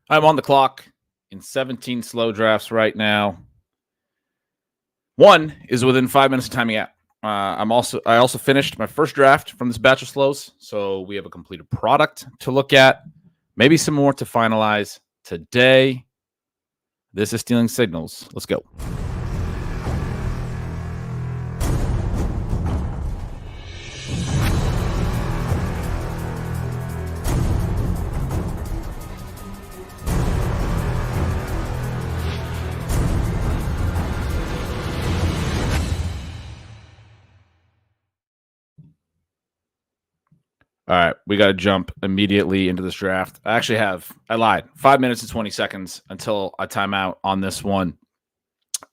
I'm on the clock in 17 slow drafts right now. One is within 5 minutes of timing out. I also finished my first draft from this batch of slows, so we have a completed product to look at. Maybe some more to finalize today. This is Stealing Signals. Let's go. All right, we got to jump immediately into this draft. I lied, 5 minutes and 20 seconds until I time out on this one.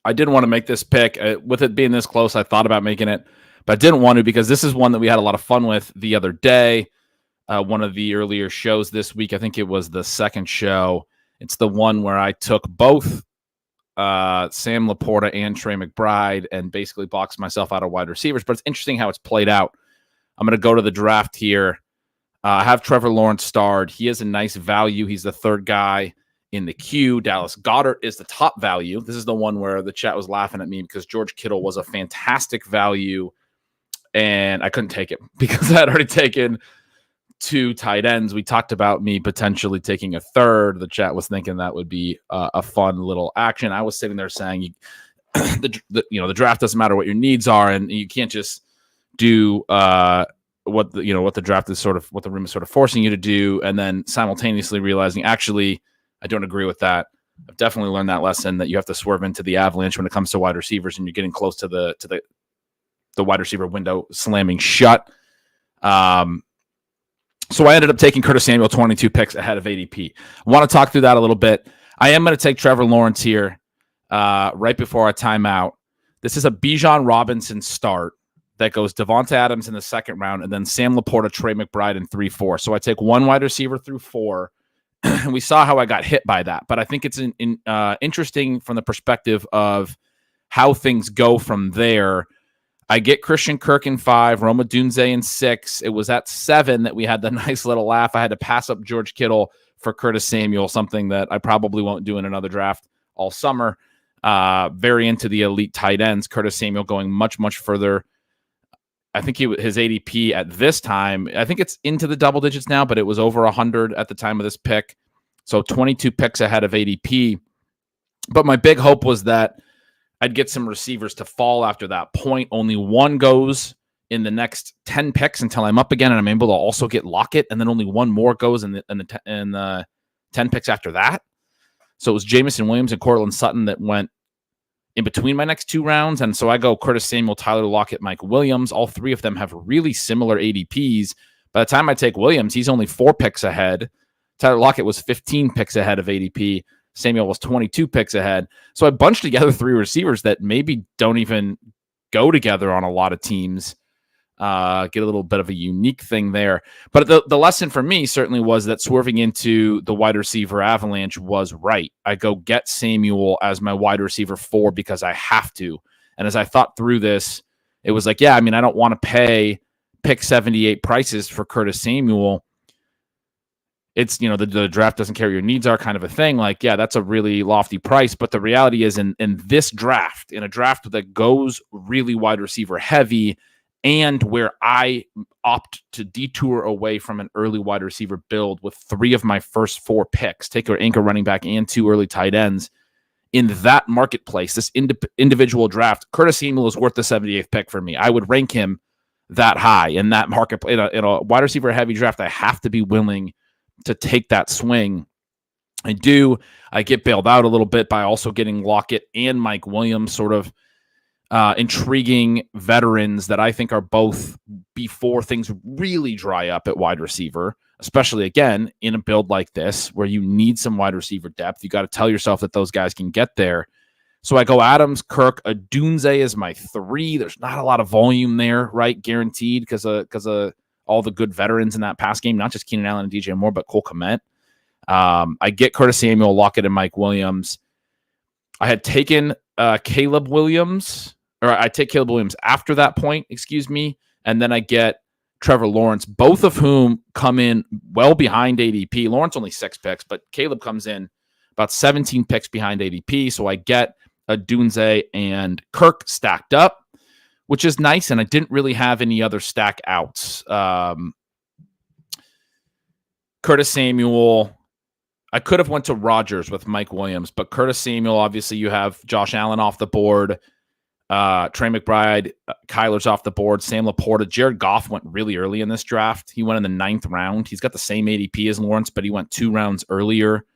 I didn't want to make this pick. With it being this close, I thought about making it, but I didn't want to because this is one that we had a lot of fun with the other day. One of the earlier shows this week, I think it was the second show. It's the one where I took both Sam Laporta and Trey McBride and basically boxed myself out of wide receivers. But it's interesting how it's played out. I'm going to go to the draft here. I have Trevor Lawrence starred. He is a nice value. He's the third guy in the queue. Dallas Goedert is the top value. This is the one where the chat was laughing at me because George Kittle was a fantastic value, and I couldn't take it because I had already taken two tight ends. We talked about me potentially taking a third. The chat was thinking that would be a fun little action. I was sitting there saying, the draft doesn't matter what your needs are, and you can't just do what the draft is what the room is sort of forcing you to do, and then simultaneously realizing, actually, I don't agree with that. I've definitely learned that lesson that you have to swerve into the avalanche when it comes to wide receivers, and you're getting close to the wide receiver window slamming shut. So I ended up taking Curtis Samuel 22 picks ahead of ADP. I want to talk through that a little bit. I am going to take Trevor Lawrence here right before our timeout. This is a Bijan Robinson start that goes Devonta Adams in the second round, and then Sam Laporta, Trey McBride in 3-4. So I take one wide receiver through 4, and we saw how I got hit by that. But I think it's interesting from the perspective of how things go from there. I get Christian Kirk in 5, Roma Dunze in 6. It was at 7 that we had the nice little laugh. I had to pass up George Kittle for Curtis Samuel, something that I probably won't do in another draft all summer. Very into the elite tight ends. Curtis Samuel going much, much further. I think his ADP at this time, I think it's into the double digits now, but it was over 100 at the time of this pick. So 22 picks ahead of ADP. But my big hope was that I'd get some receivers to fall after that point. Only one goes in the next 10 picks until I'm up again, and I'm able to also get Lockett, and then only one more goes in the 10 picks after that. So it was Jameson Williams and Cortland Sutton that went in between my next 2 rounds. And so I go Curtis Samuel, Tyler Lockett, Mike Williams. All 3 of them have really similar ADPs. By the time I take Williams, he's only 4 picks ahead. Tyler Lockett was 15 picks ahead of ADP. Samuel was 22 picks ahead. So I bunched together 3 receivers that maybe don't even go together on a lot of teams. Get a little bit of a unique thing there. But the lesson for me certainly was that swerving into the wide receiver avalanche was right. I go get Samuel as my wide receiver 4 because I have to. And as I thought through this, it was like, I don't want to pay pick 78 prices for Curtis Samuel. It's, the draft doesn't care what your needs are kind of a thing. Like, that's a really lofty price. But the reality is in this draft, in a draft that goes really wide receiver heavy, and where I opt to detour away from an early wide receiver build with 3 of my first 4 picks, take an anchor running back and 2 early tight ends, in that marketplace, this individual draft, Curtis Samuel is worth the 78th pick for me. I would rank him that high in that market. In a wide receiver heavy draft, I have to be willing to take that swing. I do. I get bailed out a little bit by also getting Lockett and Mike Williams, sort of intriguing veterans that I think are both before things really dry up at wide receiver, especially, again, in a build like this where you need some wide receiver depth. You got to tell yourself that those guys can get there. So I go Adams, Kirk, Adunze is my 3. There's not a lot of volume there, right? Guaranteed because of all the good veterans in that pass game, not just Keenan Allen and DJ Moore, but Cole Kmet. I get Curtis Samuel, Lockett, and Mike Williams. I had taken Caleb Williams, or I take Caleb Williams after that point, and then I get Trevor Lawrence, both of whom come in well behind ADP. Lawrence only 6 picks, but Caleb comes in about 17 picks behind ADP. So I get a Dunze and Kirk stacked up, which is nice. And I didn't really have any other stack outs. Curtis Samuel, I could have went to Rodgers with Mike Williams, but Curtis Samuel, obviously you have Josh Allen off the board. Trey McBride, Kyler's off the board. Sam Laporta, Jared Goff went really early in this draft. He went in the 9th round. He's got the same ADP as Lawrence, but he went 2 rounds earlier.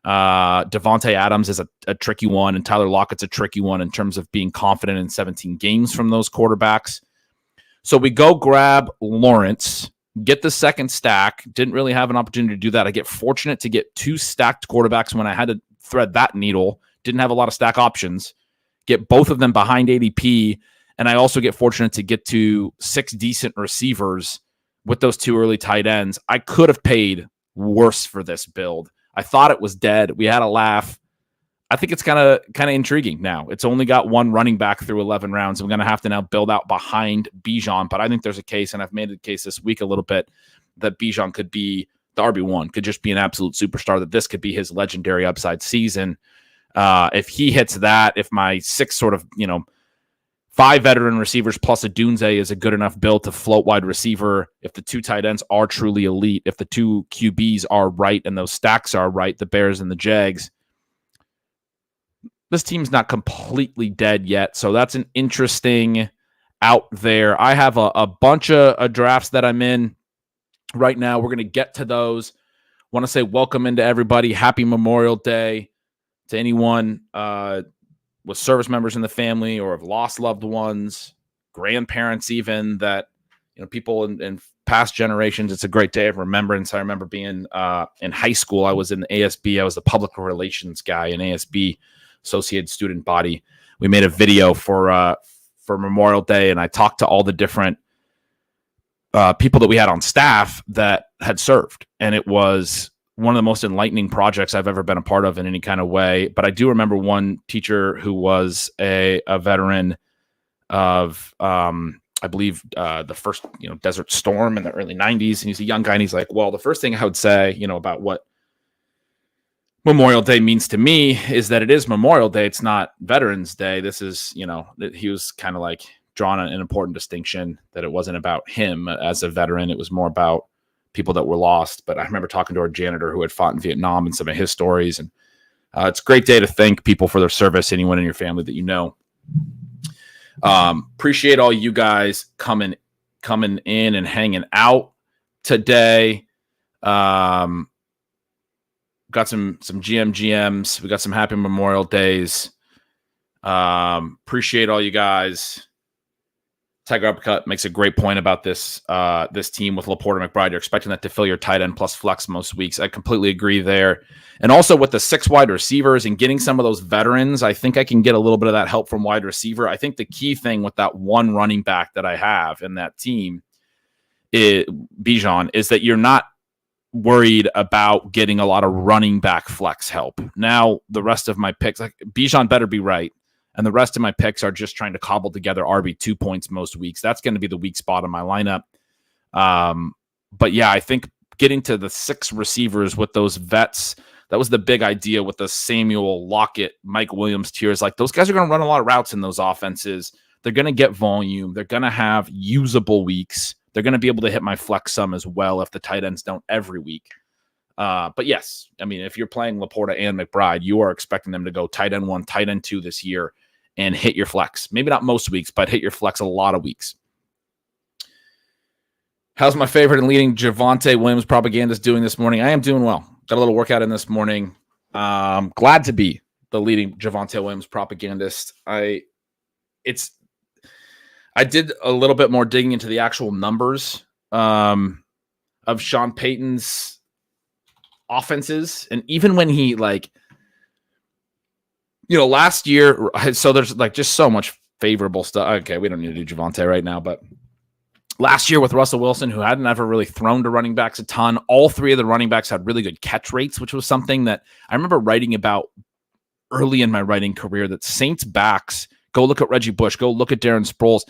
Devontae Adams is a tricky one, and Tyler Lockett's a tricky one in terms of being confident in 17 games from those quarterbacks. So we go grab Lawrence, get the second stack. Didn't really have an opportunity to do that. I get fortunate to get 2 stacked quarterbacks when I had to thread that needle. Didn't have a lot of stack options. Get both of them behind ADP, and I also get fortunate to get to 6 decent receivers with those 2 early tight ends. I could have paid worse for this build. I thought it was dead. We had a laugh. I think it's kind of intriguing now. It's only got 1 running back through 11 rounds. I'm going to have to now build out behind Bijan, but I think there's a case, and I've made the case this week a little bit, that Bijan could be the RB1, could just be an absolute superstar, that this could be his legendary upside season. If he hits that, if my 6 sort of, 5 veteran receivers plus a Dunze is a good enough build to float wide receiver, if the 2 tight ends are truly elite, if the 2 QBs are right and those stacks are right, the Bears and the Jags, this team's not completely dead yet. So that's an interesting out there. I have a bunch of drafts that I'm in right now. We're going to get to those. Want to say welcome into everybody. Happy Memorial Day to anyone with service members in the family or have lost loved ones, grandparents even, that, people in past generations. It's a great day of remembrance. I remember being in high school. I was in the ASB. I was the public relations guy in ASB, Associated Student Body. We made a video for Memorial Day, and I talked to all the different people that we had on staff that had served, and it was one of the most enlightening projects I've ever been a part of in any kind of way. But I do remember one teacher who was a veteran of, I believe, the first, Desert Storm in the early 90s. And he's a young guy, and he's like, well, the first thing I would say, about what Memorial Day means to me is that it is Memorial Day. It's not Veterans Day. This is, he was kind of like drawn an important distinction that it wasn't about him as a veteran. It was more about people that were lost. But I remember talking to our janitor who had fought in Vietnam and some of his stories. And it's a great day to thank people for their service, anyone in your family that you know. Appreciate all you guys coming in and hanging out today. Got some GMs. We got some happy Memorial Days. Appreciate all you guys. Tiger Uppercut makes a great point about this team with Laporta McBride. You're expecting that to fill your tight end plus flex most weeks. I completely agree there. And also with the 6 wide receivers and getting some of those veterans, I think I can get a little bit of that help from wide receiver. I think the key thing with that 1 running back that I have in that team, Bijan, is that you're not worried about getting a lot of running back flex help. Now, the rest of my picks, like Bijan better be right. And the rest of my picks are just trying to cobble together RB2 points most weeks. That's going to be the weak spot in my lineup. But yeah, I think getting to the 6 receivers with those vets, that was the big idea with the Samuel, Lockett, Mike Williams tiers. Like, those guys are going to run a lot of routes in those offenses. They're going to get volume. They're going to have usable weeks. They're going to be able to hit my flex sum as well if the tight ends don't every week. But yes, I mean, if you're playing Laporta and McBride, you are expecting them to go tight end 1, tight end 2 this year and hit your flex. Maybe not most weeks, but hit your flex a lot of weeks. How's my favorite and leading Javonte Williams propagandist doing this morning? I am doing well. Got a little workout in this morning. Glad to be the leading Javonte Williams propagandist. I did a little bit more digging into the actual numbers of Sean Payton's offenses. And even when he last year, so there's just so much favorable stuff. Okay, we don't need to do Javonte right now, but last year with Russell Wilson, who hadn't ever really thrown to running backs a ton, all 3 of the running backs had really good catch rates, which was something that I remember writing about early in my writing career, that Saints backs, go look at Reggie Bush, go look at Darren Sproles.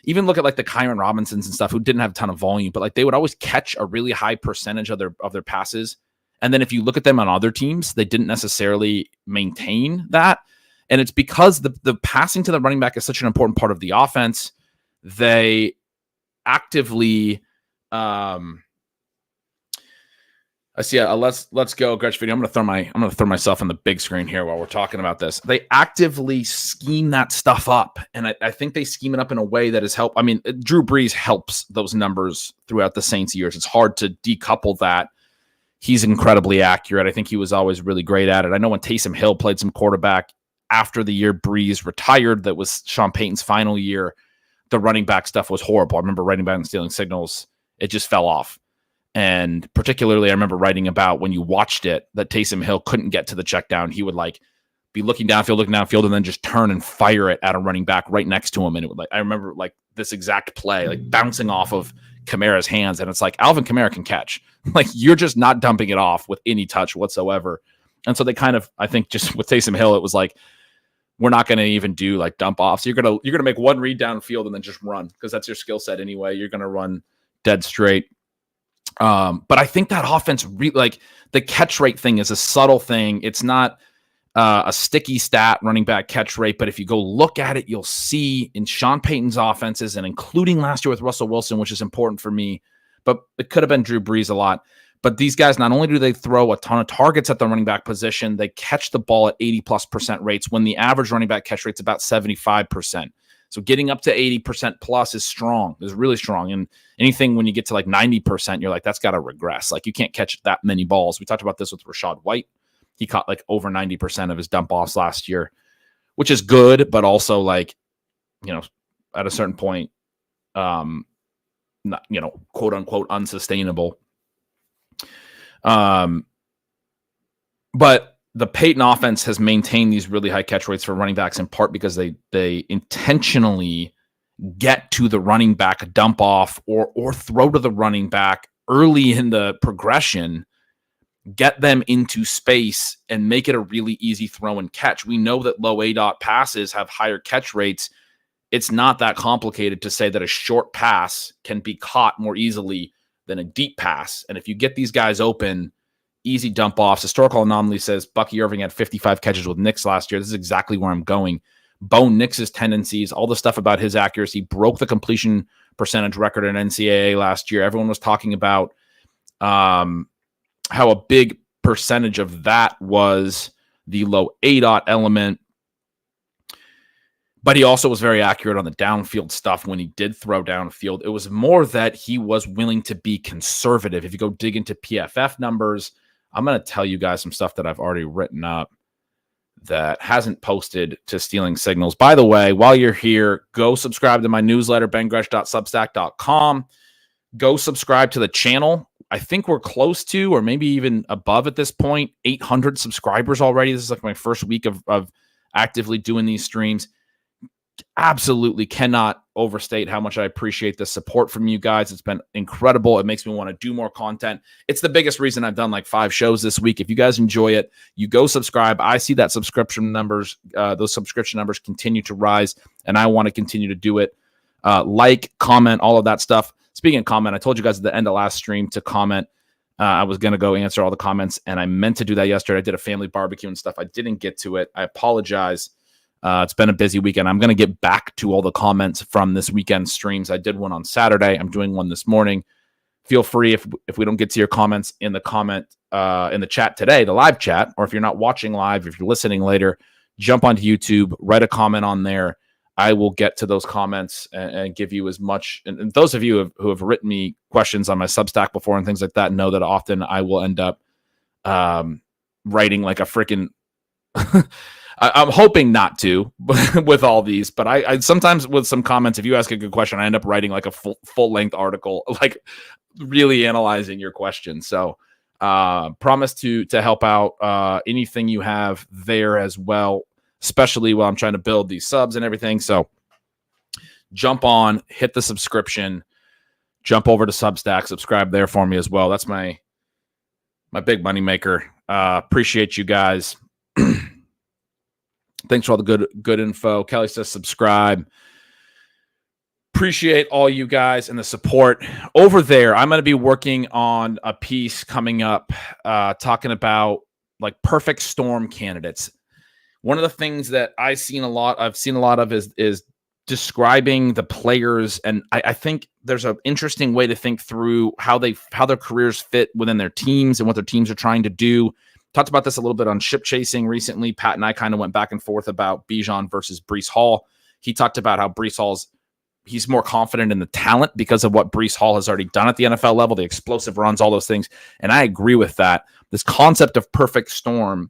even look at like the Kyron Robinsons and stuff who didn't have a ton of volume, but like they would always catch a really high percentage of their passes. And then if you look at them on other teams, they didn't necessarily maintain that. And it's because the passing to the running back is such an important part of the offense. They actively I see a let's go Gretch video. I'm gonna throw myself on the big screen here while we're talking about this. They actively scheme that stuff up, and I think they scheme it up in a way that has helped. I mean, Drew Brees helps those numbers throughout the Saints years. It's hard to decouple that. He's incredibly accurate. I think he was always really great at it. I know when Taysom Hill played some quarterback after the year Brees retired, that was Sean Payton's final year, the running back stuff was horrible. I remember writing about and stealing signals. It just fell off. And particularly, I remember writing about when you watched it that Taysom Hill couldn't get to the check down. He would like be looking downfield, and then just turn and fire it at a running back right next to him. And it would I remember like this exact play, like bouncing off of Kamara's hands. And it's like Alvin Kamara can catch. Like you're just not dumping it off with any touch whatsoever. And so they kind of, I think just with Taysom Hill, it was like, we're not going to even do like dump offs. You're going to make one read downfield and then just run because that's your skill set anyway. You're going to run dead straight. But I think that offense, like the catch rate thing is a subtle thing. It's not a sticky stat running back catch rate, but if you go look at it, you'll see in Sean Payton's offenses and including last year with Russell Wilson, which is important for me, but it could have been Drew Brees a lot. But these guys, not only do they throw a ton of targets at the running back position, they catch the ball at 80+% rates when the average running back catch rate's about 75%. So getting up to 80% plus is strong, is really strong. And anything when you get to like 90%, you're like, that's got to regress. Like you can't catch that many balls. We talked about this with Rachaad White. He caught like over 90% of his dump offs last year, which is good, but also like, you know, at a certain point, not, you know, quote unquote, unsustainable. But the Peyton offense has maintained these really high catch rates for running backs in part because they intentionally get to the running back dump off or throw to the running back early in the progression, get them into space and make it a really easy throw and catch. We know that low ADOT passes have higher catch rates. It's not that complicated to say that a short pass can be caught more easily than a deep pass. And if you get these guys open, easy dump offs. Historical anomaly says Bucky Irving had 55 catches with Knicks last year. This is exactly where I'm going. Bo Nix's tendencies, all the stuff about his accuracy, broke the completion percentage record in NCAA last year. Everyone was talking about how a big percentage of that was the low ADOT element. But he also was very accurate on the downfield stuff when he did throw downfield. It was more that he was willing to be conservative. If you go dig into PFF numbers, I'm going to tell you guys some stuff that I've already written up that hasn't posted to Stealing Signals. By the way, while you're here, go subscribe to my newsletter, bengretch.substack.com. Go subscribe to the channel. I think we're close to, or maybe even above at this point, 800 subscribers already. This is like my first week of actively doing these streams. Absolutely cannot overstate how much I appreciate the support from you guys. It's been incredible. It makes me want to do more content. It's the biggest reason I've done like 5 shows this week. If you guys enjoy it, you go subscribe. I see that those subscription numbers continue to rise, and I want to continue to do it. Like, comment, all of that stuff. Speaking of comment, I told you guys at the end of last stream to comment. I was going to go answer all the comments, and I meant to do that yesterday. I did a family barbecue and stuff. I didn't get to it. I apologize. It's been a busy weekend. I'm going to get back to all the comments from this weekend streams. I did one on Saturday. I'm doing one this morning. Feel free if we don't get to your comments in the in the chat today, the live chat, or if you're not watching live, if you're listening later, jump onto YouTube, write a comment on there. I will get to those comments and give you as much. And those of you who have written me questions on my Substack before and things like that know that often I will end up writing like a freaking I'm hoping not to with all these, but I sometimes with some comments, if you ask a good question, I end up writing like a full length article, like really analyzing your question. So promise to help out anything you have there as well, especially while I'm trying to build these subs and everything. So jump on, hit the subscription, jump over to Substack, subscribe there for me as well. That's my big money maker. Appreciate you guys. Thanks for all the good info. Kelly says subscribe. Appreciate all you guys and the support over there. I'm going to be working on a piece coming up talking about like perfect storm candidates. One of the things that I've seen a lot of is describing the players, and I think there's an interesting way to think through how their careers fit within their teams and what their teams are trying to do. Talked about this a little bit on Ship Chasing recently. Pat and I kind of went back and forth about Bijan versus Brece Hall. He talked about how he's more confident in the talent because of what Brece Hall has already done at the NFL level, the explosive runs, all those things. And I agree with that. This concept of perfect storm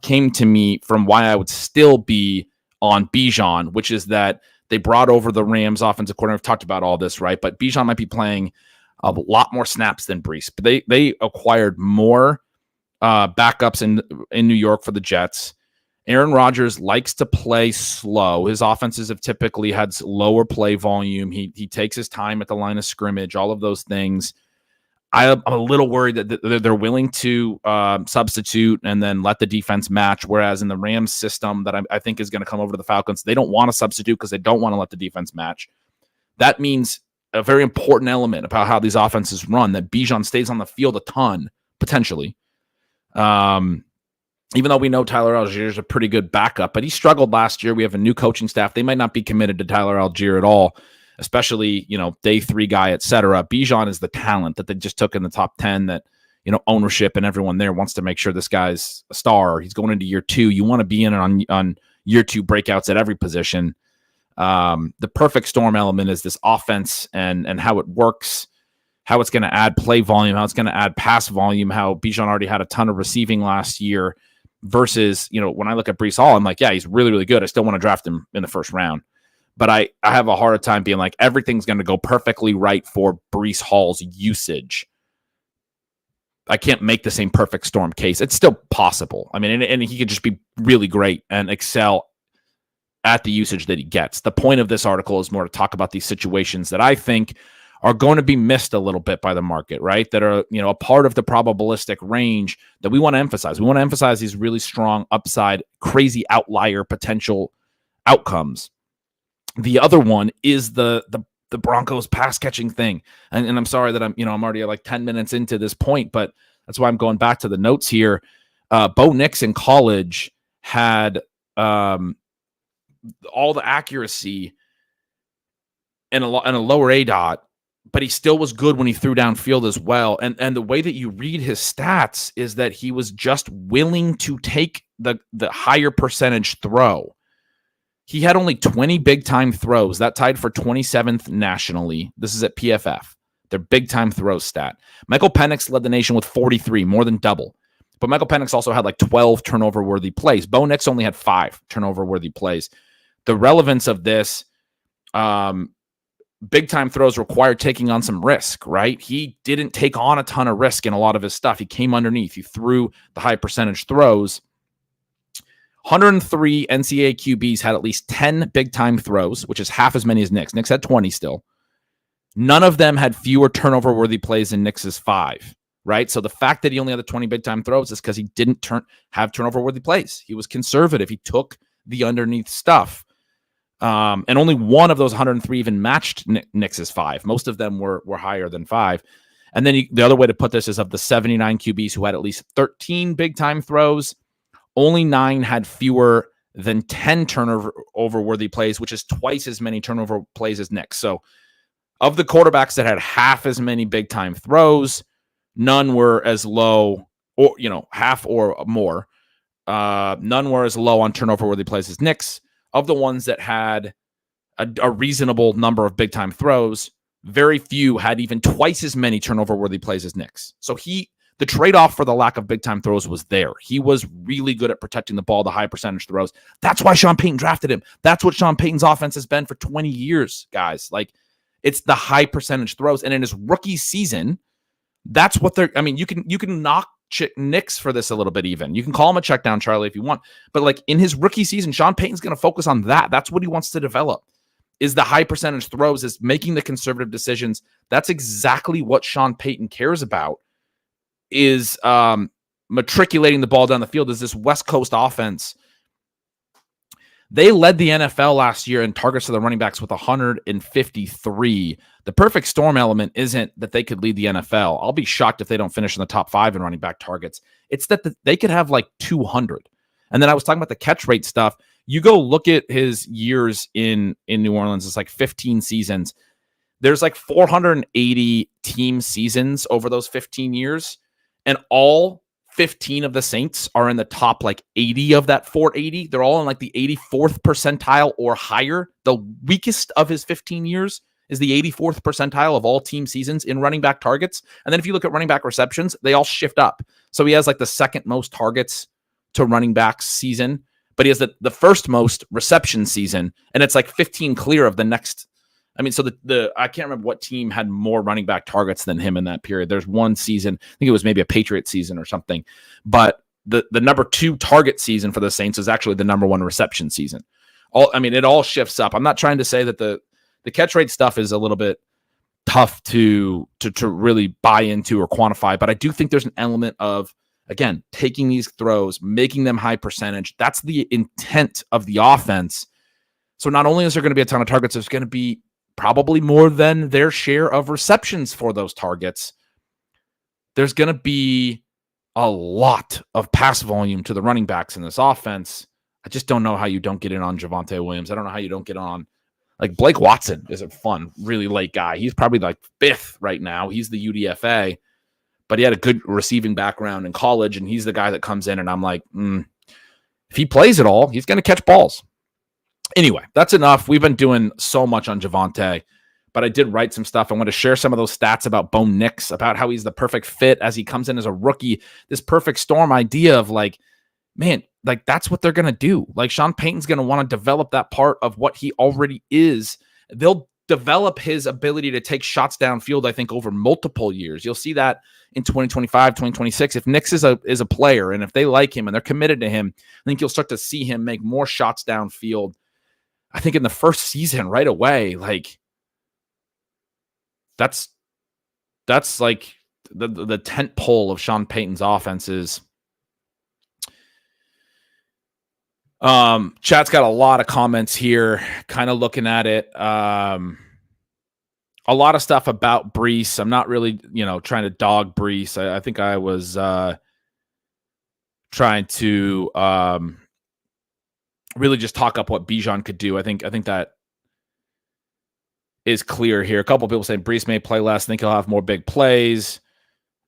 came to me from why I would still be on Bijan, which is that they brought over the Rams offensive coordinator. We've talked about all this, right? But Bijan might be playing a lot more snaps than Brece. But they acquired more backups in New York for the Jets. Aaron Rodgers likes to play slow. His offenses have typically had lower play volume. He takes his time at the line of scrimmage, all of those things. I'm a little worried that they're willing to substitute and then let the defense match, whereas in the Rams system that I think is going to come over to the Falcons, they don't want to substitute because they don't want to let the defense match. That means a very important element about how these offenses run, that Bijan stays on the field a ton, potentially. Even though we know Tyler Algier is a pretty good backup, but he struggled last year. We have a new coaching staff. They might not be committed to Tyler Algier at all, especially, day 3 guy, et cetera. Bijan is the talent that they just took in the top 10 that, ownership and everyone there wants to make sure this guy's a star. He's going into year 2. You want to be in on year 2 breakouts at every position. The perfect storm element is this offense and how it works, how it's going to add play volume, how it's going to add pass volume, how Bijan already had a ton of receiving last year versus, when I look at Brece Hall, I'm like, yeah, he's really, really good. I still want to draft him in the first round. But I have a harder time being like, everything's going to go perfectly right for Brece Hall's usage. I can't make the same perfect storm case. It's still possible. I mean, and he could just be really great and excel at the usage that he gets. The point of this article is more to talk about these situations that I think are going to be missed a little bit by the market, right? That are, a part of the probabilistic range that we want to emphasize. We want to emphasize these really strong upside, crazy outlier potential outcomes. The other one is the Broncos pass catching thing. And I'm sorry that I'm already like 10 minutes into this point, but that's why I'm going back to the notes here. Bo Nix in college had all the accuracy and a lower ADOT, but he still was good when he threw downfield as well. And the way that you read his stats is that he was just willing to take the higher percentage throw. He had only 20 big-time throws. That tied for 27th nationally. This is at PFF, their big-time throw stat. Michael Penix led the nation with 43, more than double. But Michael Penix also had like 12 turnover-worthy plays. Bo Nix only had 5 turnover-worthy plays. The relevance of this, big-time throws required taking on some risk, right? He didn't take on a ton of risk in a lot of his stuff. He came underneath. He threw the high-percentage throws. 103 NCAA QBs had at least 10 big-time throws, which is half as many as Nix. Nix had 20 still. None of them had fewer turnover-worthy plays than Nix's 5, right? So the fact that he only had the 20 big-time throws is because he didn't have turnover-worthy plays. He was conservative. He took the underneath stuff. And only one of those 103 even matched Nix's 5. Most of them were higher than 5. And then the other way to put this is of the 79 QBs who had at least 13 big-time throws, only 9 had fewer than 10 turnover-worthy plays, which is twice as many turnover plays as Nix. So of the quarterbacks that had half as many big-time throws, none were as low, or half or more. None were as low on turnover-worthy plays as Nix. Of the ones that had a reasonable number of big-time throws, very few had even twice as many turnover-worthy plays as Nix. So the trade-off for the lack of big-time throws was there. He was really good at protecting the ball, the high percentage throws. That's why Sean Payton drafted him. That's what Sean Payton's offense has been for 20 years, guys. Like, it's the high percentage throws. And in his rookie season, that's what you can knock Nix for this a little bit even. You can call him a check down Charlie if you want. But like in his rookie season, Sean Payton's going to focus on that. That's what he wants to develop, is the high percentage throws, is making the conservative decisions. That's exactly what Sean Payton cares about, is matriculating the ball down the field, is this West Coast offense They led the NFL last year in targets to the running backs with 153. The perfect storm element isn't that they could lead the NFL. I'll be shocked if they don't finish in the top 5 in running back targets. It's that they could have like 200. And then I was talking about the catch rate stuff. You go look at his years in New Orleans. It's like 15 seasons. There's like 480 team seasons over those 15 years. And all 15 of the Saints are in the top like 80 of that 480. They're all in like the 84th percentile or higher. The weakest of his 15 years is the 84th percentile of all team seasons in running back targets. And then if you look at running back receptions, they all shift up. So he has like the second most targets to running back season, but he has the first most reception season, and it's like 15 clear of the next. I mean, so the I can't remember what team had more running back targets than him in that period. There's one season, I think it was maybe a Patriot season or something, but the number 2 target season for the Saints is actually the number 1 reception season. It all shifts up. I'm not trying to say that the catch rate stuff is a little bit tough to really buy into or quantify, but I do think there's an element of, again, taking these throws, making them high percentage. That's the intent of the offense. So not only is there going to be a ton of targets, there's going to be probably more than their share of receptions for those targets. There's going to be a lot of pass volume to the running backs in this offense. I just don't know how you don't get in on Javonte Williams. I don't know how you don't get on. Like Blake Watson is a fun, really late guy. He's probably like 5th right now. He's the UDFA, but he had a good receiving background in college, and he's the guy that comes in, and I'm like, if he plays at all, he's going to catch balls. Anyway, that's enough. We've been doing so much on Javonte, but I did write some stuff. I want to share some of those stats about Bo Nix, about how he's the perfect fit as he comes in as a rookie. This perfect storm idea of like, man, like that's what they're going to do. Like Sean Payton's going to want to develop that part of what he already is. They'll develop his ability to take shots downfield, I think, over multiple years. You'll see that in 2025, 2026. If Nix is a player, and if they like him and they're committed to him, I think you'll start to see him make more shots downfield. I think in the first season right away, like that's like the tent pole of Sean Payton's offenses. Chat's got a lot of comments here, kind of looking at it. A lot of stuff about Brece. I'm not really, trying to dog Brece. I think I was trying to really just talk up what Bijan could do. I think that is clear here. A couple of people saying Brece may play less. I think he'll have more big plays.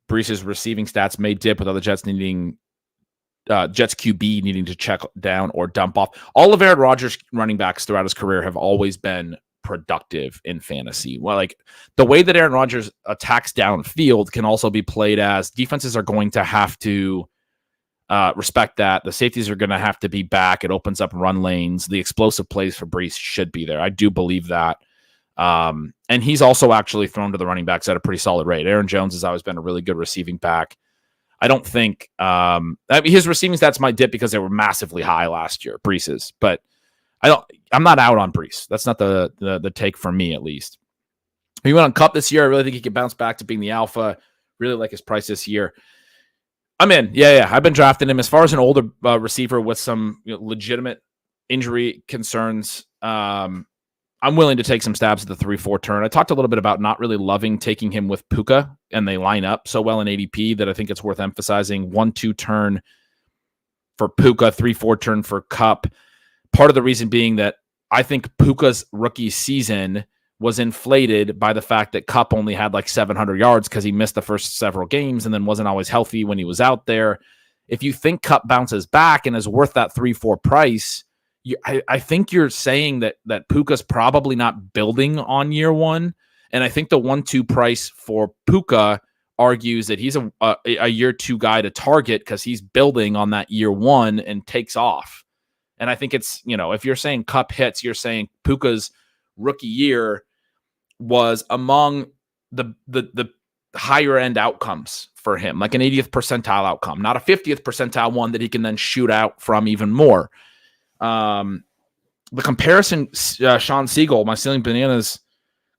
Brece's receiving stats may dip with other Jets QB needing to check down or dump off. All of Aaron Rodgers' running backs throughout his career have always been productive in fantasy. Well, like the way that Aaron Rodgers attacks downfield can also be played as defenses are going to have to respect that. The safeties are going to have to be back. It opens up run lanes. The explosive plays for Brece should be there. I do believe that. And he's also actually thrown to the running backs at a pretty solid rate. Aaron Jones has always been a really good receiving back. I don't think his receiving stats might dip because they were massively high last year, Brece's, but I'm not out on Brece. That's not the take for me, at least. He went on Kupp this year. I really think he can bounce back to being the alpha. Really like his price this year. I'm in. Yeah. I've been drafting him as far as an older receiver with some legitimate injury concerns. I'm willing to take some stabs at the 3-4 turn. I talked a little bit about not really loving taking him with Puka, and they line up so well in ADP that I think it's worth emphasizing. 1-2 turn for Puka, 3-4 turn for Kupp. Part of the reason being that I think Puka's rookie season was inflated by the fact that Kupp only had like 700 yards because he missed the first several games and then wasn't always healthy when he was out there. If you think Kupp bounces back and is worth that 3-4 price, I think you're saying that Puka's probably not building on year one. And I think the 1-2 price for Puka argues that he's a year 2 guy to target because he's building on that year 1 and takes off. And I think it's, if you're saying Kupp hits, you're saying Puka's rookie year was among the higher end outcomes for him, like an 80th percentile outcome, not a 50th percentile one that he can then shoot out from even more. The comparison, Sean Siegel, my Stealing Bananas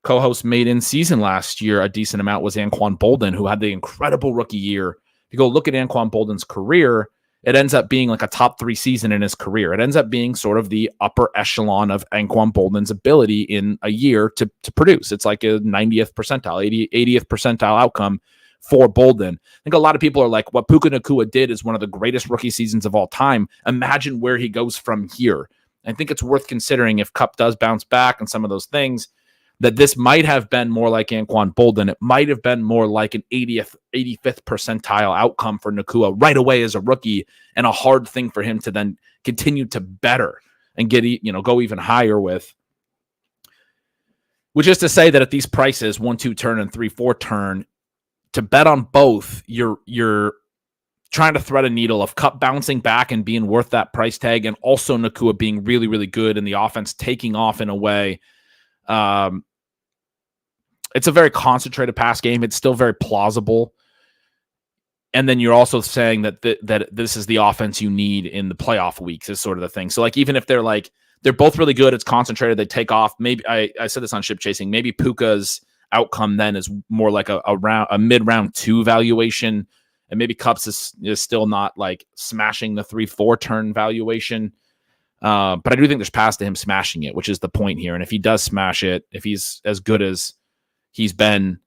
co-host, made in season last year a decent amount was Anquan Boldin, who had the incredible rookie year. If you go look at Anquan Boldin's career, it ends up being like a top 3 season in his career. It ends up being sort of the upper echelon of Anquan Boldin's ability in a year to produce. It's like a 90th percentile, 80th percentile outcome for Boldin. I think a lot of people are like, what Puka Nacua did is one of the greatest rookie seasons of all time. Imagine where he goes from here. I think it's worth considering if Kupp does bounce back and some of those things, that this might have been more like Anquan Boldin. It might have been more like an 80th, 85th percentile outcome for Nacua right away as a rookie, and a hard thing for him to then continue to better and get, go even higher with. Which is to say that at these prices, 1-2 turn and 3-4 turn, to bet on both, you're trying to thread a needle of Kupp bouncing back and being worth that price tag, and also Nacua being really, really good and the offense taking off in a way. It's a very concentrated pass game. It's still very plausible. And then you're also saying that that this is the offense you need in the playoff weeks is sort of the thing. So like, even if they're both really good, it's concentrated, they take off. Maybe I said this on Ship Chasing, maybe Puka's outcome then is more like a mid-round 2 valuation. And maybe Kupp's is still not like smashing the 3-4 turn valuation. But I do think there's paths to him smashing it, which is the point here. And if he does smash it, if he's as good as he's been,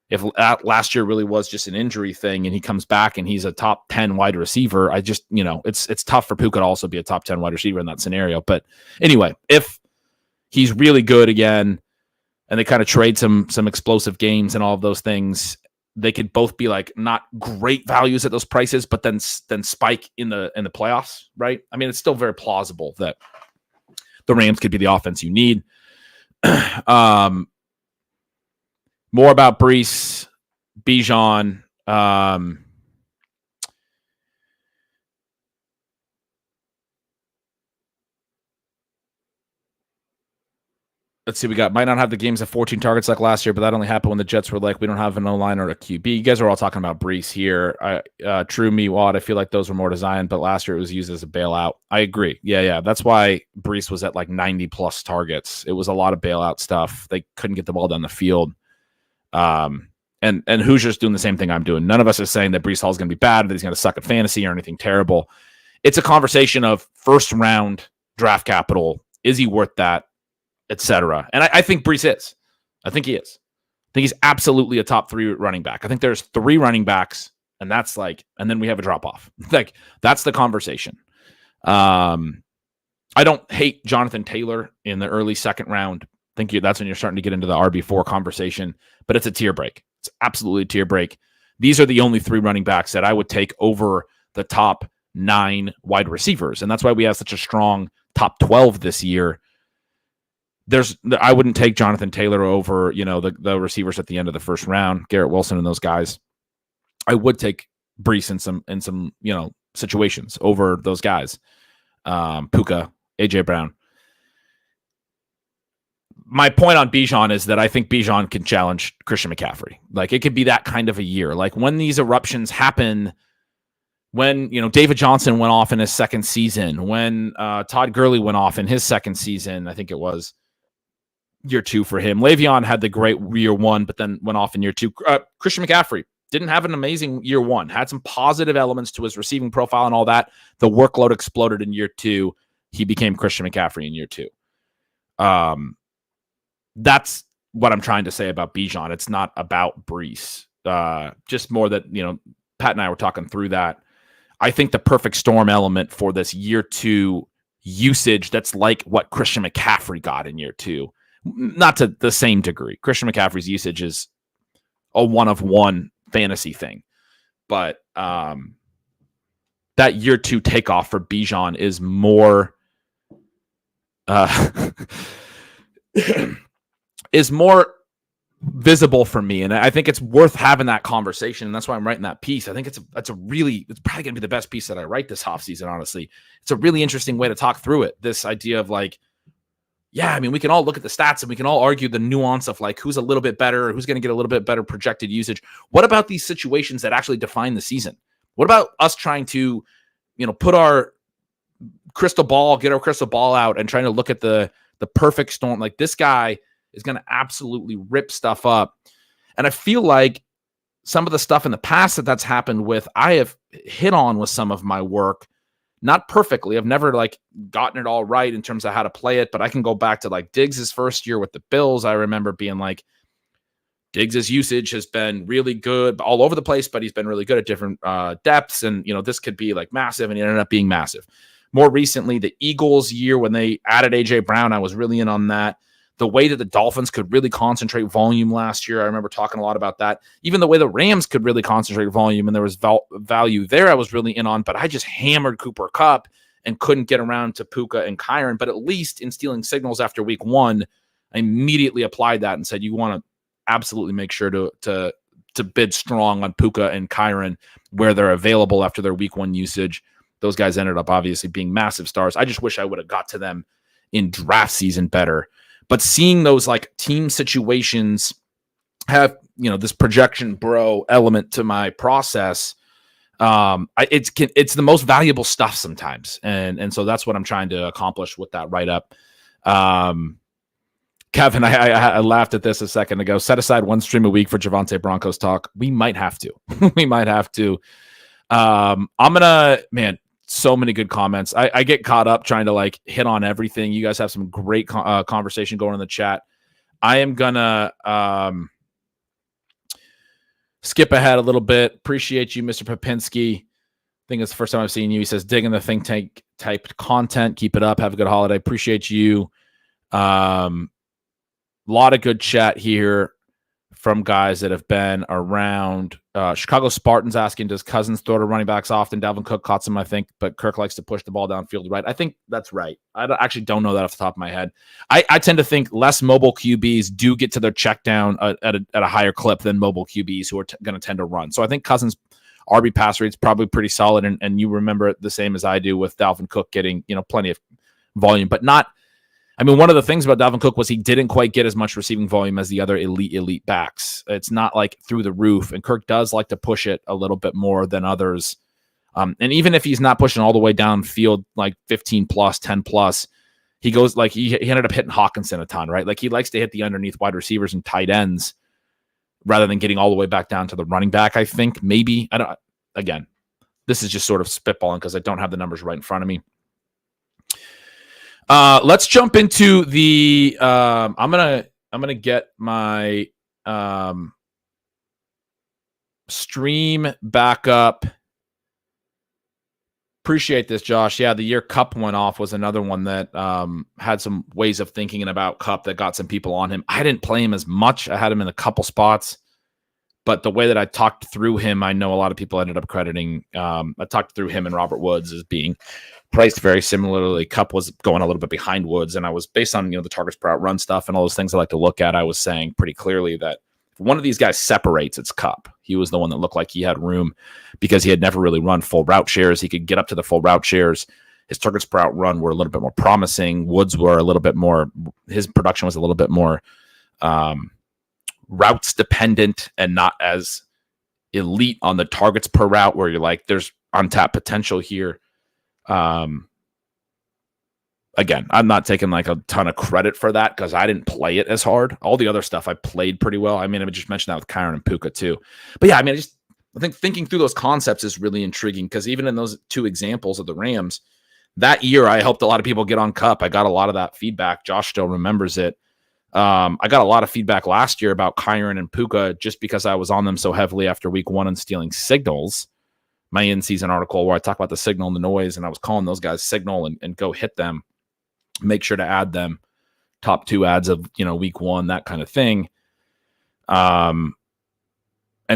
if last year really was just an injury thing and he comes back and he's a top 10 wide receiver, I just, it's tough for Puka to also be a top 10 wide receiver in that scenario. But anyway, if he's really good again and they kind of trade some explosive games and all of those things, they could both be like not great values at those prices, but then spike in the playoffs, right? I mean, it's still very plausible that the Rams could be the offense you need. More about Brece, Bijan. Let's see, we might not have the games of 14 targets like last year, but that only happened when the Jets were like, we don't have an O-line or a QB. You guys are all talking about Brece here. True me, Watt, I feel like those were more designed, but last year it was used as a bailout. I agree. Yeah. That's why Brece was at like 90 plus targets. It was a lot of bailout stuff. They couldn't get the ball down the field. And Hoosier's doing the same thing I'm doing. None of us are saying that Brece Hall is going to be bad, that he's going to suck at fantasy or anything terrible. It's a conversation of first round draft capital. Is he worth that? Etc. And I think Brece is. I think he is. I think he's absolutely a top 3 running back. I think there's 3 running backs, and that's like, and then we have a drop off. Like, that's the conversation. I don't hate Jonathan Taylor in the early second round. I think that's when you're starting to get into the RB4 conversation, but it's a tier break. It's absolutely a tier break. These are the only 3 running backs that I would take over the top 9 wide receivers. And that's why we have such a strong top 12 this year. I wouldn't take Jonathan Taylor over, the receivers at the end of the first round, Garrett Wilson and those guys. I would take Brece in some situations over those guys. Puka, AJ Brown. My point on Bijan is that I think Bijan can challenge Christian McCaffrey. Like, it could be that kind of a year. Like, when these eruptions happen, when, David Johnson went off in his second season, when Todd Gurley went off in his second season, I think it was year 2 for him. Le'Veon had the great year 1, but then went off in year 2. Christian McCaffrey didn't have an amazing year 1, had some positive elements to his receiving profile and all that. The workload exploded in year 2. He became Christian McCaffrey in year 2. That's what I'm trying to say about Bijan. It's not about Brece. Just more that, Pat and I were talking through that. I think the perfect storm element for this year 2 usage, that's like what Christian McCaffrey got in year 2. Not to the same degree. Christian McCaffrey's usage is a one-of-one fantasy thing. But that year 2 takeoff for Bijan is more visible for me. And I think it's worth having that conversation. And that's why I'm writing that piece. I think it's probably going to be the best piece that I write this offseason, honestly. It's a really interesting way to talk through it. This idea of like, yeah, I mean, we can all look at the stats and we can all argue the nuance of like who's a little bit better, or who's going to get a little bit better projected usage. What about these situations that actually define the season? What about us trying to, put our crystal ball out and trying to look at the perfect storm? Like, this guy is going to absolutely rip stuff up. And I feel like some of the stuff in the past that's happened with, I have hit on with some of my work, not perfectly. I've never like gotten it all right in terms of how to play it, but I can go back to like Diggs' first year with the Bills. I remember being like, Diggs' usage has been really good all over the place, but he's been really good at different depths. And, this could be like massive, and it ended up being massive. More recently, the Eagles year when they added A.J. Brown, I was really in on that. The way that the Dolphins could really concentrate volume last year, I remember talking a lot about that. Even the way the Rams could really concentrate volume and there was value there, I was really in on. But I just hammered Cooper Kupp and couldn't get around to Puka and Kyren. But at least in stealing signals after week 1, I immediately applied that and said, you want to absolutely make sure to bid strong on Puka and Kyren where they're available after their week 1 usage. Those guys ended up obviously being massive stars. I just wish I would have got to them in draft season better. But seeing those like team situations have, this projection bro element to my process, it's the most valuable stuff sometimes. And so that's what I'm trying to accomplish with that write-up. Kevin, I laughed at this a second ago. Set aside one stream a week for Javonte Broncos talk. We might have to. I'm going to, so many good comments. I get caught up trying to like hit on everything. You guys have some great conversation going in the chat. I am going to skip ahead a little bit. Appreciate you, Mr. Popinski. I think it's the first time I've seen you. He says, digging the think tank type content. Keep it up. Have a good holiday. Appreciate you. Lot of good chat here from guys that have been around. Chicago Spartans asking, does Cousins throw to running backs often? Dalvin Cook caught some, I think, but Kirk likes to push the ball downfield, right? I think that's right. I actually don't know that off the top of my head. I tend to think less mobile QBs do get to their check down at a higher clip than mobile QBs who are going to tend to run. So I think Cousins' RB pass rate's probably pretty solid, and you remember it the same as I do with Dalvin Cook getting plenty of volume, but not. I mean, one of the things about Dalvin Cook was he didn't quite get as much receiving volume as the other elite backs. It's not like through the roof, and Kirk does like to push it a little bit more than others. And even if he's not pushing all the way downfield, like 15 plus, 10 plus, he goes like he ended up hitting Hawkinson a ton, right? Like he likes to hit the underneath wide receivers and tight ends rather than getting all the way back down to the running back. I think maybe again, this is just sort of spitballing because I don't have the numbers right in front of me. Let's jump into the I'm gonna get my stream back up. Appreciate this, Josh. Yeah, the year Kupp went off was another one that had some ways of thinking about Kupp that got some people on him. I didn't play him as much. I had him in a couple spots, but the way that I talked through him, I know a lot of people ended up crediting. I talked through him and Robert Woods as being priced very similarly. Kupp was going a little bit behind Woods, and I was based on the targets per out run stuff and all those things I like to look at. I was saying pretty clearly that if one of these guys separates, it's Kupp. He was the one that looked like he had room because he had never really run full route shares. He could get up to the full route shares. His targets per out run were a little bit more promising. Woods were a little bit more. His production was a little bit more routes dependent and not as elite on the targets per route, where you're like, there's untapped potential here. Again, I'm not taking like a ton of credit for that because I didn't play it as hard. All the other stuff I played pretty well. I mean, I just mentioned that with Kyren and Puka too. But yeah, I mean, I think thinking through those concepts is really intriguing because even in those two examples of the Rams, that year I helped a lot of people get on Kupp. I got a lot of that feedback. Josh still remembers it. I got a lot of feedback last year about Kyren and Puka just because I was on them so heavily after week 1 and stealing signals. My in-season article where I talk about the signal and the noise, and I was calling those guys signal and go hit them. Make sure to add them. Top 2 ads of week 1, that kind of thing. And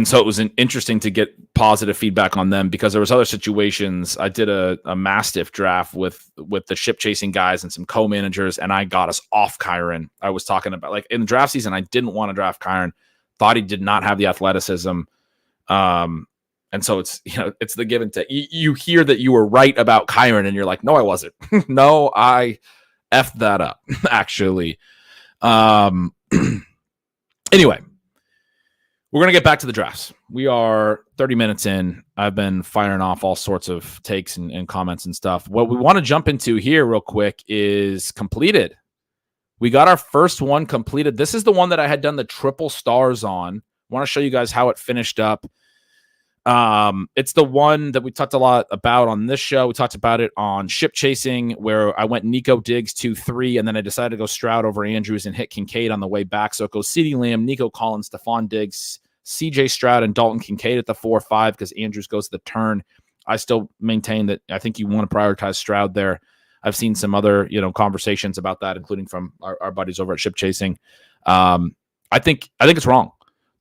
so it was interesting to get positive feedback on them because there was other situations. I did a Mastiff draft with the ship chasing guys and some co-managers, and I got us off Kyren. I was talking about like in the draft season, I didn't want to draft Kyren. Thought he did not have the athleticism. And so it's it's the give and take. You hear that you were right about Kyren, and you're like, no, I wasn't. No, I effed that up, actually. Anyway, we're going to get back to the drafts. We are 30 minutes in. I've been firing off all sorts of takes and comments and stuff. What we want to jump into here real quick is completed. We got our first one completed. This is the one that I had done the triple stars on want to show you guys how it finished up. It's the one that we talked a lot about on this show. We talked about it on Ship Chasing, where I went Nico Diggs 2-3, and then I decided to go Stroud over Andrews and hit Kincaid on the way back. So it goes CeeDee Lamb, Nico Collins, Stephon Diggs, CJ Stroud, and Dalton Kincaid at the 4-5 because Andrews goes to the turn. I still maintain that I think you want to prioritize Stroud there. I've seen some other, conversations about that, including from our buddies over at Ship Chasing. I think it's wrong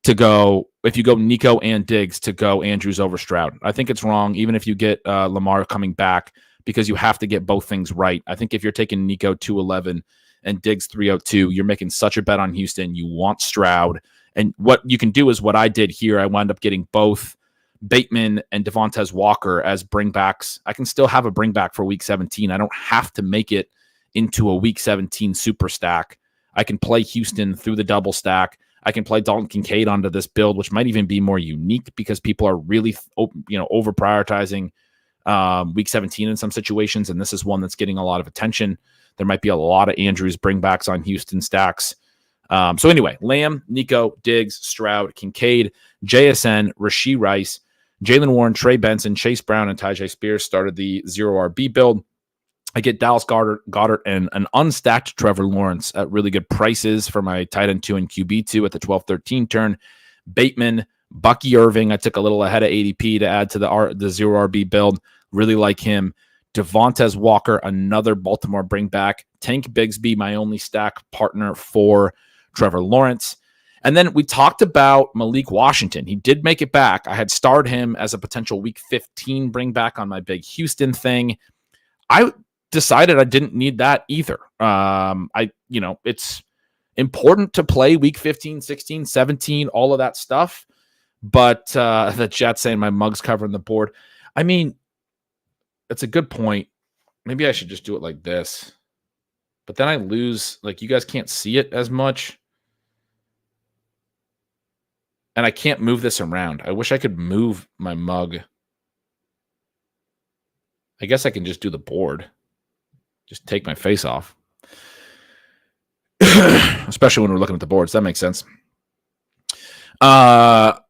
to go, if you go Nico and Diggs, to go Andrews over Stroud. I think it's wrong, even if you get Lamar coming back, because you have to get both things right. I think if you're taking Nico 211 and Diggs 302, you're making such a bet on Houston. You want Stroud. And what you can do is what I did here. I wound up getting both Bateman and Devontae Walker as bringbacks. I can still have a bringback for week 17. I don't have to make it into a week 17 super stack. I can play Houston through the double stack. I can play Dalton Kincaid onto this build, which might even be more unique because people are really, over prioritizing week 17 in some situations. And this is one that's getting a lot of attention. There might be a lot of Andrews bringbacks on Houston stacks. So anyway, Lamb, Nico, Diggs, Stroud, Kincaid, JSN, Rashee Rice, Jalen Warren, Trey Benson, Chase Brown, and Tyjae Spears started the 0RB build. I get Dallas Goddard, and an unstacked Trevor Lawrence at really good prices for my tight end 2 and QB 2 at the 12-13 turn. Bateman, Bucky Irving, I took a little ahead of ADP to add to the 0RB build. Really like him. Devontae Walker, another Baltimore bringback. Tank Bigsby, my only stack partner for Trevor Lawrence. And then we talked about Malik Washington. He did make it back. I had starred him as a potential week 15 bringback on my big Houston thing. I decided I didn't need that either. It's important to play week 15, 16, 17, all of that stuff. But the chat's saying my mug's covering the board. I mean, it's a good point. Maybe I should just do it like this. But then I lose, you guys can't see it as much. And I can't move this around. I wish I could move my mug. I guess I can just do the board. Just take my face off. Especially when we're looking at the boards. That makes sense. The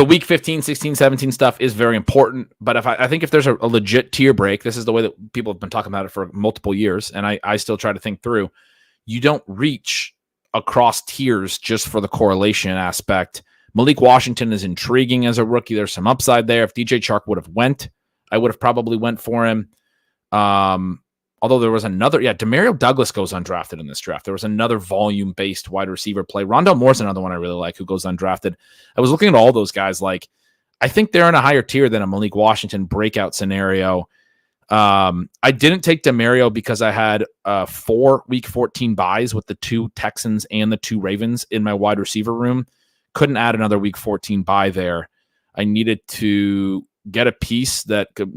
week 15, 16, 17 stuff is very important. But I think if there's a legit tier break, this is the way that people have been talking about it for multiple years. And I still try to think through. You don't reach across tiers just for the correlation aspect. Malik Washington is intriguing as a rookie. There's some upside there. If DJ Chark would have went, I would have probably went for him. Although there was another, Demario Douglas goes undrafted in this draft. There was another volume-based wide receiver play. Rondale Moore's another one I really like who goes undrafted. I was looking at all those guys I think they're in a higher tier than a Malik Washington breakout scenario. I didn't take Demario because I had 4 week 14 buys with the 2 Texans and the 2 Ravens in my wide receiver room. Couldn't add another week 14 buy there. I needed to get a piece that could,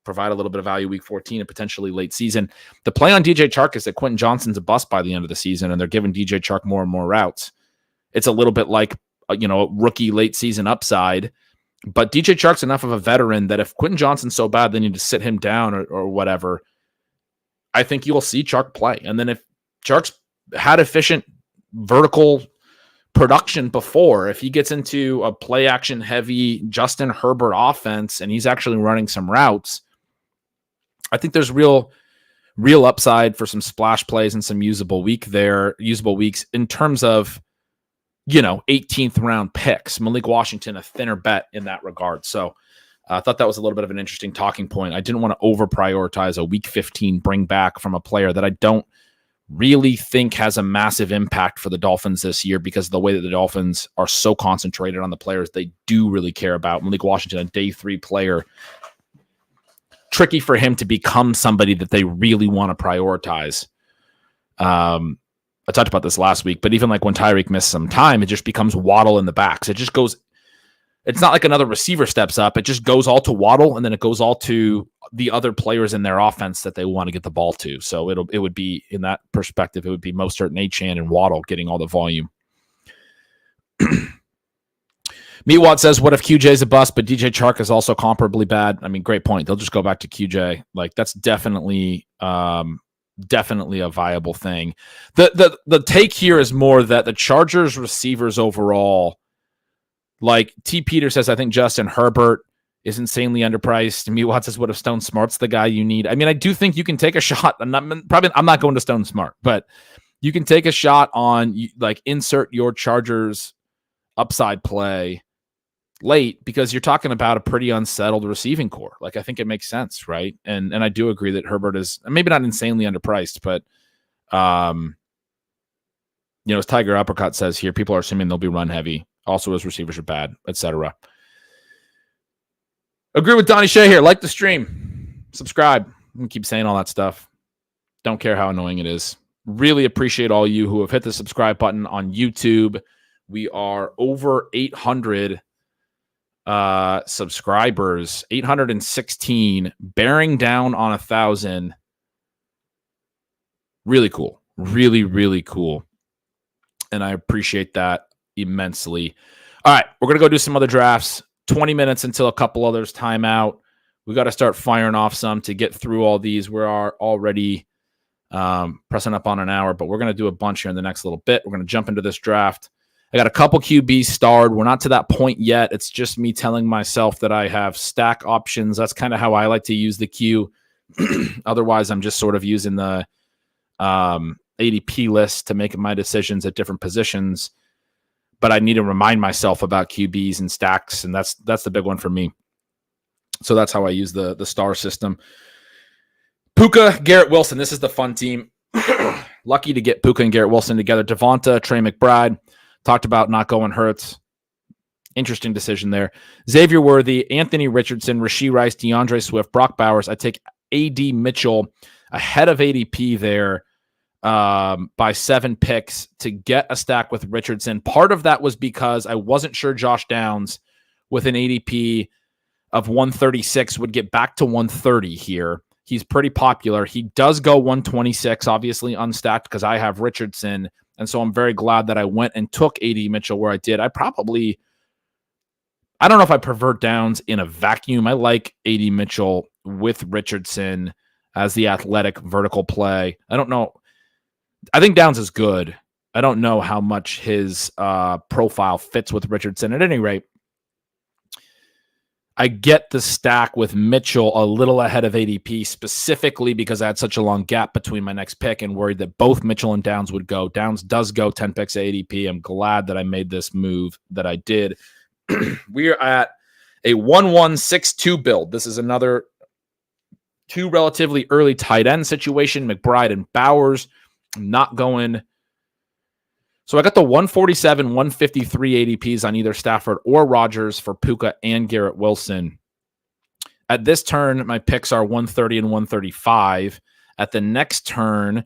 provide a little bit of value week 14 and potentially late season. The play on DJ Chark is that Quentin Johnston's a bust by the end of the season, and they're giving DJ Chark more and more routes. It's a little bit like, a rookie late season upside, but DJ Chark's enough of a veteran that if Quentin Johnston's so bad, they need to sit him down or whatever. I think you'll see Chark play. And then if Chark's had efficient vertical production before, if he gets into a play action heavy Justin Herbert offense and he's actually running some routes, I think there's real upside for some splash plays and some usable weeks in terms of, 18th round picks. Malik Washington, a thinner bet in that regard. So I thought that was a little bit of an interesting talking point. I didn't want to over prioritize a week 15 bring back from a player that I don't really think has a massive impact for the Dolphins this year because of the way that the Dolphins are so concentrated on the players they do really care about. Malik Washington, a day 3 player, tricky for him to become somebody that they really want to prioritize. I talked about this last week, but even when Tyreek missed some time, it just becomes Waddle in the backs. It just goes, it's not like another receiver steps up. It just goes all to Waddle, and then it goes all to the other players in their offense that they want to get the ball to. So it would be, in that perspective, it would be Mostert and Achane and Waddle getting all the volume. Meatwad says, what if QJ's a bust, but DJ Chark is also comparably bad? I mean, great point. They'll just go back to QJ. That's definitely a viable thing. The take here is more that the Chargers receivers overall Like T. Peter says, I think Justin Herbert is insanely underpriced. Me Watt says, what if Stone Smart's the guy you need? I mean, I do think you can take a shot. I'm not going to Stone Smart, but you can take a shot on, like, insert your Chargers upside play late, because you're talking about a pretty unsettled receiving core. Like, I think it makes sense, right? And I do agree that Herbert is maybe not insanely underpriced, but as Tiger Uppercut says here, people are assuming they'll be run heavy. Also, his receivers are bad, etc. Agree with Donnie Shea here. Like the stream, subscribe. I'm gonna keep saying all that stuff. Don't care how annoying it is. Really appreciate all you who have hit the subscribe button on YouTube. We are over 800 subscribers, 816, bearing down on 1,000. Really cool. Really, really cool. And I appreciate that immensely. All right, we're going to go do some other drafts. 20 minutes until a couple others time out. We got to start firing off some to get through all these. We are already pressing up on an hour, but we're going to do a bunch here in the next little bit. We're going to jump into this draft. I got a couple QBs starred. We're not to that point yet. It's just me telling myself that I have stack options. That's kind of how I like to use the queue. Otherwise, I'm just sort of using the ADP list to make my decisions at different positions. But I need to remind myself about QBs and stacks, and that's the big one for me. So that's how I use the star system. Puka, Garrett Wilson. This is the fun team. Lucky to get Puka and Garrett Wilson together. Devonta, Trey McBride. Talked about not going Hurts. Interesting decision there. Xavier Worthy, Anthony Richardson, Rashee Rice, DeAndre Swift, Brock Bowers. I take A.D. Mitchell ahead of ADP there by 7 picks to get a stack with Richardson. Part of that was because I wasn't sure Josh Downs with an ADP of 136 would get back to 130 here. He's pretty popular. He does go 126, obviously unstacked because I have Richardson. And so I'm very glad that I went and took A.D. Mitchell where I did. I don't know if I prefer Downs in a vacuum. I like A.D. Mitchell with Richardson as the athletic vertical play. I don't know. I think Downs is good. I don't know how much his profile fits with Richardson. At any rate, I get the stack with Mitchell a little ahead of ADP, specifically because I had such a long gap between my next pick and worried that both Mitchell and Downs would go. Downs does go 10 picks at ADP. I'm glad that I made this move that I did. We are at a 1-1-6-2 build. This is another 2 relatively early tight end situation, McBride and Bowers. I'm not going. So I got the 147, 153 ADPs on either Stafford or Rodgers for Puka and Garrett Wilson. At this turn, my picks are 130 and 135. At the next turn,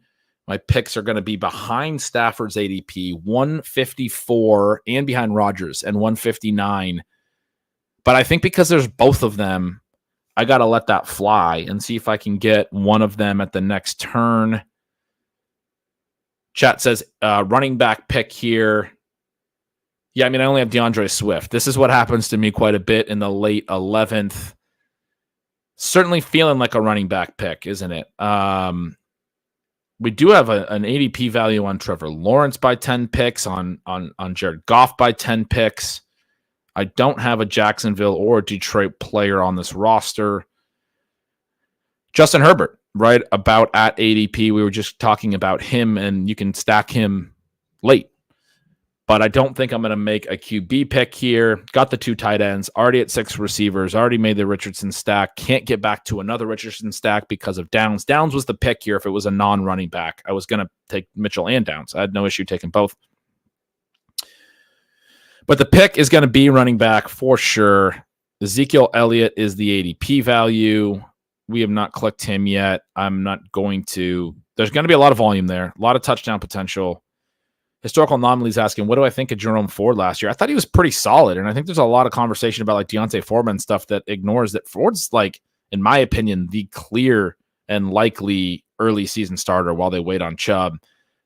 my picks are going to be behind Stafford's ADP, 154, and behind Rodgers and 159. But I think because there's both of them, I got to let that fly and see if I can get one of them at the next turn. Chat says running back pick here. Yeah, I mean, I only have DeAndre Swift. This is what happens to me quite a bit in the late 11th. Certainly feeling like a running back pick, isn't it? We do have an ADP value on Trevor Lawrence by 10 picks, on Jared Goff by 10 picks. I don't have a Jacksonville or Detroit player on this roster. Justin Herbert, right about at ADP. We were just talking about him, and you can stack him late. But I don't think I'm going to make a QB pick here. Got the 2 tight ends, already at 6 receivers, already made the Richardson stack. Can't get back to another Richardson stack because of Downs. Downs was the pick here if it was a non-running back. I was going to take Mitchell and Downs. I had no issue taking both. But the pick is going to be running back for sure. Ezekiel Elliott is the ADP value. We have not clicked him yet. I'm not going to. There's going to be a lot of volume there, a lot of touchdown potential. Historical Anomalies asking, what do I think of Jerome Ford last year? I thought he was pretty solid, and I think there's a lot of conversation about like Deontay Foreman stuff that ignores that Ford's, like, in my opinion, the clear and likely early season starter while they wait on Chubb.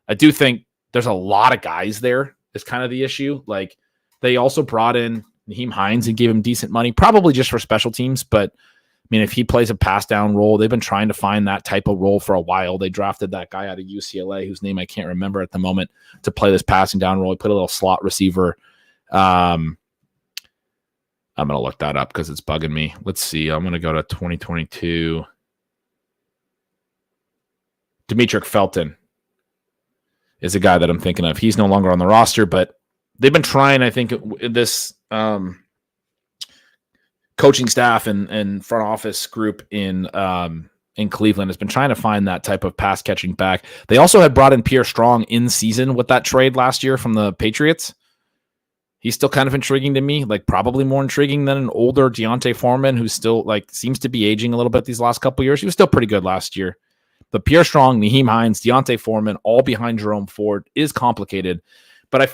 I do think there's a lot of guys there is kind of the issue. Like, they also brought in Naheem Hines and gave him decent money, probably just for special teams, but I mean, if he plays a pass down role, they've been trying to find that type of role for a while. They drafted that guy out of UCLA, whose name I can't remember at the moment, to play this passing down role. He put a little slot receiver. I'm going to look that up because it's bugging me. Let's see. I'm going to go to 2022. Demetric Felton is a guy that I'm thinking of. He's no longer on the roster, but they've been trying, I think, this coaching staff and front office group in Cleveland has been trying to find that type of pass catching back. They also had brought in Pierre Strong in season with that trade last year from the Patriots. He's still kind of intriguing to me, like probably more intriguing than an older Deontay Foreman who's still like seems to be aging a little bit these last couple of years. He was still pretty good last year. But Pierre Strong, Nyheim Hines, Deontay Foreman, all behind Jerome Ford is complicated. But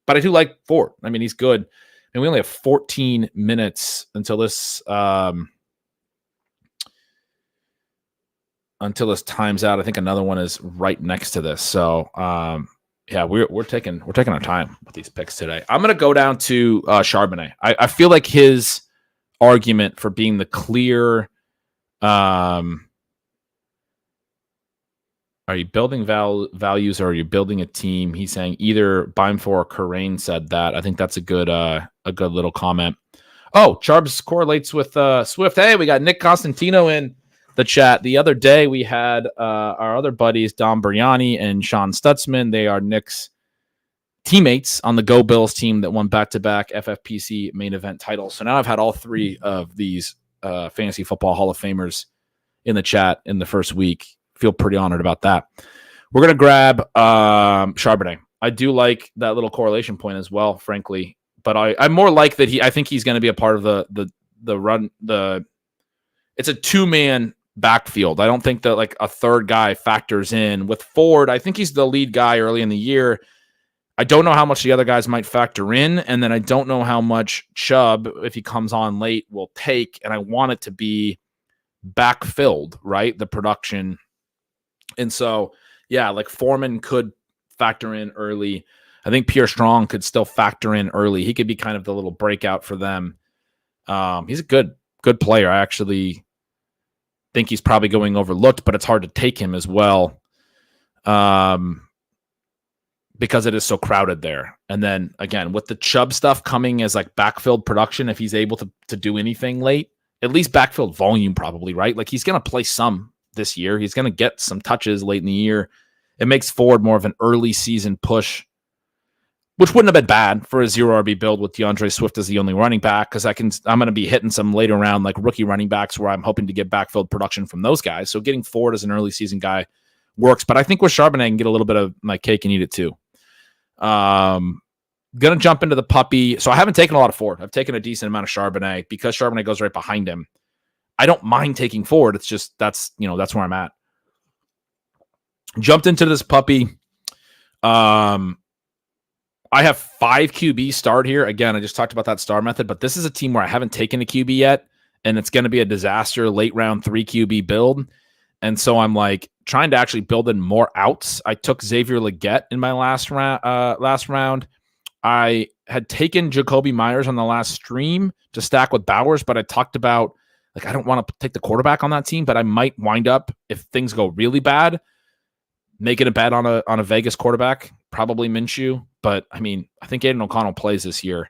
I do like Ford. I mean, he's good. And we only have 14 minutes until this time's out. I think another one is right next to this. So yeah, we're taking our time with these picks today. I'm gonna go down to Charbonnet. I feel like his argument for being the clear are you building values or are you building a team? He's saying either Beimfor or Karain said that. I think that's a good little comment. Oh, Charbs correlates with Swift. Hey, we got Nick Constantino in the chat. The other day we had our other buddies, Dom Briani and Sean Stutzman. They are Nick's teammates on the Go Bills team that won back-to-back FFPC main event titles. So now I've had all three of these Fantasy Football Hall of Famers in the chat in the first week. Feel pretty honored about that. We're going to grab Charbonnet. I do like that little correlation point as well, frankly. But I'm more like that I think he's going to be a part of the run. It's a two-man backfield. I don't think that like a third guy factors in. With Ford, I think he's the lead guy early in the year. I don't know how much the other guys might factor in, and then I don't know how much Chubb, if he comes on late, will take, and I want it to be backfilled, right? The production. And so, yeah, like Foreman could factor in early. I think Pierre Strong could still factor in early. He could be kind of the little breakout for them. He's a good player. I actually think he's probably going overlooked, but it's hard to take him as well because it is so crowded there. And then, again, with the Chubb stuff coming as like backfilled production, if he's able to do anything late, at least backfilled volume probably, right? Like he's going to play some this year. He's going to get some touches late in the year. It makes Ford more of an early season push, which wouldn't have been bad for a 0 RB build with DeAndre Swift as the only running back, because I'm going to be hitting some later round like rookie running backs where I'm hoping to get backfilled production from those guys. So getting Ford as an early season guy works, but I think with Charbonnet I can get a little bit of my cake and eat it too. Going to jump into the puppy. So I haven't taken a lot of Ford. I've taken a decent amount of Charbonnet because Charbonnet goes right behind him. I don't mind taking Ford. It's just that's where I'm at. Jumped into this puppy. I have 5 QB start here. Again, I just talked about that star method, but this is a team where I haven't taken a QB yet, and it's going to be a disaster late round 3 QB build. And so I'm like trying to actually build in more outs. I took Xavier Legette in my last round. I had taken Jacoby Myers on the last stream to stack with Bowers, but I talked about like I don't want to take the quarterback on that team, but I might wind up, if things go really bad, making a bet on a Vegas quarterback, probably Minshew. But I mean, I think Aiden O'Connell plays this year.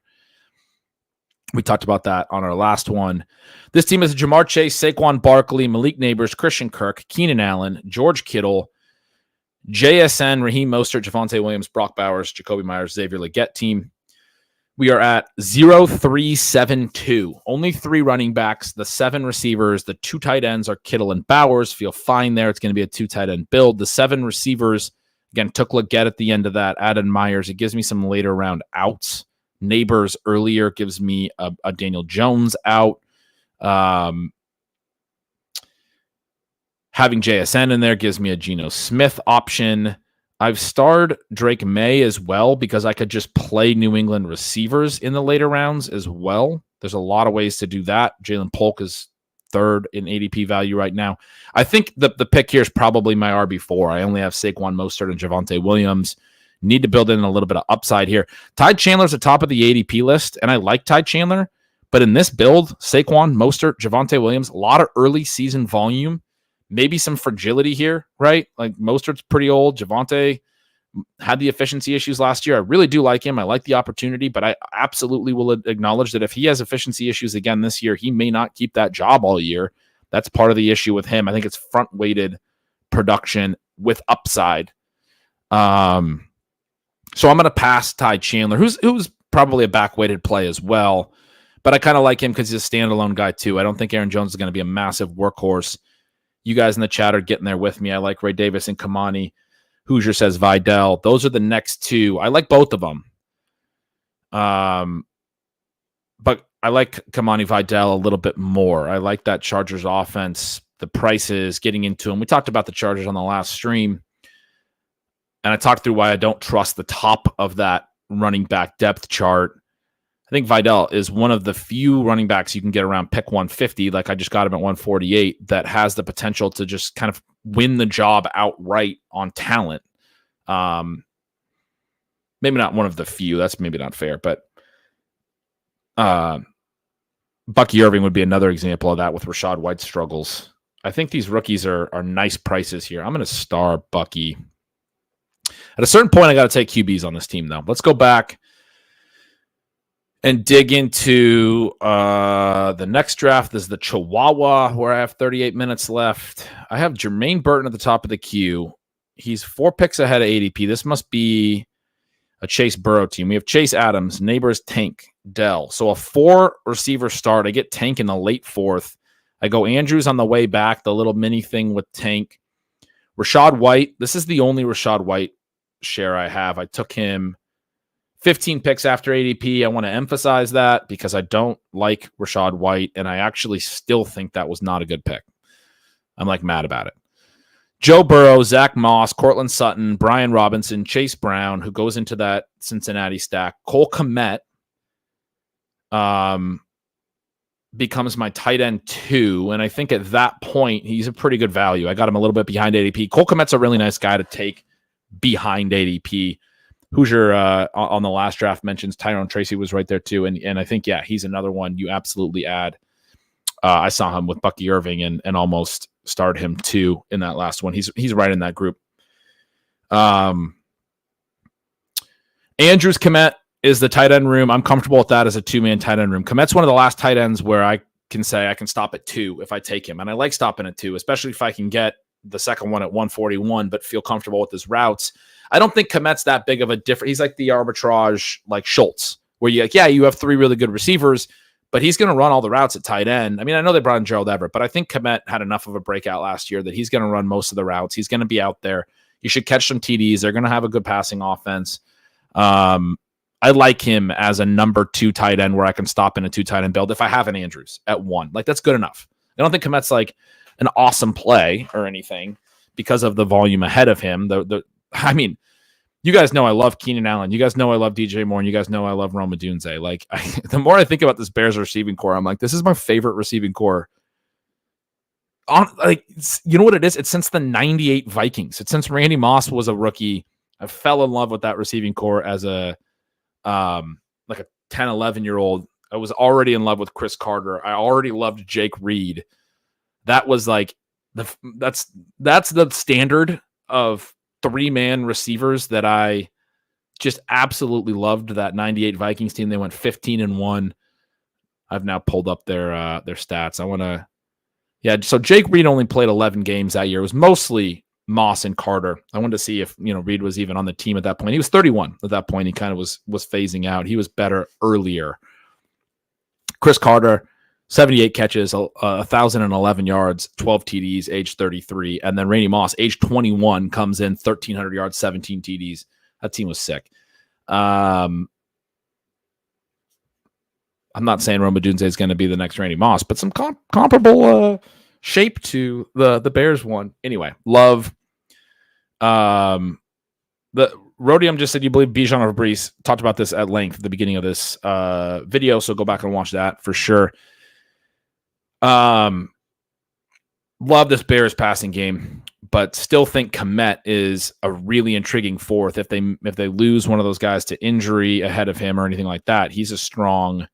We talked about that on our last one. This team is Jamar Chase, Saquon Barkley, Malik Neighbors, Christian Kirk, Keenan Allen, George Kittle, JSN, Raheem Mostert, Javonte Williams, Brock Bowers, Jacoby Myers, Xavier Legette team. We are at 0-3-7-2. Only 3 running backs, the 7 receivers, the 2 tight ends are Kittle and Bowers. Feel fine there. It's going to be a 2 tight end build. The 7 receivers, again, took Legette at the end of that, added Myers. It gives me some later round outs. Neighbors earlier gives me a Daniel Jones out. Having JSN in there gives me a Geno Smith option. I've starred Drake May as well because I could just play New England receivers in the later rounds as well. There's a lot of ways to do that. Jalen Polk is 3rd in ADP value right now. I think the pick here is probably my RB4. I only have Saquon Mostert and Javonte Williams. Need to build in a little bit of upside here. Ty Chandler's at the top of the ADP list, and I like Ty Chandler, but in this build, Saquon, Mostert, Javonte Williams, a lot of early season volume. Maybe some fragility here, right? Like Mostert's pretty old. Javonte had the efficiency issues last year. I really do like him. I like the opportunity, but I absolutely will acknowledge that if he has efficiency issues again this year, he may not keep that job all year. That's part of the issue with him. I think it's front-weighted production with upside. So I'm going to pass Ty Chandler, who's probably a back-weighted play as well, but I kind of like him because he's a standalone guy too. I don't think Aaron Jones is going to be a massive workhorse. You guys in the chat are getting there with me. I like Ray Davis and Kamani. Hoosier says Vidal. Those are the next two. I like both of them. But I like Kamani Vidal a little bit more. I like that Chargers offense, the prices, getting into them. We talked about the Chargers on the last stream, and I talked through why I don't trust the top of that running back depth chart. I think Vidal is one of the few running backs you can get around pick 150, like I just got him at 148, that has the potential to just kind of win the job outright on talent. Maybe not one of the few. That's maybe not fair, but Bucky Irving would be another example of that with Rachaad White's struggles. I think these rookies are nice prices here. I'm going to star Bucky. At a certain point, I got to take QBs on this team, though. Let's go back and dig into the next draft. This is the Chihuahua, where I have 38 minutes left. I have Jermaine Burton at the top of the queue. He's 4 picks ahead of ADP. This must be a Chase Burrow team. We have Chase Adams, Neighbors, Tank, Dell. So a 4-receiver start. I get Tank in the late 4th. I go Andrews on the way back, the little mini thing with Tank. Rachaad White. This is the only Rachaad White share I have. I took him 15 picks after ADP. I want to emphasize that because I don't like Rachaad White, and I actually still think that was not a good pick. I'm like mad about it. Joe Burrow, Zach Moss, Cortland Sutton, Brian Robinson, Chase Brown, who goes into that Cincinnati stack. Cole Kmet becomes my tight end 2, and I think at that point, he's a pretty good value. I got him a little bit behind ADP. Cole Kmet's a really nice guy to take behind ADP. Hoosier on the last draft mentions Tyrone Tracy was right there too, and I think, yeah, he's another one you absolutely add. I saw him with Bucky Irving and almost started him too in that last one. He's right in that group. Andrews Kmet is the tight end room. I'm comfortable with that as a 2-man tight end room. Kmet's one of the last tight ends where I can say I can stop at 2 if I take him, and I like stopping at 2, especially if I can get the second one at 141, but feel comfortable with his routes. I don't think Kmet's that big of a difference. He's like the arbitrage, like Schultz, where you have 3 really good receivers, but he's going to run all the routes at tight end. I mean, I know they brought in Gerald Everett, but I think Kmet had enough of a breakout last year that he's going to run most of the routes. He's going to be out there. He should catch some TDs. They're going to have a good passing offense. I like him as a number 2 tight end where I can stop in a 2 tight end build if I have an Andrews at 1. Like, that's good enough. I don't think Kmet's like an awesome play or anything because of the volume ahead of him. I mean, you guys know I love Keenan Allen. You guys know I love DJ Moore, and you guys know I love Rome Odunze. Like, the more I think about this Bears receiving core, I'm like, this is my favorite receiving core. You know what it is? It's since the 98 Vikings. It's since Randy Moss was a rookie. I fell in love with that receiving core as a 10, 11-year-old. I was already in love with Chris Carter. I already loved Jake Reed. That was like that's the standard of 3-man receivers that I just absolutely loved. That 98 Vikings team. They went 15-1. I've now pulled up their stats. So Jake Reed only played 11 games that year. It was mostly Moss and Carter. I wanted to see if Reed was even on the team at that point. He was 31 at that point. He kind of was phasing out. He was better earlier. Chris Carter, 78 catches, 1,011 yards, 12 TDs, age 33. And then Randy Moss, age 21, comes in 1,300 yards, 17 TDs. That team was sick. I'm not saying Rome Odunze is going to be the next Randy Moss, but some comparable shape to the Bears one. Anyway, love. The Rhodium just said you believe Bijan over Brece. Talked about this at length at the beginning of this video, so go back and watch that for sure. Love this Bears passing game, but still think Kmet is a really intriguing 4th. If they lose one of those guys to injury ahead of him or anything like that, he's a strong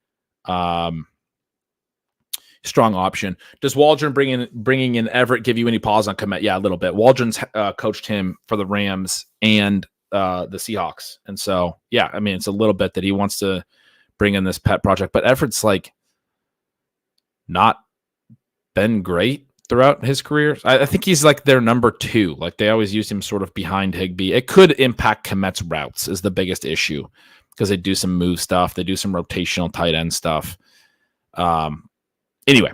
option. Does Waldron bringing in Everett give you any pause on Kmet? Yeah, a little bit. Waldron's coached him for the Rams and the Seahawks. And so, yeah, I mean, it's a little bit that he wants to bring in this pet project, but Everett's like not been great throughout his career. I think he's like their number 2. Like they always use him sort of behind Higbee. It could impact Kmet's routes is the biggest issue because they do some move stuff. They do some rotational tight end stuff. Anyway,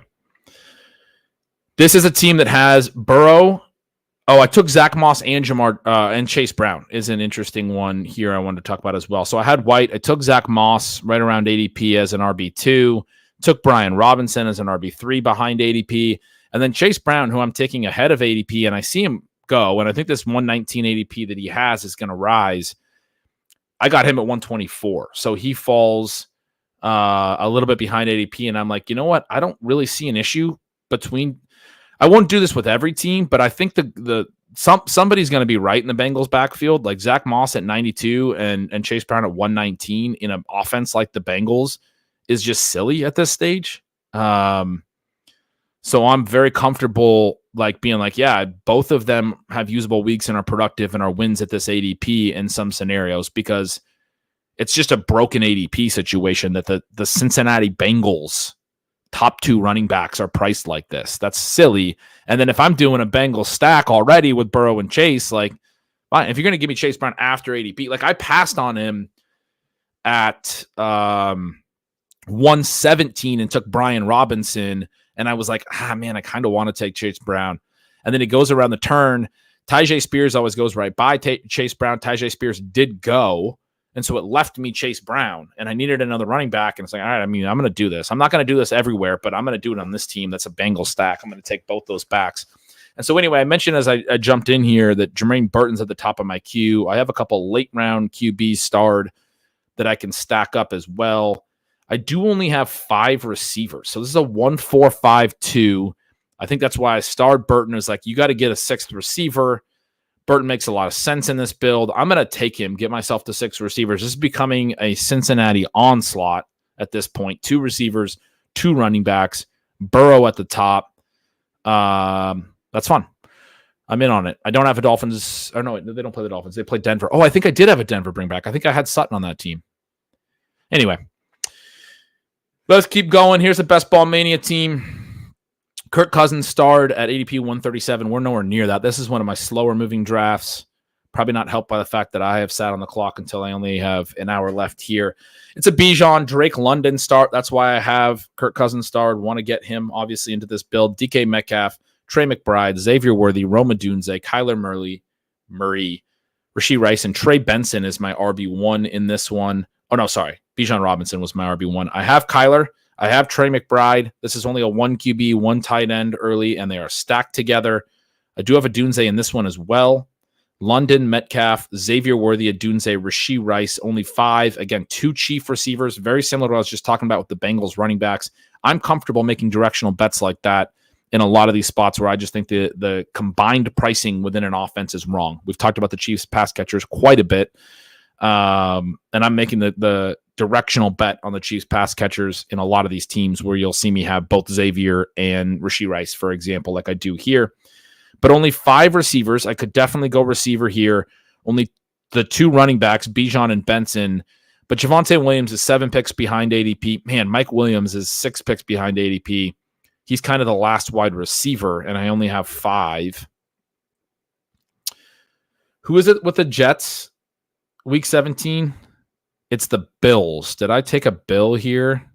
this is a team that has Burrow. Oh, I took Zach Moss and Jamar and Chase Brown is an interesting one here I wanted to talk about as well. So I had White. I took Zach Moss right around ADP as an RB2. Took Brian Robinson as an RB3 behind ADP. And then Chase Brown, who I'm taking ahead of ADP, and I see him go. And I think this 119 ADP that he has is going to rise. I got him at 124. So he falls a little bit behind ADP. And I'm like, you know what? I don't really see an issue between. I won't do this with every team, but I think somebody's going to be right in the Bengals backfield. Like Zach Moss at 92 and Chase Brown at 119 in an offense like the Bengals is just silly at this stage. So I'm very comfortable like being like, yeah, both of them have usable weeks and are productive and are wins at this ADP in some scenarios because it's just a broken ADP situation that the Cincinnati Bengals top 2 running backs are priced like this. That's silly. And then if I'm doing a Bengals stack already with Burrow and Chase, like, fine, if you're going to give me Chase Brown after ADP, like I passed on him at 117 and took Brian Robinson. And I was like, man, I kind of want to take Chase Brown. And then it goes around the turn. Tyjae Spears always goes right by Chase Brown. Tyjae Spears did go. And so it left me Chase Brown. And I needed another running back. And it's like, all right, I mean, I'm going to do this. I'm not going to do this everywhere, but I'm going to do it on this team. That's a Bengals stack. I'm going to take both those backs. And so anyway, I mentioned as I jumped in here that Jermaine Burton's at the top of my queue. I have a couple late round QBs starred that I can stack up as well. I do only have 5 receivers. So this is a 1-4-5-2. I think that's why I starred Burton. Is like, you got to get a 6th receiver. Burton makes a lot of sense in this build. I'm going to take him, get myself to 6 receivers. This is becoming a Cincinnati onslaught at this point. 2 receivers, 2 running backs, Burrow at the top. That's fun. I'm in on it. I don't have a Dolphins. Or no, they don't play the Dolphins. They play Denver. Oh, I think I did have a Denver bring back. I think I had Sutton on that team. Anyway. Let's keep going. Here's the best Ball Mania team. Kirk Cousins starred at ADP 137. We're nowhere near that. This is one of my slower moving drafts. Probably not helped by the fact that I have sat on the clock until I only have an hour left here. It's a Bijan Drake London start. That's why I have Kirk Cousins starred. Want to get him obviously into this build. DK Metcalf, Trey McBride, Xavier Worthy, Roma Dunze, Kyler Murray, Rashee Rice, and Trey Benson is my RB1 in this one. Oh, no, sorry. Bijan Robinson was my RB1. I have Kyler. I have Trey McBride. This is only a 1 QB, 1 tight end early, and they are stacked together. I do have a Dunze in this one as well. London, Metcalf, Xavier Worthy, Dunze, Rashee Rice, only 5. Again, 2 chief receivers, very similar to what I was just talking about with the Bengals running backs. I'm comfortable making directional bets like that in a lot of these spots where I just think the combined pricing within an offense is wrong. We've talked about the Chiefs pass catchers quite a bit. And I'm making the directional bet on the Chiefs pass catchers in a lot of these teams where you'll see me have both Xavier and Rashee Rice, for example, like I do here. But only 5 receivers. I could definitely go receiver here. Only the 2 running backs, Bijan and Benson. But Javonte Williams is 7 picks behind ADP. Man, Mike Williams is 6 picks behind ADP. He's kind of the last wide receiver, and I only have 5. Who is it with the Jets? Week 17? It's the Bills. Did I take a Bill here?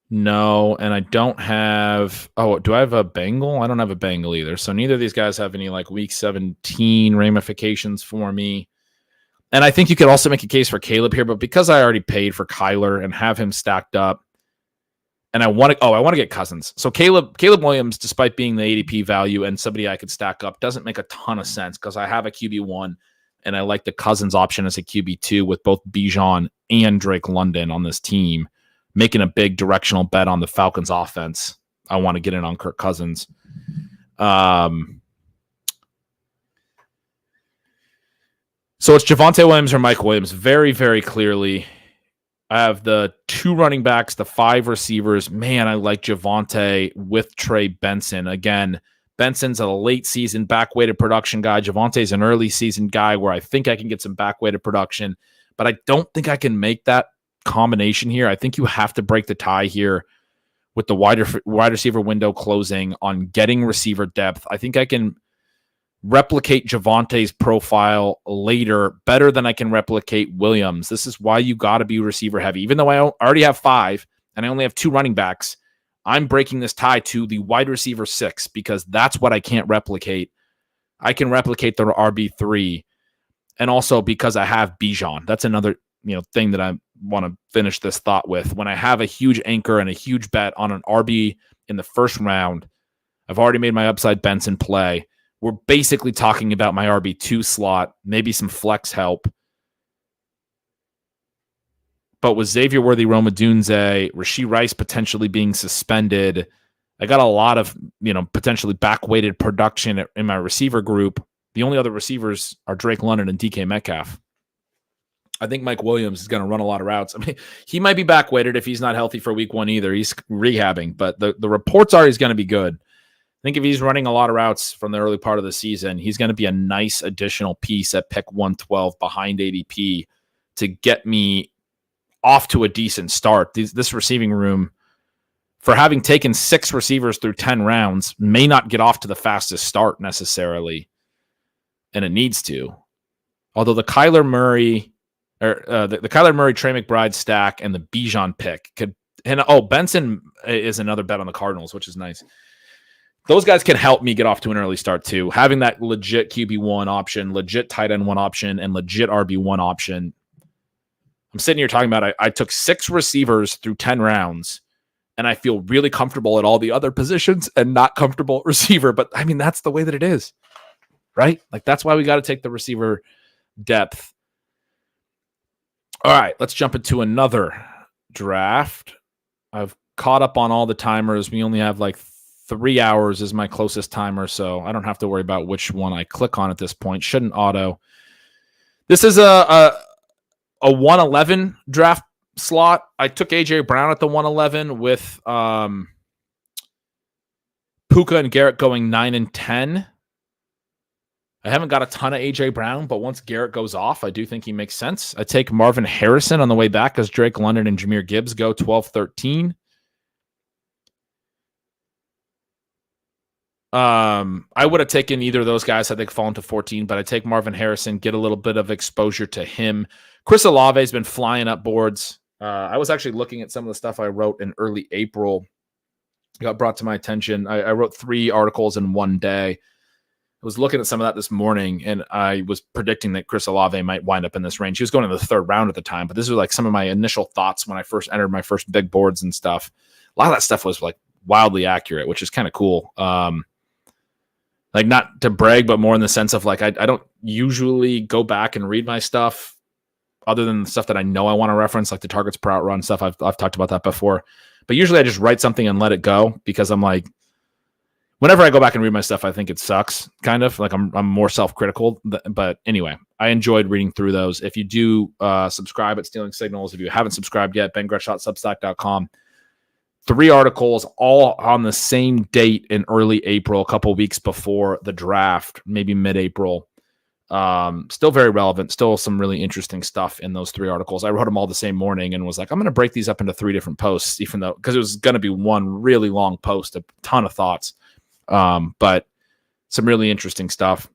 No, and I don't have... Oh, do I have a Bengal? I don't have a Bengal either. So neither of these guys have any like Week 17 ramifications for me. And I think you could also make a case for Caleb here, but because I already paid for Kyler and have him stacked up, and I want to get Cousins. So Caleb Williams, despite being the ADP value and somebody I could stack up, doesn't make a ton of sense because I have a QB1 and I like the Cousins option as a QB2 with both Bijan and Drake London on this team, making a big directional bet on the Falcons offense. I want to get in on Kirk Cousins. So it's Javonte Williams or Mike Williams. Very, very clearly. I have the 2 running backs, the 5 receivers. Man, I like Javonte with Trey Benson. Again, Benson's a late season back-weighted production guy. Javonte's an early season guy where I think I can get some back-weighted production, but I don't think I can make that combination here. I think you have to break the tie here with the wide receiver window closing on getting receiver depth. I think I can replicate Javonte's profile later better than I can replicate Williams. This is why you got to be receiver heavy. Even though I already have 5 and I only have 2 running backs, I'm breaking this tie to the wide receiver 6 because that's what I can't replicate. I can replicate the RB3, and also because I have Bijan. That's another thing that I want to finish this thought with. When I have a huge anchor and a huge bet on an RB in the first round, I've already made my upside Benson play. We're basically talking about my RB2 slot, maybe some flex help. But with Xavier Worthy, Rome Odunze, Rashee Rice potentially being suspended, I got a lot of potentially back-weighted production in my receiver group. The only other receivers are Drake London and DK Metcalf. I think Mike Williams is going to run a lot of routes. I mean, he might be back-weighted if he's not healthy for week 1 either. He's rehabbing, but the reports are he's going to be good. I think if he's running a lot of routes from the early part of the season, he's going to be a nice additional piece at pick 112 behind ADP to get me off to a decent start. This receiving room, for having taken 6 receivers through 10 rounds, may not get off to the fastest start necessarily, and it needs to. Although the Kyler Murray, the Kyler Murray, Trey McBride stack and the Bijan pick could, and Benson is another bet on the Cardinals, which is nice. Those guys can help me get off to an early start too. Having that legit QB1 option, legit tight end 1 option, and legit RB1 option. I'm sitting here talking about I took 6 receivers through 10 rounds, and I feel really comfortable at all the other positions and not comfortable at receiver. But I mean, that's the way that it is, right? Like, that's why we got to take the receiver depth. All right, let's jump into another draft. I've caught up on all the timers. We only have like 3 hours is my closest timer, so I don't have to worry about which one I click on at this point. Shouldn't auto. This is a 111 draft slot. I took AJ Brown at the 111 with Puka and Garrett going 9 and 10. I haven't got a ton of AJ Brown, but once Garrett goes off, I do think he makes sense. I take Marvin Harrison on the way back as Drake London and Jahmyr Gibbs go 12-13. I would have taken either of those guys had they fallen to 14, but I take Marvin Harrison, get a little bit of exposure to him. Chris Olave has been flying up boards. I was actually looking at some of the stuff I wrote in early April. Got brought to my attention. I wrote 3 articles in one day. I was looking at some of that this morning, and I was predicting that Chris Olave might wind up in this range. He was going in the 3rd round at the time, but this was like some of my initial thoughts when I first entered my first big boards and stuff. A lot of that stuff was like wildly accurate, which is kind of cool. Like, not to brag, but more in the sense of like, I don't usually go back and read my stuff other than the stuff that I know I want to reference, like the targets per out run stuff. I've talked about that before, but usually I just write something and let it go because I'm like, whenever I go back and read my stuff, I think it sucks, kind of like I'm more self-critical. But anyway, I enjoyed reading through those. If you do subscribe at Stealing Signals, if you haven't subscribed yet, bengretch.substack.com. 3 articles all on the same date in early April, a couple weeks before the draft, maybe mid-April. Still very relevant, still some really interesting stuff in those 3 articles. I wrote them all the same morning and was like, I'm going to break these up into 3 different posts, even though, because it was going to be one really long post, a ton of thoughts. But some really interesting stuff.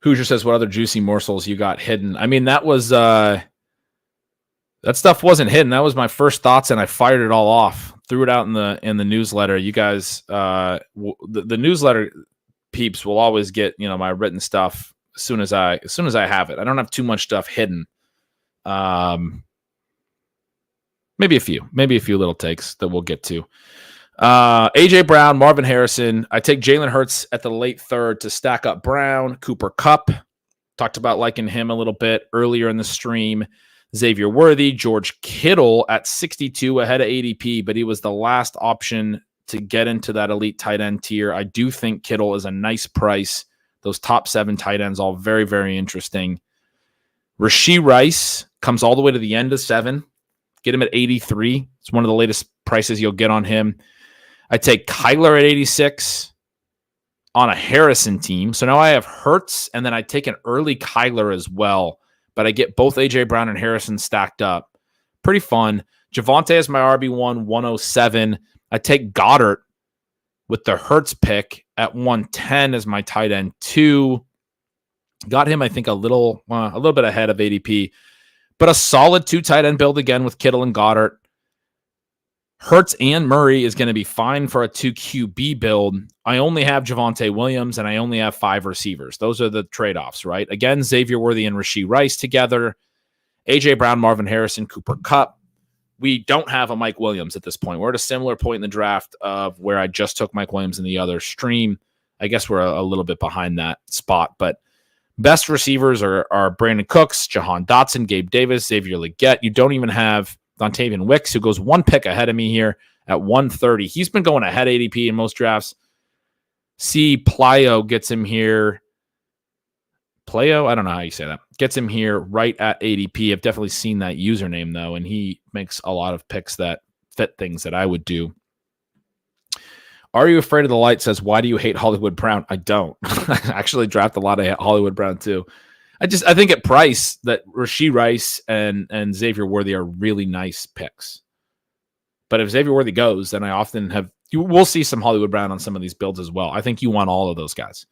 Hoosier says, what other juicy morsels you got hidden? I mean, that was, that stuff wasn't hidden. That was my first thoughts, and I fired it all off. Threw it out in the newsletter. You guys, the newsletter peeps will always get my written stuff as soon as I have it. I don't have too much stuff hidden. Maybe a few little takes that we'll get to. AJ Brown, Marvin Harrison. I take Jalen Hurts at the late 3rd to stack up Brown. Cooper Kupp, talked about liking him a little bit earlier in the stream. Xavier Worthy, George Kittle at 62 ahead of ADP, but he was the last option to get into that elite tight end tier. I do think Kittle is a nice price. Those top 7 tight ends, all very, very interesting. Rashee Rice comes all the way to the end of 7. Get him at 83. It's one of the latest prices you'll get on him. I take Kyler at 86 on a Harrison team. So now I have Hurts, and then I take an early Kyler as well. But I get both A.J. Brown and Harrison stacked up. Pretty fun. Javonte is my RB1, 107. I take Goddard with the Hurts pick at 110 as my tight end 2. Got him, I think, a little bit ahead of ADP. But a solid 2 tight end build again with Kittle and Goddard. Hurts and Murray is going to be fine for a 2 QB build. I only have Javonte Williams, and I only have 5 receivers. Those are the trade-offs, right? Again, Xavier Worthy and Rashee Rice together. A.J. Brown, Marvin Harrison, Cooper Kupp. We don't have a Mike Williams at this point. We're at a similar point in the draft of where I just took Mike Williams in the other stream. I guess we're a little bit behind that spot, but best receivers are Brandon Cooks, Jahan Dotson, Gabe Davis, Xavier Legette. You don't even have Dontavian Wicks, who goes 1 pick ahead of me here at 130. He's been going ahead ADP in most drafts. C. Plyo gets him here. Plyo? I don't know how you say that. Gets him here right at ADP. I've definitely seen that username, though, and he makes a lot of picks that fit things that I would do. Are You Afraid of the Light says, why do you hate Hollywood Brown? I don't. I actually draft a lot of Hollywood Brown, too. I think at price that Rashee Rice and Xavier Worthy are really nice picks. But if Xavier Worthy goes, then I often have – we'll see some Hollywood Brown on some of these builds as well. I think you want all of those guys.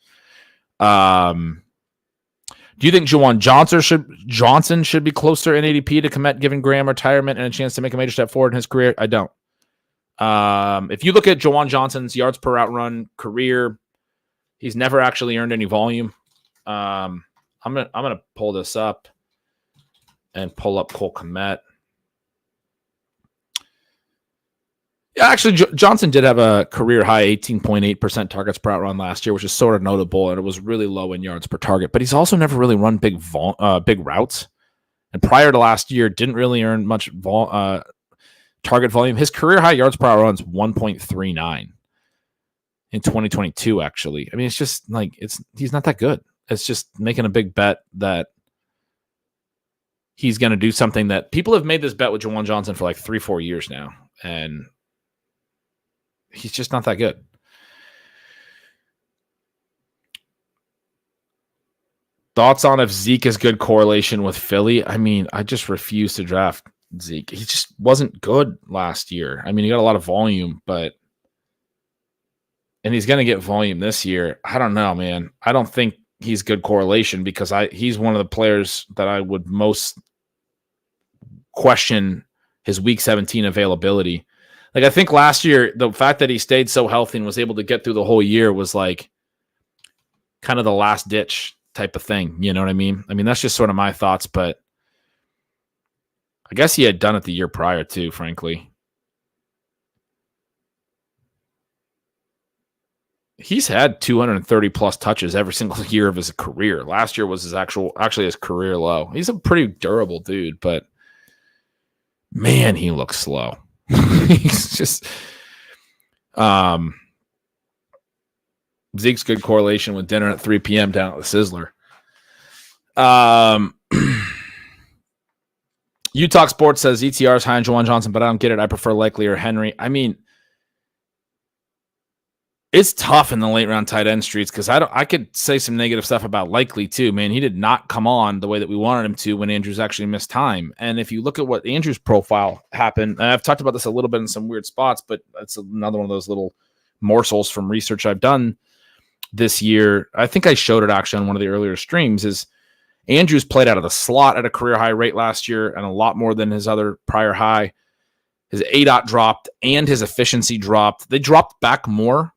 Do you think Juwan Johnson should be closer in ADP to Kmet, given Graham retirement and a chance to make a major step forward in his career? I don't. If you look at Juwan Johnson's yards per route run career, he's never actually earned any volume. I'm gonna pull this up and pull up Cole Kmet. Yeah, actually, Johnson did have a career high 18.8% targets per route run last year, which is sort of notable, and it was really low in yards per target. But he's also never really run big routes, and prior to last year, didn't really earn much target volume. His career high yards per route run is 1.39 in 2022. Actually, I mean, it's just like he's not that good. It's just making a big bet that he's going to do something that people have made this bet with Juwan Johnson for like 3-4 years now, and he's just not that good. Thoughts on if Zeke is good correlation with Philly? I mean, I just refuse to draft Zeke. He just wasn't good last year. I mean, he got a lot of volume, and he's going to get volume this year. I don't know, man. I don't think he's good correlation because he's one of the players that I would most question his week 17 availability. Like, I think last year, the fact that he stayed so healthy and was able to get through the whole year was like kind of the last ditch type of thing. You know what I mean? I mean, that's just sort of my thoughts, but I guess he had done it the year prior too, frankly. He's had 230 plus touches every single year of his career. Last year was actually his career low. He's a pretty durable dude, but man, he looks slow. He's just Zeke's good correlation with dinner at 3 p.m. down at the Sizzler. Utah Sports says ETR is high on Juwan Johnson, but I don't get it. I prefer Likely or Henry. I mean, it's tough in the late round tight end streets because I could say some negative stuff about Likely too. Man, he did not come on the way that we wanted him to when Andrews actually missed time. And if you look at what Andrews' profile happened, and I've talked about this a little bit in some weird spots, but that's another one of those little morsels from research I've done this year. I think I showed it actually on one of the earlier streams. Is Andrews played out of the slot at a career high rate last year and a lot more than his other prior high. His ADOT dropped and his efficiency dropped. They dropped back more.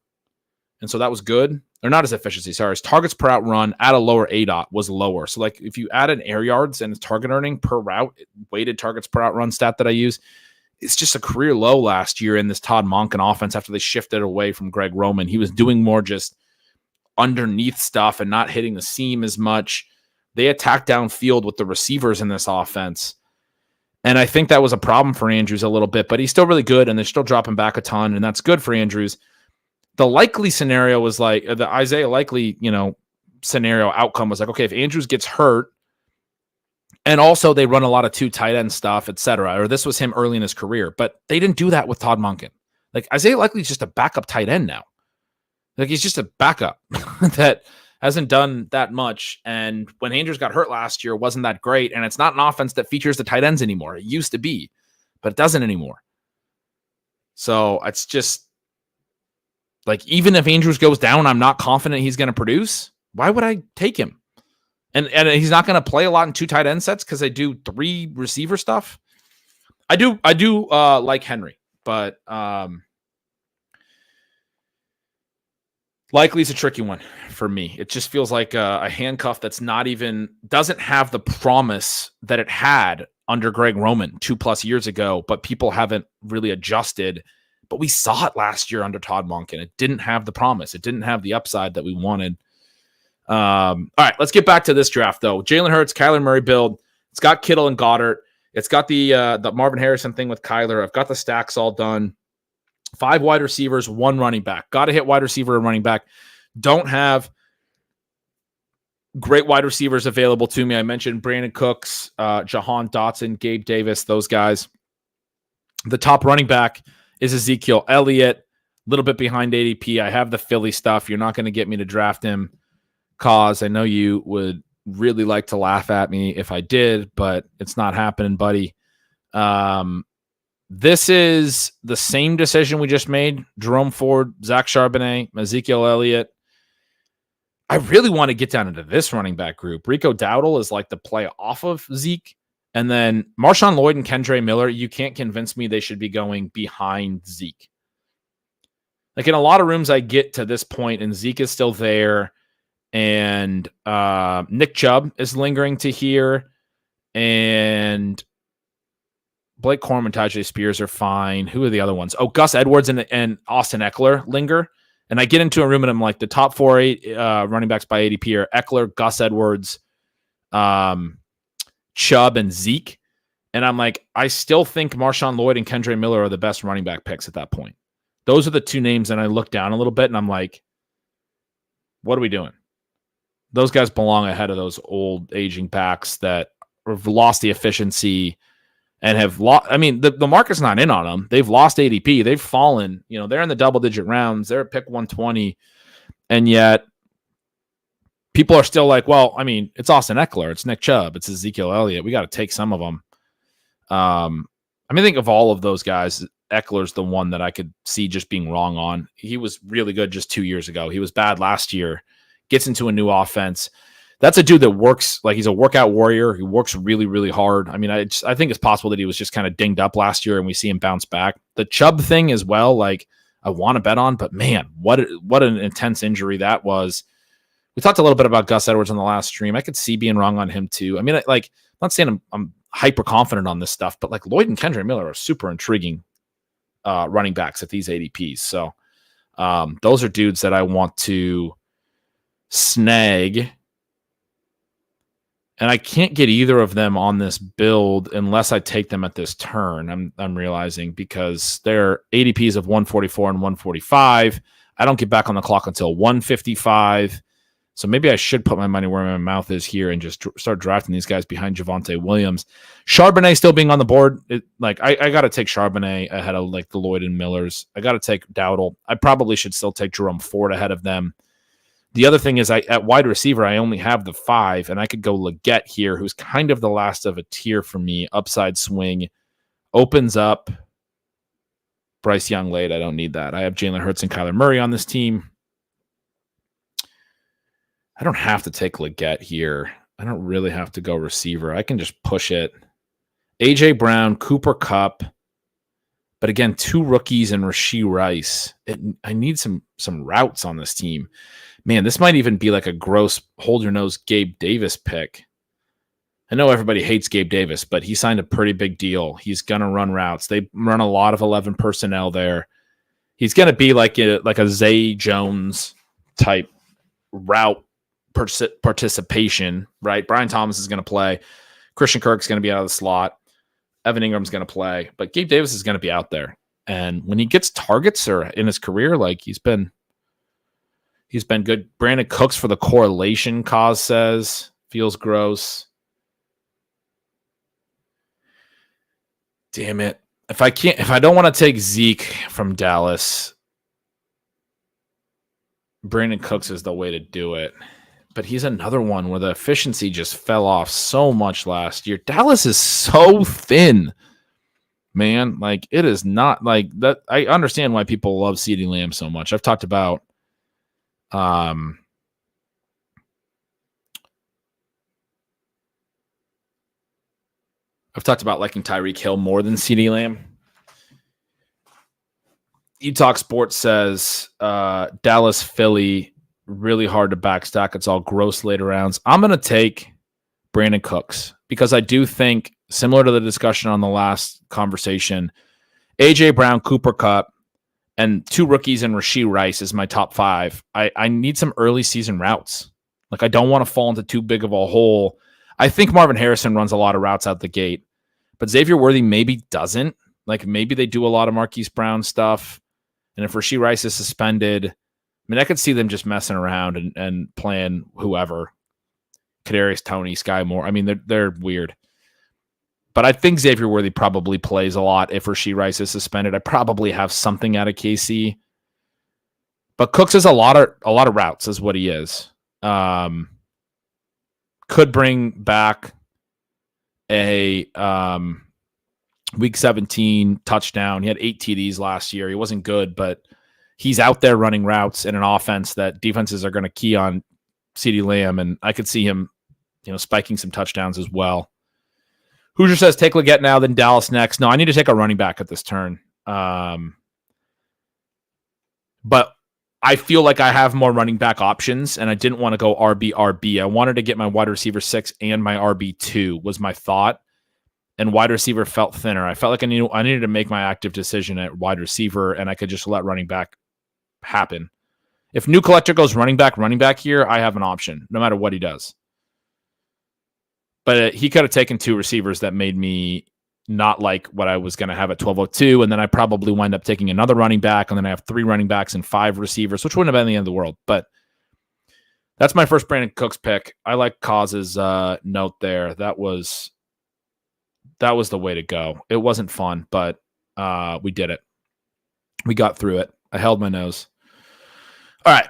And so that was good. Or not his efficiency, sorry. His targets per out run at a lower ADOT was lower. So like if you added air yards and his target earning per route, weighted targets per out run stat that I use, it's just a career low last year in this Todd Monken offense after they shifted away from Greg Roman. He was doing more just underneath stuff and not hitting the seam as much. They attacked downfield with the receivers in this offense. And I think that was a problem for Andrews a little bit, but he's still really good and they're still dropping back a ton, and that's good for Andrews. The Likely scenario was like the Isaiah Likely, scenario outcome was like, okay, if Andrews gets hurt and also they run a lot of 2 tight end stuff, et cetera, or this was him early in his career, but they didn't do that with Todd Monken. Like Isaiah Likely is just a backup tight end now. Like he's just a backup that hasn't done that much. And when Andrews got hurt last year, it wasn't that great. And it's not an offense that features the tight ends anymore. It used to be, but it doesn't anymore. So it's just like, even if Andrews goes down, I'm not confident he's going to produce. Why would I take him? And he's not going to play a lot in 2 tight end sets because I do 3 receiver stuff. I do like Henry, but Likely's a tricky one for me. It just feels like a handcuff that's doesn't have the promise that it had under Greg Roman 2+ years ago, but people haven't really adjusted. But we saw it last year under Todd Monken. It didn't have the promise. It didn't have the upside that we wanted. All right, let's get back to this draft, though. Jalen Hurts, Kyler Murray build. It's got Kittle and Goddard. It's got the Marvin Harrison thing with Kyler. I've got the stacks all done. 5 wide receivers, 1 running back. Got to hit wide receiver and running back. Don't have great wide receivers available to me. I mentioned Brandon Cooks, Jahan Dotson, Gabe Davis, those guys. The top running back is Ezekiel Elliott, a little bit behind ADP. I have the Philly stuff. You're not going to get me to draft him, cause I know you would really like to laugh at me if I did, but it's not happening, buddy. This is the same decision we just made. Jerome Ford, Zach Charbonnet, Ezekiel Elliott. I really want to get down into this running back group. Rico Dowdle is like the play off of Zeke. And then Marshawn Lloyd and Kendre Miller, you can't convince me they should be going behind Zeke. Like in a lot of rooms I get to this point and Zeke is still there. And Nick Chubb is lingering to here. And Blake Corum and Tajay Spears are fine. Who are the other ones? Oh, Gus Edwards and Austin Eckler linger. And I get into a room and I'm like, the top 4 running backs by ADP are Eckler, Gus Edwards, Chubb, and Zeke. And I'm like, I still think Marshawn Lloyd and Kendre Miller are the best running back picks at that point. Those are the 2 names. And I look down a little bit and I'm like, what are we doing? Those guys belong ahead of those old aging backs that have lost the efficiency and have lost. I mean, the market's not in on them. They've lost ADP. They've fallen. They're in the double-digit rounds. They're at pick 120. And yet people are still like, well, I mean, it's Austin Eckler. It's Nick Chubb. It's Ezekiel Elliott. We got to take some of them. I think of all of those guys, Eckler's the one that I could see just being wrong on. He was really good just 2 years ago. He was bad last year. Gets into a new offense. That's a dude that works like he's a workout warrior. He works really, really hard. I mean, I think it's possible that he was just kind of dinged up last year and we see him bounce back. The Chubb thing as well, like I want to bet on, but man, what an intense injury that was. We talked a little bit about Gus Edwards on the last stream. I could see being wrong on him too. I mean, I'm not saying I'm hyper confident on this stuff, but like Lloyd and Kendre Miller are super intriguing running backs at these ADPs. So those are dudes that I want to snag. And I can't get either of them on this build unless I take them at this turn. I'm realizing because they're ADPs of 144 and 145. I don't get back on the clock until 155. So maybe I should put my money where my mouth is here and just start drafting these guys behind Javonte Williams. Charbonnet still being on the board. I got to take Charbonnet ahead of like the Lloyd and Millers. I got to take Dowdle. I probably should still take Jerome Ford ahead of them. The other thing is at wide receiver, I only have the 5, and I could go Leggett here, who's kind of the last of a tier for me. Upside swing. Opens up. Bryce Young late. I don't need that. I have Jalen Hurts and Kyler Murray on this team. I don't have to take Leggett here. I don't really have to go receiver. I can just push it. A.J. Brown, Cooper Kupp. But again, 2 rookies and Rashee Rice. I need some routes on this team. Man, this might even be like a gross hold your nose Gabe Davis pick. I know everybody hates Gabe Davis, but he signed a pretty big deal. He's going to run routes. They run a lot of 11 personnel there. He's going to be like a Zay Jones type route participation, right? Brian Thomas is going to play. Christian Kirk's going to be out of the slot. Evan Ingram's going to play. But Gabe Davis is going to be out there. And when he gets targets or in his career, like he's been good. Brandon Cooks for the correlation cause says feels gross. Damn it. if I don't want to take Zeke from Dallas, Brandon Cooks is the way to do it. But he's another one where the efficiency just fell off so much last year. Dallas is so thin, man. Like, it is not like that. I understand why people love CeeDee Lamb so much. I've talked about liking Tyreek Hill more than CeeDee Lamb. Talk Sports says Dallas, Philly, really hard to backstack. It's all gross later rounds. I'm going to take Brandon Cooks because I do think, similar to the discussion on the last conversation, A.J. Brown, Cooper Kupp, and 2 rookies and Rashee Rice is my top 5. I need some early season routes. Like, I don't want to fall into too big of a hole. I think Marvin Harrison runs a lot of routes out the gate, but Xavier Worthy maybe doesn't. Like, maybe they do a lot of Marquise Brown stuff. And if Rashee Rice is suspended, I mean, I could see them just messing around and playing whoever. Kadarius Toney, Sky Moore. I mean, they're weird. But I think Xavier Worthy probably plays a lot if Rashee Rice is suspended. I probably have something out of KC. But Cooks is a lot of routes is what he is. Could bring back a Week 17 touchdown. He had 8 TDs last year. He wasn't good, but he's out there running routes in an offense that defenses are going to key on CeeDee Lamb, and I could see him, spiking some touchdowns as well. Hoosier says take Leggett now, then Dallas next. No, I need to take a running back at this turn. But I feel like I have more running back options, and I didn't want to go RB. I wanted to get my wide receiver 6 and my RB2 was my thought. And wide receiver felt thinner. I felt like I needed to make my active decision at wide receiver, and I could just let running back happen. If New Collector goes running back here, I have an option, no matter what he does. But he could have taken 2 receivers that made me not like what I was going to have at 1202, and then I probably wind up taking another running back, and then I have 3 running backs and 5 receivers, which wouldn't have been the end of the world. But that's my first Brandon Cooks pick. I like Cause's note there. That was the way to go. It wasn't fun, but we did it. We got through it. I held my nose. All right.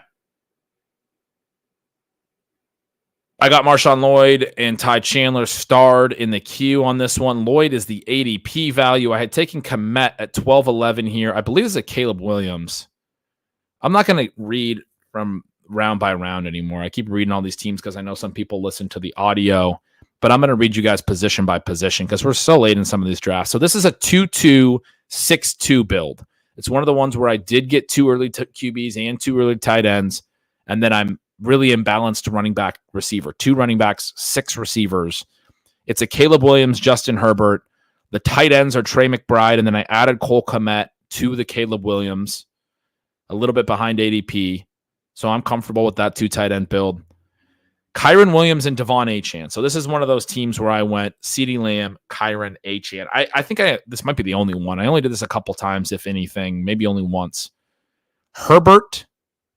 I got Marshawn Lloyd and Ty Chandler starred in the queue on this one. Lloyd is the ADP value. I had taken Komet at 12-11 here. I believe it's a Caleb Williams. I'm not going to read from round by round anymore. I keep reading all these teams because I know some people listen to the audio. But I'm going to read you guys position by position because we're so late in some of these drafts. So this is a 2-2-6-2 build. It's one of the ones where I did get 2 early QBs and 2 early tight ends, and then I'm really imbalanced running back receiver. 2 running backs, 6 receivers. It's a Caleb Williams, Justin Herbert. The tight ends are Trey McBride, and then I added Cole Kmet to the Caleb Williams, a little bit behind ADP. So I'm comfortable with that 2 tight end build. Kyren Williams and Devon Achane. So this is one of those teams where I went CeeDee Lamb, Kyren, Achane. I think this might be the only one. I only did this a couple times, if anything, maybe only once. Herbert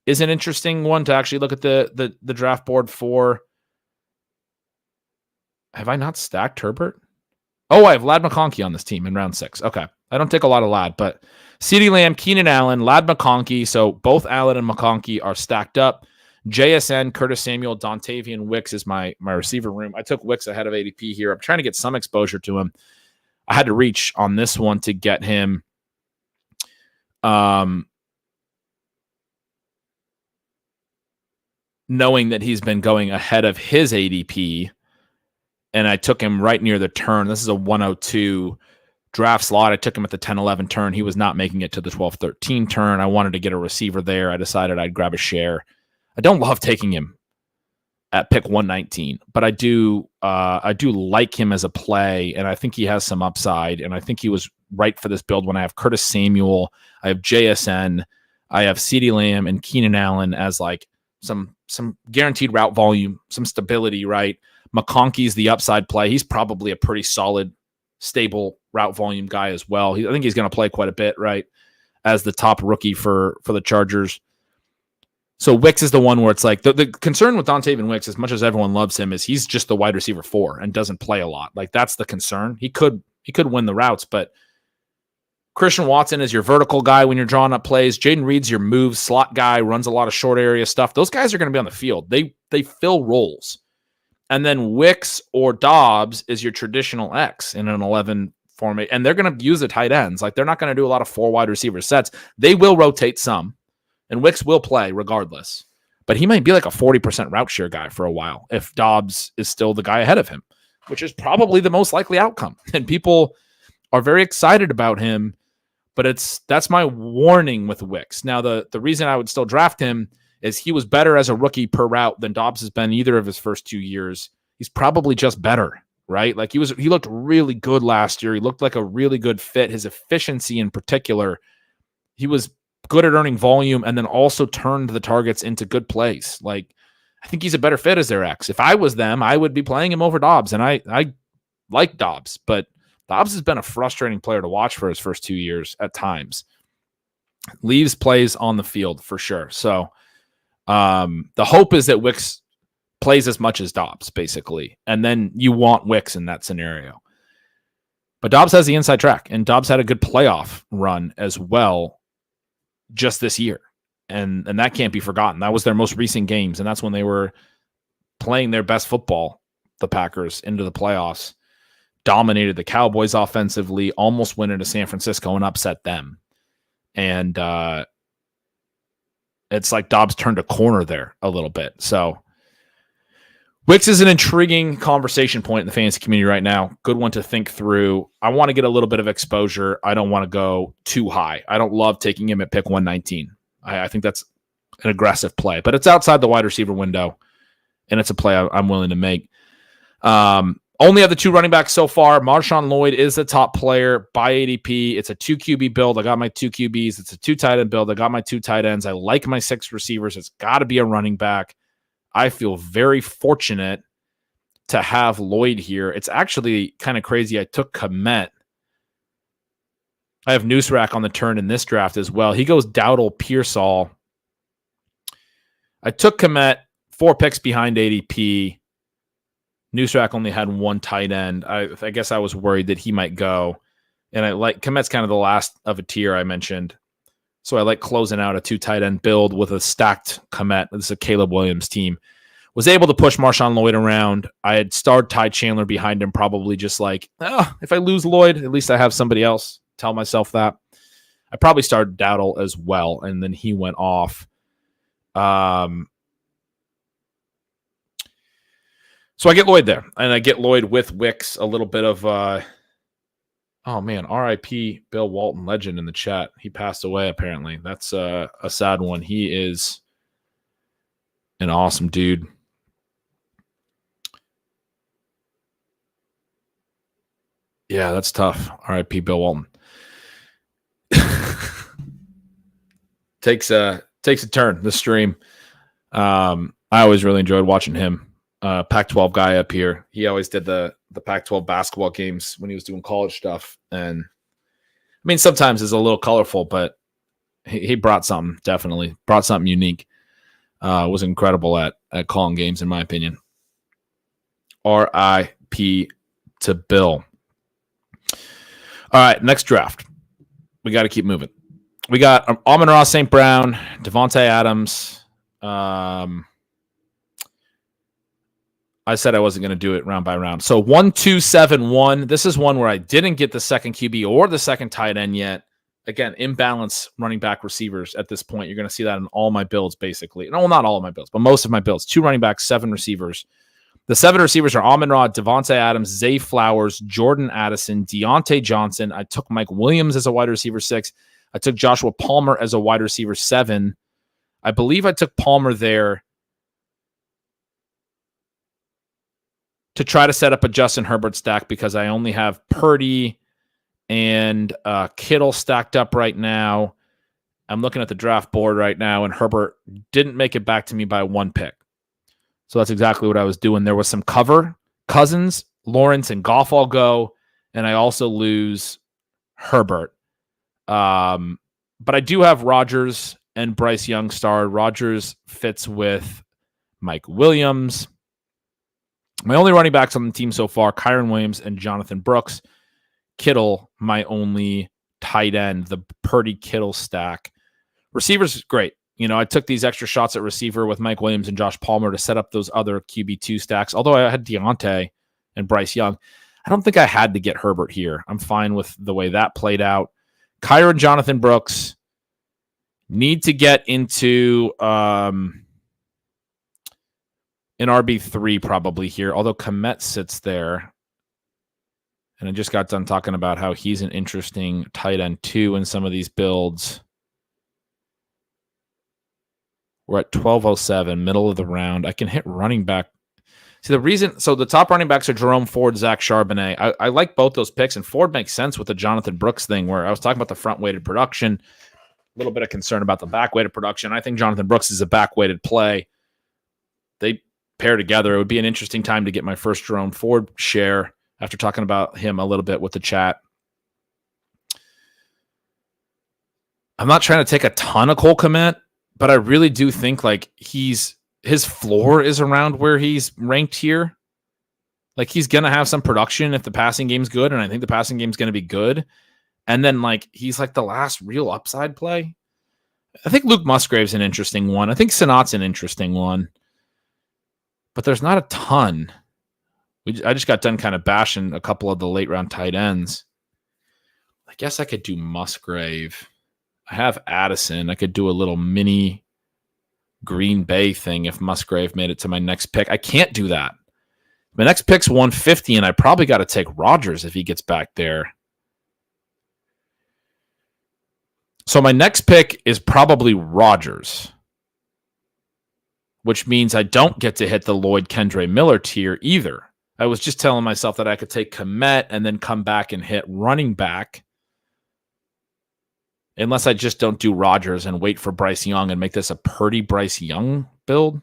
is an interesting one to actually look at the draft board for. Have I not stacked Herbert? Oh, I have Ladd McConkey on this team in round 6. Okay. I don't take a lot of Ladd, but CeeDee Lamb, Keenan Allen, Ladd McConkey. So both Allen and McConkey are stacked up. JSN, Curtis Samuel, Dontavian Wicks is my receiver room. I took Wicks ahead of ADP here. I'm trying to get some exposure to him. I had to reach on this one to get him. Knowing that he's been going ahead of his ADP, and I took him right near the turn. This is a 102 draft slot. I took him at the 10-11 turn. He was not making it to the 12-13 turn. I wanted to get a receiver there. I decided I'd grab a share. I don't love taking him at pick 119, but I do like him as a play, and I think he has some upside, and I think he was right for this build when I have Curtis Samuel, I have JSN, I have CeeDee Lamb and Keenan Allen as like some guaranteed route volume, some stability, right? McConkey's the upside play. He's probably a pretty solid, stable route volume guy as well. I think he's going to play quite a bit, right, as the top rookie for the Chargers. So Wicks is the one where it's like the concern with Dontavian Wicks, as much as everyone loves him, is he's just the wide receiver 4 and doesn't play a lot. Like, that's the concern. He could win the routes, but Christian Watson is your vertical guy when you're drawing up plays. Jaden Reed's your move slot guy, runs a lot of short area stuff. Those guys are going to be on the field. They fill roles. And then Wicks or Dobbs is your traditional X in an 11 format. And they're going to use the tight ends. Like, they're not going to do a lot of 4 wide receiver sets. They will rotate some. And Wicks will play regardless. But he might be like a 40% route share guy for a while if Dobbs is still the guy ahead of him, which is probably the most likely outcome. And people are very excited about him. But that's my warning with Wicks. Now, the reason I would still draft him is he was better as a rookie per route than Dobbs has been either of his first 2 years. He's probably just better, right? Like, he looked really good last year. He looked like a really good fit. His efficiency in particular, he was good at earning volume and then also turned the targets into good plays. Like, I think he's a better fit as their X. If I was them, I would be playing him over Dobbs, and I like Dobbs, but Dobbs has been a frustrating player to watch for his first 2 years at times. Leaves plays on the field for sure. So the hope is that Wicks plays as much as Dobbs, basically. And then you want Wicks in that scenario. But Dobbs has the inside track, and Dobbs had a good playoff run as well just this year. And that can't be forgotten. That was their most recent games, and that's when they were playing their best football, the Packers, into the playoffs. Dominated the Cowboys offensively, almost went into San Francisco and upset them. And it's like Dobbs turned a corner there a little bit. So Wicks is an intriguing conversation point in the fantasy community right now. Good one to think through. I want to get a little bit of exposure. I don't want to go too high. I don't love taking him at pick 119. I think that's an aggressive play, but it's outside the wide receiver window, and it's a play I'm willing to make. Only have the 2 running backs so far. Marshawn Lloyd is the top player by ADP. It's a 2 QB build. I got my 2 QBs. It's a 2 tight end build. I got my 2 tight ends. I like my 6 receivers. It's got to be a running back. I feel very fortunate to have Lloyd here. It's actually kind of crazy. I took Komet. I have Noose Rack on the turn in this draft as well. He goes Dowdle, Pearsall. I took Komet 4 picks behind ADP. Noose Rack only had 1 tight end. I guess I was worried that he might go. And I like Komet's kind of the last of a tier I mentioned. So I like closing out a 2 tight end build with a stacked Komet. This is a Caleb Williams team. Was able to push Marshawn Lloyd around. I had starred Ty Chandler behind him, probably just like, if I lose Lloyd, at least I have somebody else. Tell myself that. I probably started Dowdle as well, and then he went off. So I get Lloyd there, and I get Lloyd with Wicks, a little bit of, RIP Bill Walton, legend in the chat. He passed away, apparently. That's a sad one. He is an awesome dude. Yeah, that's tough. RIP Bill Walton. Takes a turn, this stream. I always really enjoyed watching him. Pac-12 guy up here. He always did the Pac-12 basketball games when he was doing college stuff. And I mean, sometimes it's a little colorful, but he brought something, definitely. Brought something unique. Was incredible at calling games, in my opinion. RIP to Bill. All right, next draft. We got to keep moving. We got Amon-Ra St. Brown, Devontae Adams. I said I wasn't going to do it round by round. So 1, 2, 7, 1. This is one where I didn't get the second QB or the second tight end yet. Again, imbalance running back receivers at this point. You're going to see that in all my builds, basically. No, not all of my builds, but most of my builds. 2 running backs, 7 receivers. The 7 receivers are Amon-Ra, Devontae Adams, Zay Flowers, Jordan Addison, Deontay Johnson. I took Mike Williams as a wide receiver 6. I took Joshua Palmer as a wide receiver 7. I believe I took Palmer there to try to set up a Justin Herbert stack because I only have Purdy and Kittle stacked up right now. I'm looking at the draft board right now, and Herbert didn't make it back to me by 1 pick. So that's exactly what I was doing. There was some cover. Cousins, Lawrence, and Goff all go, and I also lose Herbert. But I do have Rodgers and Bryce Young starred. Rodgers fits with Mike Williams. My only running backs on the team so far, Kyron Williams and Jonathan Brooks. Kittle, my only tight end, the Purdy Kittle stack. Receivers, great. I took these extra shots at receiver with Mike Williams and Josh Palmer to set up those other QB2 stacks. Although I had Deontay and Bryce Young, I don't think I had to get Herbert here. I'm fine with the way that played out. Kyron and Jonathan Brooks need to get into an RB3 probably here, although Komet sits there. And I just got done talking about how he's an interesting tight end too in some of these builds. We're at 12:07, middle of the round. I can hit running back. See, the top running backs are Jerome Ford, Zach Charbonnet. I like both those picks, and Ford makes sense with the Jonathan Brooks thing where I was talking about the front-weighted production, a little bit of concern about the back-weighted production. I think Jonathan Brooks is a back-weighted play. They pair together. It would be an interesting time to get my first Jerome Ford share after talking about him a little bit with the chat. I'm not trying to take a ton of Cole Kmet, but I really do think like his floor is around where he's ranked here. Like he's going to have some production if the passing game's good, and I think the passing game's going to be good. And then like he's like the last real upside play. I think Luke Musgrave's an interesting one. I think Sanat's an interesting one. But there's not a ton. I just got done kind of bashing a couple of the late round tight ends. I guess I could do Musgrave. I have Addison. I could do a little mini Green Bay thing if Musgrave made it to my next pick. I can't do that. My next pick's 150, and I probably got to take Rodgers if he gets back there. So my next pick is probably Rodgers, which means I don't get to hit the Lloyd Kendre Miller tier either. I was just telling myself that I could take Komet and then come back and hit running back. Unless I just don't do Rodgers and wait for Bryce Young and make this a Purdy Bryce Young build.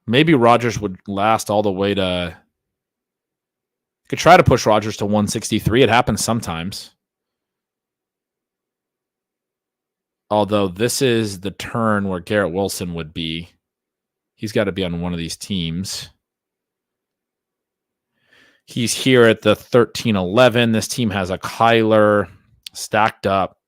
Maybe Rodgers would last all the way to... I could try to push Rodgers to 163. It happens sometimes. Although this is the turn where Garrett Wilson would be. He's got to be on one of these teams. He's here at the 13-11. This team has a Kyler stacked up.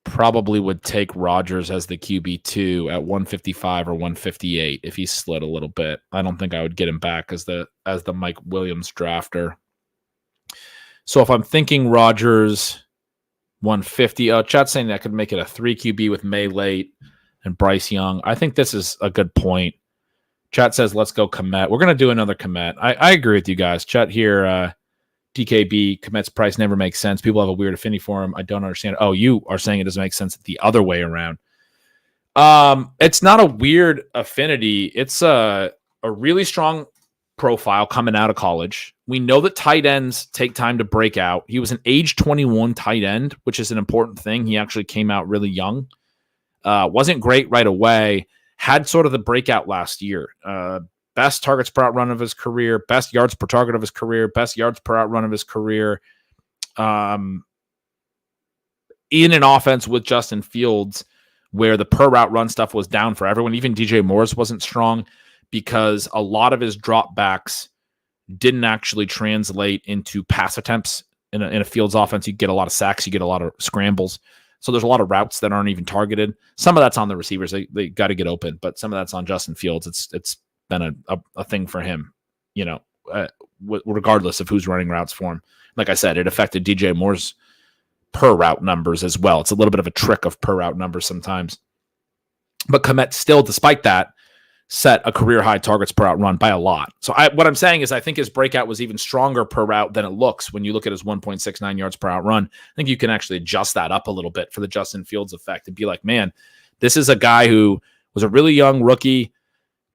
Probably would take Rodgers as the QB2 at 155 or 158 if he slid a little bit. I don't think I would get him back as the Mike Williams drafter. So if I'm thinking Rodgers 150, chat's saying that I could make it a 3 QB with May late and Bryce Young. I think this is a good point. Chat says, let's go Komet. We're going to do another Komet. I agree with you guys. Chat here, DKB, Komet's price never makes sense. People have a weird affinity for him. I don't understand. Oh, you are saying it doesn't make sense the other way around. It's not a weird affinity. It's a really strong profile coming out of college. We know that tight ends take time to break out. He was an age 21 tight end, which is an important thing. He actually came out really young. Wasn't great right away. Had sort of the breakout last year. Best targets per out run of his career, best yards per target of his career, best yards per out run of his career. In an offense with Justin Fields, where the per route run stuff was down for everyone. Even DJ Moore's wasn't strong because a lot of his dropbacks didn't actually translate into pass attempts. In a Fields offense, you get a lot of sacks, you get a lot of scrambles. So there's a lot of routes that aren't even targeted. Some of that's on the receivers. They got to get open, but some of that's on Justin Fields. It's been a thing for him, regardless of who's running routes for him. Like I said, it affected DJ Moore's per route numbers as well. It's a little bit of a trick of per route numbers sometimes. But Komet still, despite that, set a career high targets per out run by a lot. So what I'm saying is I think his breakout was even stronger per route than it looks when you look at his 1.69 yards per out run. I think you can actually adjust that up a little bit for the Justin Fields effect and be like, man, this is a guy who was a really young rookie,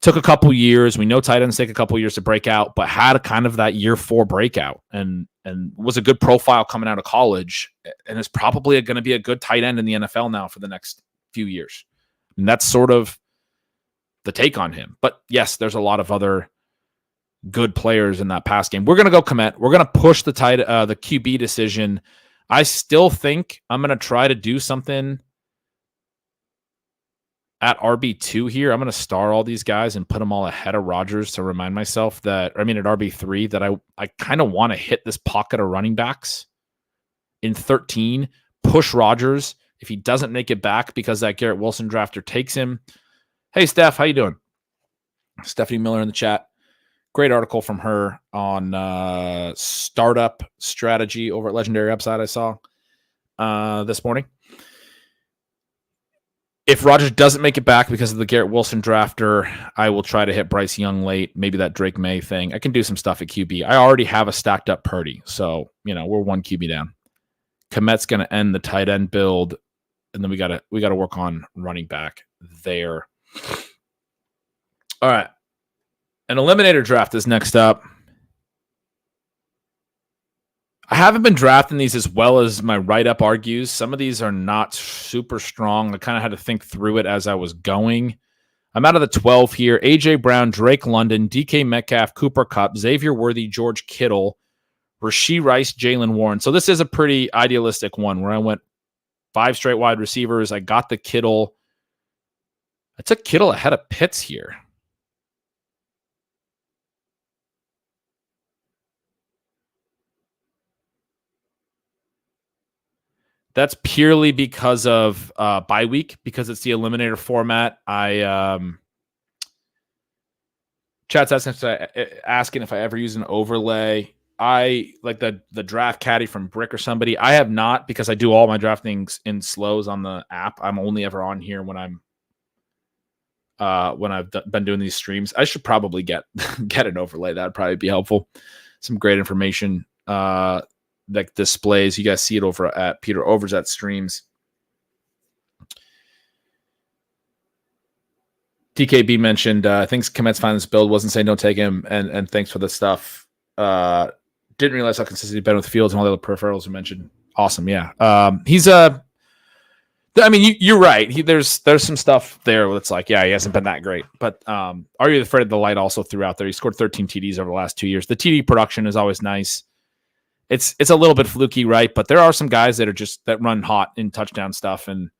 took a couple years. We know tight ends take a couple years to break out, but had a kind of that year 4 breakout and was a good profile coming out of college and is probably going to be a good tight end in the NFL now for the next few years. And that's sort of the take on him. But yes, there's a lot of other good players in that pass game. We're going to go Komet. We're going to push the QB decision. I still think I'm going to try to do something at RB2 here, I'm going to star all these guys and put them all ahead of Rodgers to remind myself that, at RB3, that I kind of want to hit this pocket of running backs in 13, push Rodgers if he doesn't make it back because that Garrett Wilson drafter takes him. Hey, Steph, how you doing? Stephanie Miller in the chat. Great article from her on startup strategy over at Legendary Upside I saw this morning. If Rodgers doesn't make it back because of the Garrett Wilson drafter, I will try to hit Bryce Young late, maybe that Drake May thing. I can do some stuff at QB. I already have a stacked up Purdy, so we're one QB down. Komet's going to end the tight end build, and then we got to work on running back there. All right. An eliminator draft is next up. I haven't been drafting these as well as my write-up argues. Some of these are not super strong. I kind of had to think through it as I was going. I'm out of the 12 here. A.J. Brown, Drake London, DK Metcalf, Cooper Kupp, Xavier Worthy, George Kittle, Rashee Rice, Jalen Warren. So this is a pretty idealistic one where I went 5 straight wide receivers. I got the Kittle. I took Kittle ahead of Pitts here. That's purely because of bye week, because it's the eliminator format. Chat's asking if I ever use an overlay. I like the draft caddy from Brick or somebody. I have not, because I do all my draftings in slows on the app. I'm only ever on here when I've been doing these streams. I should probably get an overlay. That'd probably be helpful. Some great information. Like displays. You guys see it over at Peter Overs at streams. DKB mentioned, thinks Komet's fine this build. Wasn't saying don't take him, and thanks for the stuff. Didn't realize how consistent he's been with Fields and all the other peripherals you mentioned. Awesome, yeah. He's you're right. There's some stuff there that's like, yeah, he hasn't been that great. But Are You Afraid of the Light also threw out there. He scored 13 TDs over the last 2 years. The TD production is always nice. It's a little bit fluky, right? But there are some guys that are that run hot in touchdown stuff, and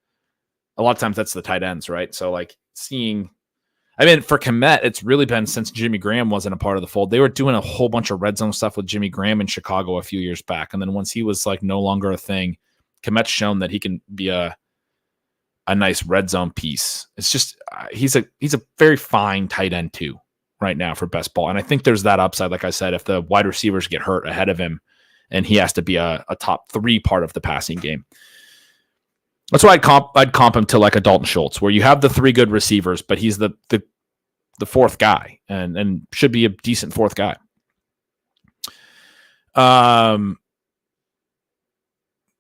a lot of times that's the tight ends, right? So like for Komet, it's really been since Jimmy Graham wasn't a part of the fold. They were doing a whole bunch of red zone stuff with Jimmy Graham in Chicago a few years back, and then once he was like no longer a thing, Komet's shown that he can be a nice red zone piece. It's just he's a very fine tight end too right now for best ball, and I think there's that upside. Like I said, if the wide receivers get hurt ahead of him, and he has to be a top 3 part of the passing game. That's why I'd comp him to like a Dalton Schultz, where you have the 3 good receivers, but he's the 4th guy and should be a decent 4th guy.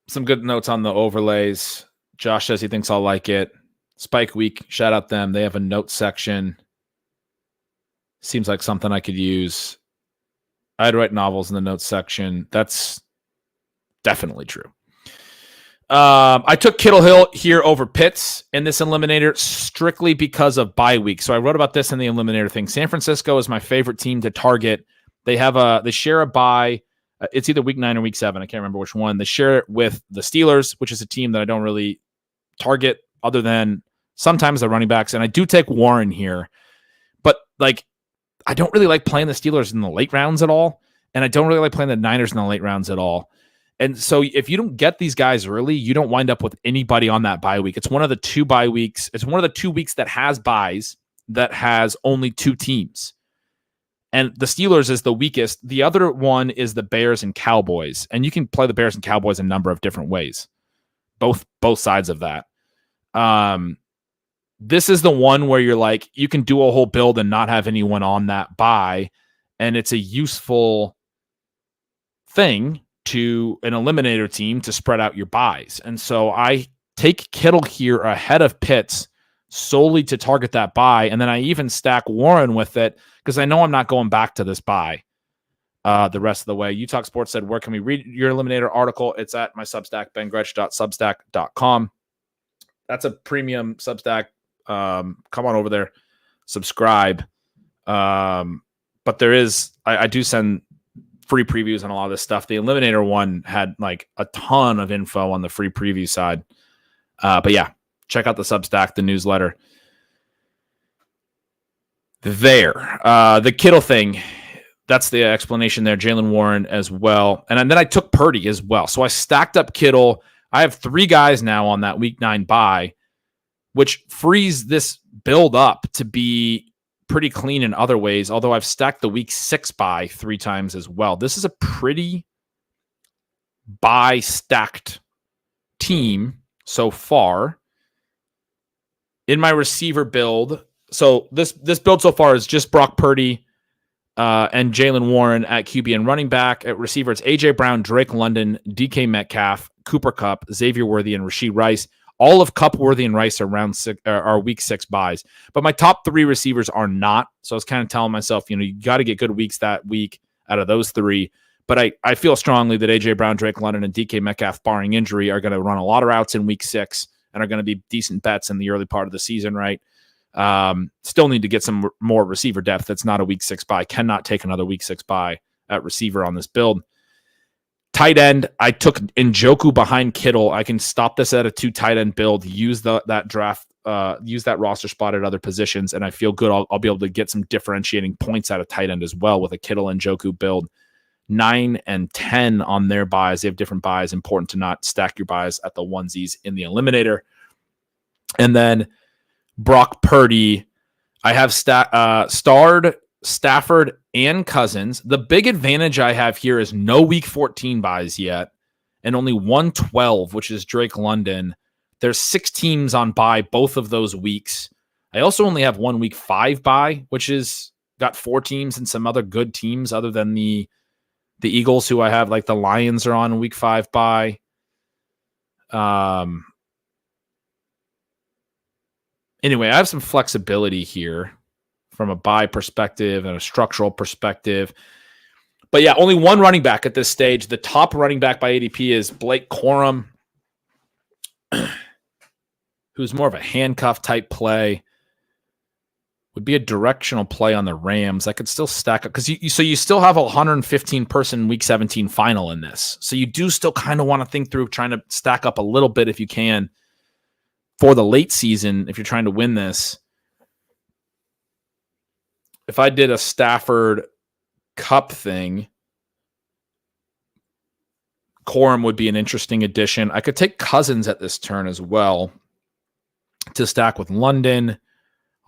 Some good notes on the overlays. Josh says he thinks I'll like it. Spike Week, shout out them. They have a note section. Seems like something I could use. I'd write novels in the notes section. That's definitely true. I took Kittle Hill here over Pitts in this eliminator strictly because of bye week. So I wrote about this in the eliminator thing. San Francisco is my favorite team to target. They share a bye. It's either week 9 or week 7. I can't remember which one. They share it with the Steelers, which is a team that I don't really target other than sometimes the running backs. And I do take Warren here, but I don't really like playing the Steelers in the late rounds at all. And I don't really like playing the Niners in the late rounds at all. And so if you don't get these guys early, you don't wind up with anybody on that bye week. It's one of the 2 bye weeks. It's one of the 2 weeks that has byes that has only 2 teams. And the Steelers is the weakest. The other one is the Bears and Cowboys. And you can play the Bears and Cowboys a number of different ways. Both sides of that. This is the one where you're like, you can do a whole build and not have anyone on that bye. And it's a useful thing to an eliminator team to spread out your buys. And so I take Kittle here ahead of Pitts solely to target that buy. And then I even stack Warren with it because I know I'm not going back to this buy the rest of the way. Utah Sports said, where can we read your eliminator article? It's at my Substack, bengretch.substack.com. That's a premium Substack. Come on over there, subscribe. But there is, I do send free previews on a lot of this stuff. The eliminator one had like a ton of info on the free preview side. But yeah, check out the Substack, the newsletter. there. The Kittle thing, that's the explanation there. Jalen Warren as well. And then I took Purdy as well. So I stacked up Kittle. I have 3 guys now on that week 9 bye, which frees this build up to be pretty clean in other ways, although I've stacked the week 6 bye 3 times as well. This is a pretty bye stacked team so far. In my receiver build, so this build so far is just Brock Purdy and Jalen Warren at QB and running back. At receiver, it's A.J. Brown, Drake London, DK Metcalf, Cooper Kupp, Xavier Worthy, and Rashee Rice. All of Kupp, Worthy, and Rice are week 6 buys. But my top 3 receivers are not. So I was kind of telling myself, you got to get good weeks that week out of those 3. But I feel strongly that A.J. Brown, Drake London, and DK Metcalf, barring injury, are going to run a lot of routes in week 6 and are going to be decent bets in the early part of the season, right? Still need to get some more receiver depth. That's not a week 6 buy. Cannot take another week 6 buy at receiver on this build. Tight end, I took Njoku behind Kittle. I can stop this at a 2 tight end build, use that draft, use that roster spot at other positions, and I feel good. I'll be able to get some differentiating points out of tight end as well with a Kittle and Njoku build. 9 and 10 on their buys. They have different buys. Important to not stack your buys at the onesies in the eliminator. And then Brock Purdy, I have starred Stafford and Cousins. The big advantage I have here is no week 14 buys yet and only 112, which is Drake London. There's 6 teams on buy both of those weeks. I also only have 1 week 5 buy, which is got 4 teams and some other good teams other than the Eagles, who I have, like the Lions are on week 5 bye. Anyway, I have some flexibility here from a bye perspective and a structural perspective. But yeah, only 1 running back at this stage. The top running back by ADP is Blake Corum, who's more of a handcuff type play. Would be a directional play on the Rams. I could still stack up because you still have a 115 person week 17 final in this. So you do still kind of want to think through trying to stack up a little bit if you can for the late season if you're trying to win this. If I did a Stafford Kupp thing, Corum would be an interesting addition. I could take Cousins at this turn as well to stack with London.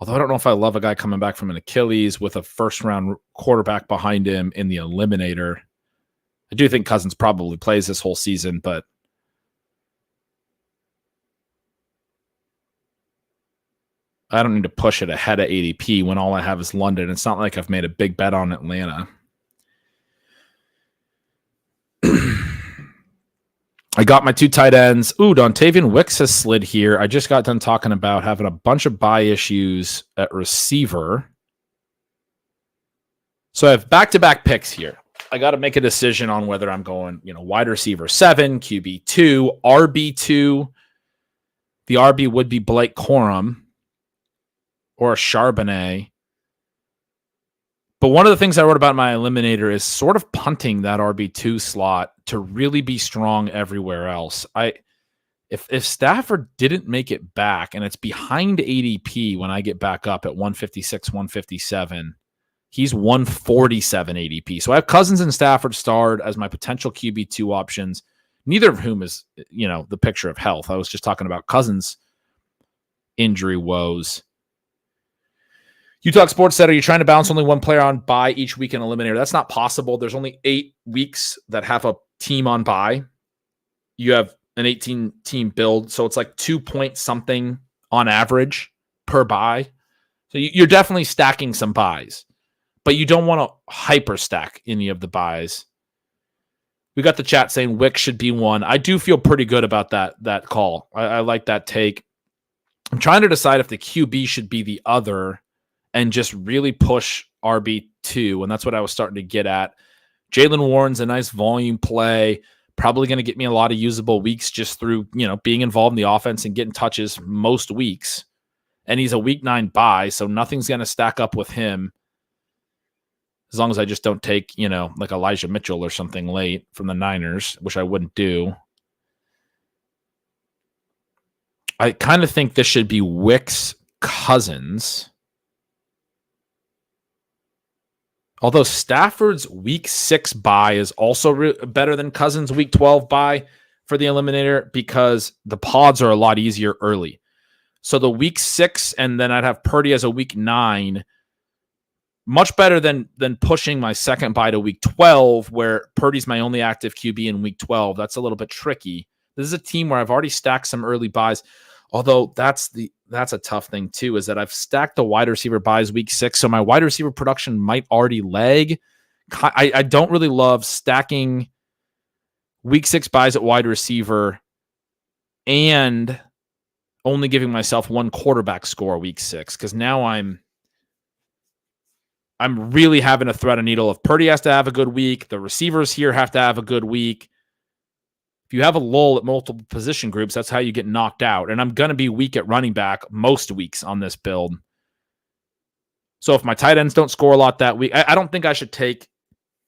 Although I don't know if I love a guy coming back from an Achilles with a first-round quarterback behind him in the eliminator. I do think Cousins probably plays this whole season, but I don't need to push it ahead of ADP when all I have is London. It's not like I've made a big bet on Atlanta. I got my 2 tight ends. Ooh, Dontavian Wicks has slid here. I just got done talking about having a bunch of buy issues at receiver. So I have back-to-back picks here. I got to make a decision on whether I'm going, wide receiver 7, QB 2, RB 2. The RB would be Blake Corum or a Charbonnet. But one of the things I wrote about in my eliminator is sort of punting that RB2 slot to really be strong everywhere else. If Stafford didn't make it back and it's behind ADP when I get back up at 156, 157, he's 147 ADP. So I have Cousins and Stafford starred as my potential QB2 options, neither of whom is, the picture of health. I was just talking about Cousins' injury woes. Utah Sports said, are you trying to balance only one player on bye each week in eliminator? That's not possible. There's only 8 weeks that have a team on bye. You have an 18-team build, so it's like 2 point something on average per bye. So you're definitely stacking some buys, but you don't want to hyper stack any of the buys. We got the chat saying Wick should be one. I do feel pretty good about that call. I like that take. I'm trying to decide if the QB should be the other and just really push RB2, and that's what I was starting to get at. Jalen Warren's a nice volume play, probably going to get me a lot of usable weeks just through, being involved in the offense and getting touches most weeks. And he's a week 9 bye, so nothing's going to stack up with him as long as I just don't take, like Elijah Mitchell or something late from the Niners, which I wouldn't do. I kind of think this should be Wicks Cousins. Although Stafford's week 6 bye is also better than Cousins' week 12 bye for the Eliminator because the pods are a lot easier early. So the week 6, and then I'd have Purdy as a week 9, much better than pushing my second bye to week 12, where Purdy's my only active QB in week 12. That's a little bit tricky. This is a team where I've already stacked some early buys, although that's a tough thing too, is that I've stacked the wide receiver buys week 6, so my wide receiver production might already lag. I don't really love stacking week 6 buys at wide receiver and only giving myself one quarterback score week 6, because now I'm really having to thread a needle. If Purdy has to have a good week, the receivers here have to have a good week. If you have a lull at multiple position groups, that's how you get knocked out. And I'm going to be weak at running back most weeks on this build. So if my tight ends don't score a lot that week, I don't think I should take,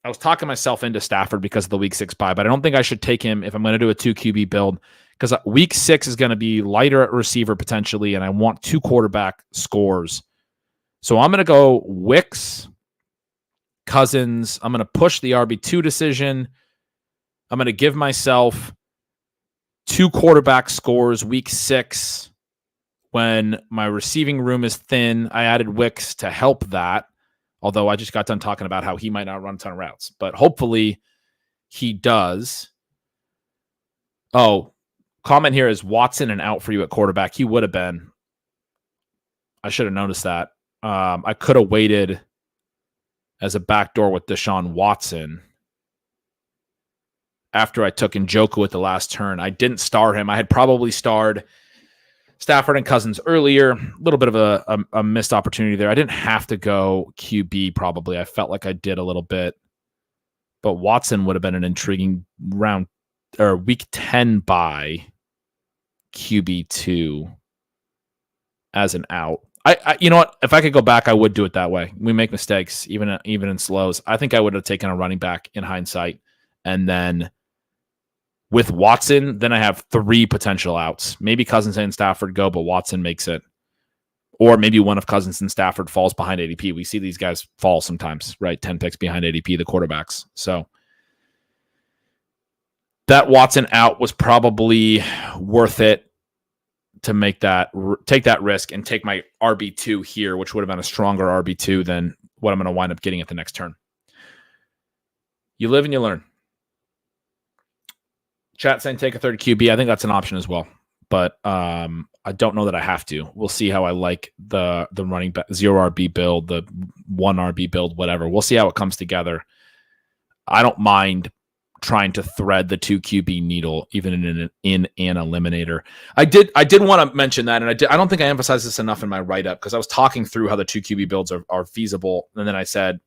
I was talking myself into Stafford because of the week 6 bye, but I don't think I should take him if I'm going to do a 2 QB build, because week 6 is going to be lighter at receiver potentially, and I want 2 quarterback scores. So I'm going to go Wicks, Cousins. I'm going to push the RB2 decision. I'm going to give myself 2 quarterback scores week 6 when my receiving room is thin. I added Wicks to help that, although I just got done talking about how he might not run a ton of routes, but hopefully he does. Oh, comment here is Watson and out for you at quarterback. He would have been. I should have noticed that. I could have waited as a backdoor with Deshaun Watson after I took Njoku at the last turn. I didn't star him. I had probably starred Stafford and Cousins earlier. A little bit of a missed opportunity there. I didn't have to go QB probably. I felt like I did a little bit. But Watson would have been an intriguing round or week 10 bye QB2 as an out. I you know what? If I could go back, I would do it that way. We make mistakes, even in slows. I think I would have taken a running back in hindsight. And then with Watson, then I have 3 potential outs. Maybe Cousins and Stafford go, but Watson makes it. Or maybe one of Cousins and Stafford falls behind ADP. We see these guys fall sometimes, right? 10 picks behind ADP, the quarterbacks. So that Watson out was probably worth it to make take that risk and take my RB2 here, which would have been a stronger RB2 than what I'm going to wind up getting at the next turn. You live and you learn. Chat saying take a third QB. I think that's an option as well, but I don't know that I have to. We'll see how I like the running back 0 RB build, the 1 RB build, whatever. We'll see how it comes together. I don't mind trying to thread the 2 QB needle, even in an eliminator. I did want to mention that, and I don't think I emphasized this enough in my write-up, because I was talking through how the 2 QB builds are feasible, and then I said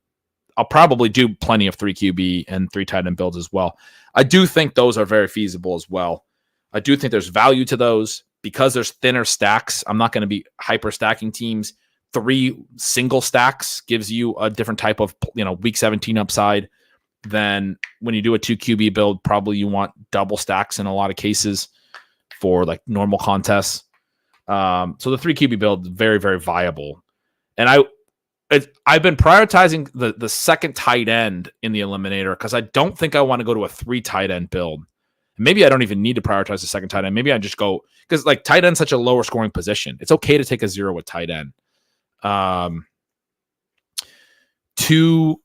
I'll probably do plenty of 3 QB and 3 tight end builds as well. I do think those are very feasible as well. I do think there's value to those because there's thinner stacks. I'm not going to be hyper stacking teams. 3 single stacks gives you a different type of, week 17 upside than when you do a 2 QB build. Probably you want double stacks in a lot of cases for like normal contests. So the 3 QB build is very, very viable. And I've been prioritizing the second tight end in the eliminator because I don't think I want to go to a 3 tight end build. Maybe I don't even need to prioritize the second tight end. Maybe I just go, because like tight end's such a lower scoring position. It's okay to take a 0 with tight end. 2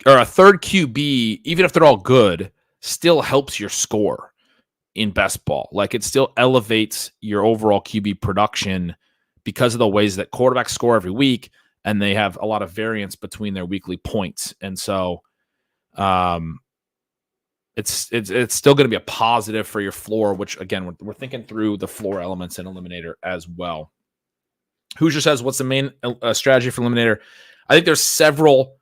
or a third QB, even if they're all good, still helps your score in best ball. Like it still elevates your overall QB production because of the ways that quarterbacks score every week, and they have a lot of variance between their weekly points. And so it's still going to be a positive for your floor, which again, we're thinking through the floor elements in Eliminator as well. Hoosier says, what's the main strategy for Eliminator? I think there's several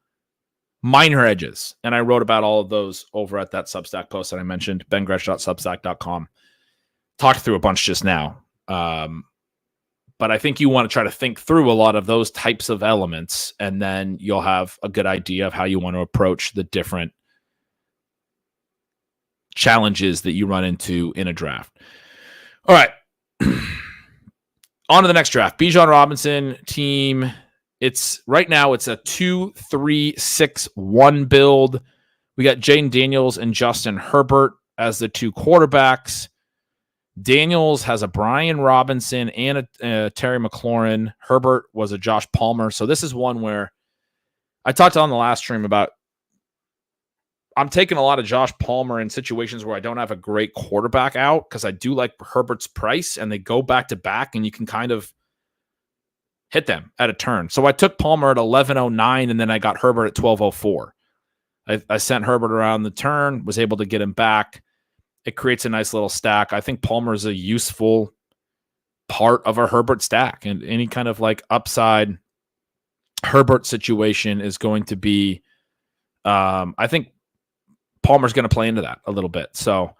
minor edges, and I wrote about all of those over at that Substack post that I mentioned, bengretch.substack.com. Talked through a bunch just now. But I think you want to try to think through a lot of those types of elements, and then you'll have a good idea of how you want to approach the different challenges that you run into in a draft. All right. On to the next draft. Bijan Robinson team It's right now it's a 2-3-6-1 build. We got Jane Daniels and Justin Herbert as the two quarterbacks. Daniels has a Brian Robinson and a Terry McLaurin. Herbert was a Josh Palmer. So this is one where I talked on the last stream about I'm taking a lot of Josh Palmer in situations where I don't have a great quarterback out because I do like Herbert's price and they go back to back and you can kind of hit them at a turn. So I took Palmer at 11:09 and then I got Herbert at 12:04. I sent Herbert around the turn, was able to get him back. It creates a nice little stack. I think Palmer is a useful part of a Herbert stack, and any kind of like upside Herbert situation is going to be, I think Palmer's going to play into that a little bit. So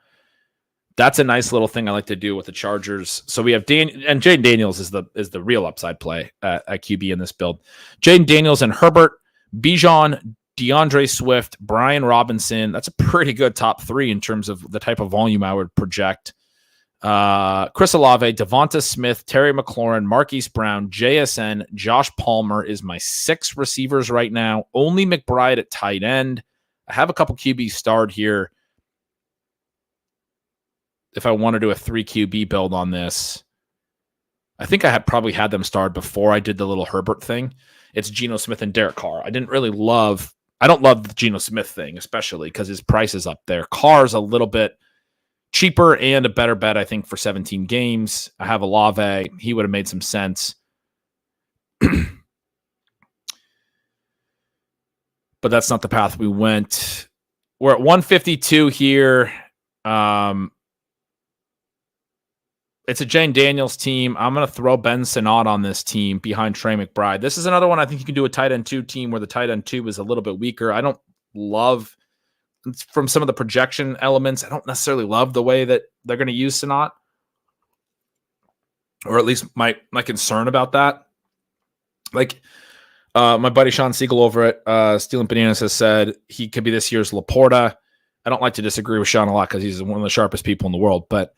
that's a nice little thing I like to do with the Chargers. So we have and Jaden Daniels is the real upside play at QB in this build. Jaden Daniels and Herbert, Bijan, DeAndre Swift, Brian Robinson. That's a pretty good top three in terms of the type of volume I would project. Chris Olave, Devonta Smith, Terry McLaurin, Marquise Brown, JSN, Josh Palmer is my 6 receivers right now. Only McBride at tight end. I have a couple QBs starred here. If I want to do a 3 QB build on this, I think I had probably had them starred before I did the little Herbert thing. It's Geno Smith and Derek Carr. I don't love the Geno Smith thing, especially because his price is up there. Carr's a little bit cheaper and a better bet, I think, for 17 games. I have Olave. He would have made some sense. But that's not the path we went. We're at 152 here. It's a Jane Daniels team. I'm going to throw Ben Sinnott on this team behind Trey McBride. This is another one I think you can do a tight end 2 team where the tight end 2 is a little bit weaker. I don't love, from some of the projection elements, I don't necessarily love the way that they're going to use Sinnott, or at least my concern about that. Like my buddy Sean Siegel over at Stealing Bananas has said he could be this year's Laporta. I don't like to disagree with Sean a lot because he's one of the sharpest people in the world, but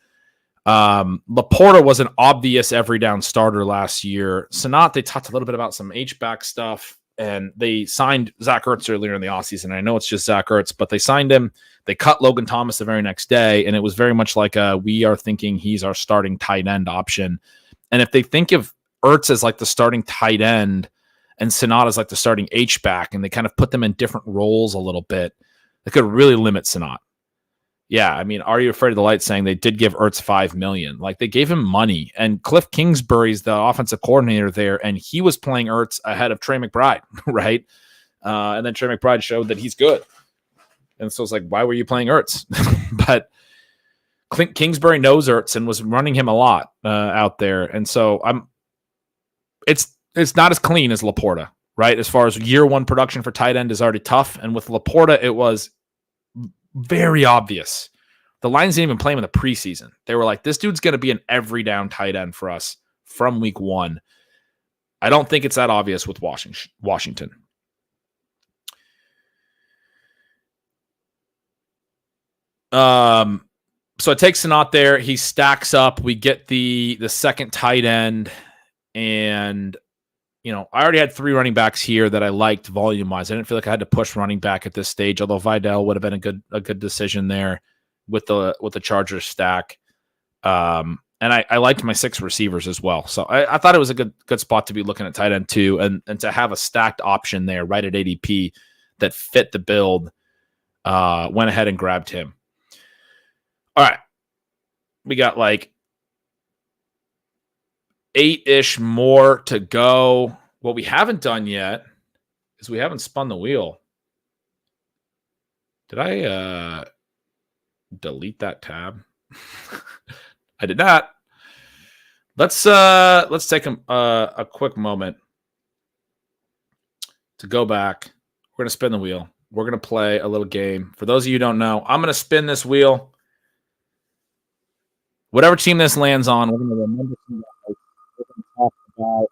Laporta was an obvious every down starter last year. Sinnott, they talked a little bit about some H-back stuff, and they signed Zach Ertz earlier in the offseason. I know it's just Zach Ertz, but they signed him. They cut Logan Thomas the very next day, and it was very much like we are thinking he's our starting tight end option. And if they think of Ertz as like the starting tight end and Sinnott as like the starting H-back, and they kind of put them in different roles a little bit, they could really limit Sinnott. Yeah, I mean, are you afraid of the light saying they did give Ertz $5 million? Like, they gave him money, and Cliff Kingsbury's the offensive coordinator there, and he was playing Ertz ahead of Trey McBride, right? And then Trey McBride showed that he's good. And so it's like, why were you playing Ertz? But Kingsbury knows Ertz and was running him a lot out there. And so it's not as clean as Laporta, right? As far as year one production for tight end is already tough. And with Laporta, it was very obvious. The Lions didn't even play him in the preseason. They were like, this dude's going to be an every down tight end for us from week 1. I don't think it's that obvious with Washington. So it takes Sinnott there. He stacks up. We get the second tight end, and I already had 3 running backs here that I liked volume-wise. I didn't feel like I had to push running back at this stage, although Vidal would have been a good decision there with the Chargers stack. And I liked my 6 receivers as well. So I thought it was a good spot to be looking at tight end 2, and to have a stacked option there right at ADP that fit the build. Went ahead and grabbed him. All right. We got like 8-ish more to go. What we haven't done yet is we haven't spun the wheel. Did I delete that tab? I did not. Let's take a quick moment to go back. We're going to spin the wheel. We're going to play a little game. For those of you who don't know, I'm going to spin this wheel. Whatever team this lands on, we're going to remember some guys. We're going to talk about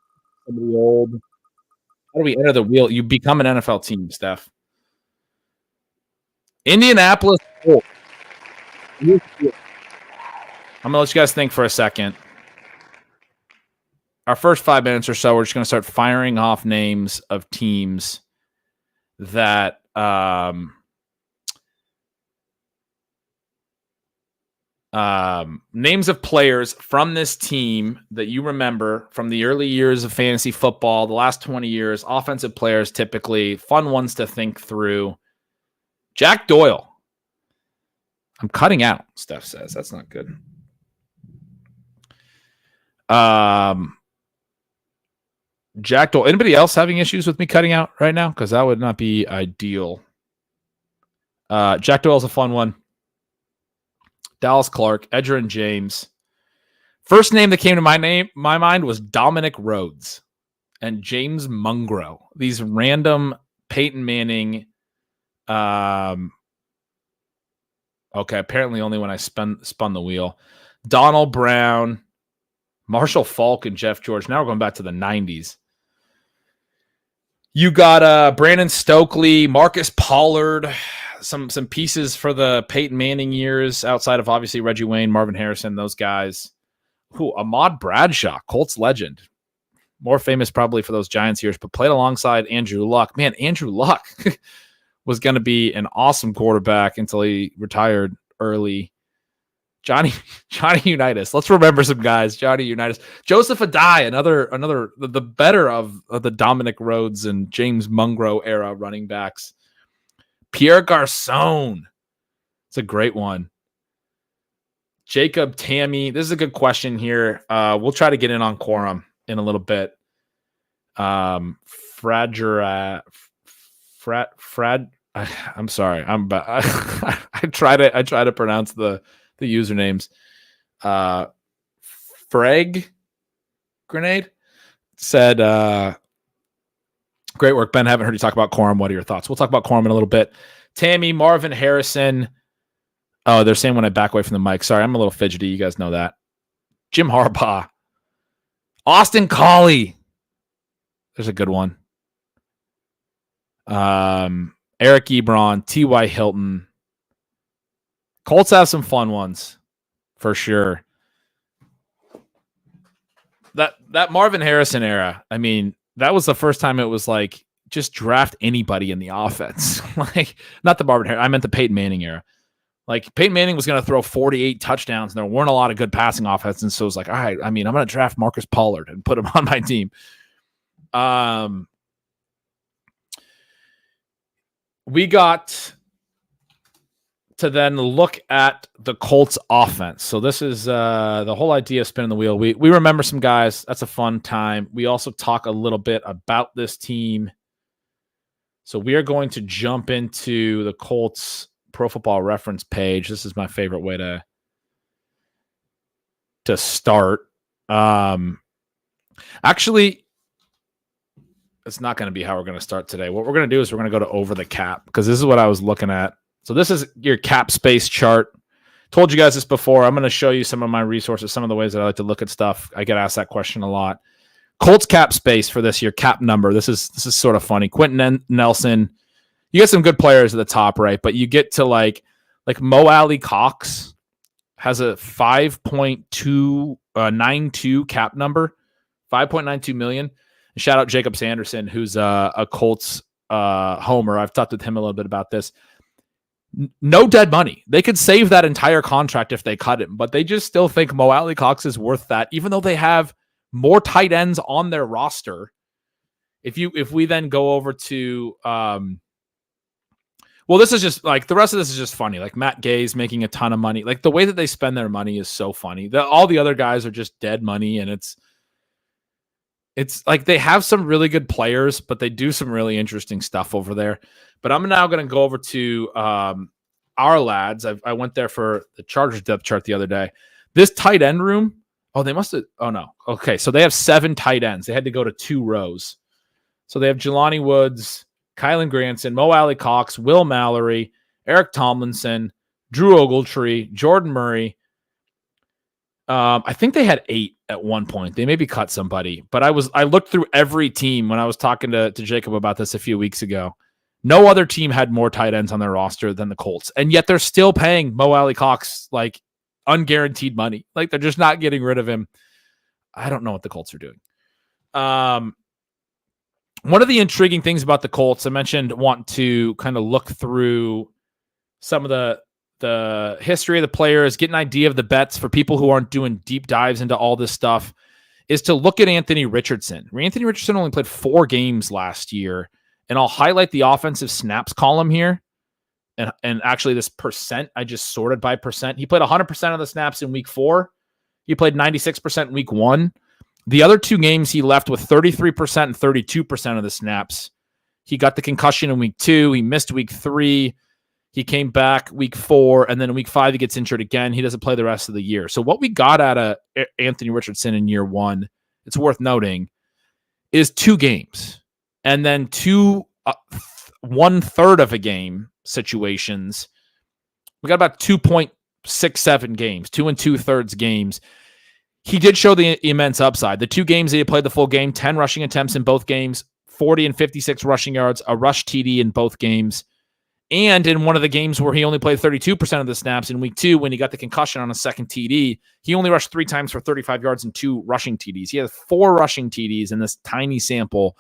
somebody old. How do we enter the wheel? You become an NFL team, Steph. Indianapolis Colts. I'm going to let you guys think for a second. our first 5 minutes or so, we're just going to start firing off names of teams that names of players from this team that you remember from the early years of fantasy football, the last 20 years, offensive players, typically fun ones to think through. Jack Doyle. I'm cutting out, Steph says. That's not good. Jack Doyle. Anybody else having issues with me cutting out right now? Because that would not be ideal. Jack Doyle's a fun one. Dallas Clark, Edgerrin James. First name that came to my mind was Dominic Rhodes and James Mungro. These random Peyton Manning. Okay, apparently only when I spun the wheel. Donald Brown, Marshall Faulk, and Jeff George. Now we're going back to the 90s. You got Brandon Stokely, Marcus Pollard, some pieces for the Peyton Manning years outside of obviously Reggie Wayne, Marvin Harrison, those guys. Ahmad Bradshaw, Colts legend. More famous probably for those Giants years, but played alongside Andrew Luck. Man, Andrew Luck was going to be an awesome quarterback until he retired early. Johnny Unitas. Let's remember some guys. Johnny Unitas. Joseph Adai, another the better of the Dominic Rhodes and James Mungro era running backs. Pierre Garcon. It's a great one. Jacob Tammy. This is a good question here. We'll try to get in on quorum in a little bit. I'm sorry. I try to pronounce the usernames. Freg Grenade said, great work, Ben. Haven't heard you talk about quorum. What are your thoughts? We'll talk about quorum in a little bit. Tammy, Marvin Harrison. Oh, they're saying when I back away from the mic. Sorry, I'm a little fidgety. You guys know that. Jim Harbaugh. Austin Collie. There's a good one. Eric Ebron, T.Y. Hilton. Colts have some fun ones, for sure. That Marvin Harrison era, I mean, that was the first time it was like, just draft anybody in the offense. Like, not the Marvin Harrison, I meant the Peyton Manning era. Like, Peyton Manning was going to throw 48 touchdowns, and there weren't a lot of good passing offenses, so it was like, all right, I mean, I'm going to draft Marcus Pollard and put him on my team. We got to then look at the Colts offense. So this is the whole idea of spinning the wheel. We remember some guys. That's a fun time. We also talk a little bit about this team. So we are going to jump into the Colts Pro Football Reference page. This is my favorite way to start. Actually, it's not going to be how we're going to start today. What we're going to do is we're going to go to over the cap, because this is what I was looking at. So this is your cap space chart. Told you guys this before. I'm going to show you some of my resources, some of the ways that I like to look at stuff. I get asked that question a lot. Colts cap space for this year, cap number. This is sort of funny. Quentin Nelson. You get some good players at the top, right? But you get to like Mo Alley Cox has a 5.292 cap number, 5.92 million. And shout out Jacob Sanderson, who's a Colts homer. I've talked with him a little bit about this. No dead money. They could save that entire contract if they cut him, but they just still think Mo Alley Cox is worth that, even though they have more tight ends on their roster. If we then go over to well, this is just like the rest of this is just funny. Like Matt Gay's making a ton of money. Like the way that they spend their money is so funny. All the other guys are just dead money, and it's like they have some really good players, but they do some really interesting stuff over there. But I'm now going to go over to our lads. I went there for the Chargers depth chart the other day. This tight end room. Oh, they must have. Oh, no. Okay. So they have 7 tight ends. They had to go to 2 rows. So they have Jelani Woods, Kylan Granson, Mo Alley Cox, Will Mallory, Eric Tomlinson, Drew Ogletree, Jordan Murray. I think they had 8 at one point. They maybe cut somebody, but I looked through every team when I was talking to Jacob about this a few weeks ago. No other team had more tight ends on their roster than the Colts, and yet they're still paying Mo Alley Cox like unguaranteed money. Like they're just not getting rid of him. I don't know what the Colts are doing. One of the intriguing things about the Colts, I mentioned wanting to kind of look through some of the history of the players, get an idea of the bets for people who aren't doing deep dives into all this stuff, is to look at Anthony Richardson. Anthony Richardson only played 4 games last year, and I'll highlight the offensive snaps column here. And actually this percent, I just sorted by percent. He played 100% of the snaps in week 4. He played 96% in week 1. The other 2 games he left with 33% and 32% of the snaps. He got the concussion in week 2. He missed week 3. He came back week 4. And then in week 5, he gets injured again. He doesn't play the rest of the year. So what we got out of Anthony Richardson in year 1, it's worth noting, is 2 games. And then 2 1/3 of a game situations. We got about 2.67 games, 2 2/3 games. He did show the immense upside. The 2 games that he played the full game, 10 rushing attempts in both games, 40 and 56 rushing yards, a rush TD in both games. And in one of the games where he only played 32% of the snaps in week 2, when he got the concussion on a second TD, he only rushed 3 times for 35 yards and 2 rushing TDs. He has 4 rushing TDs in this tiny sample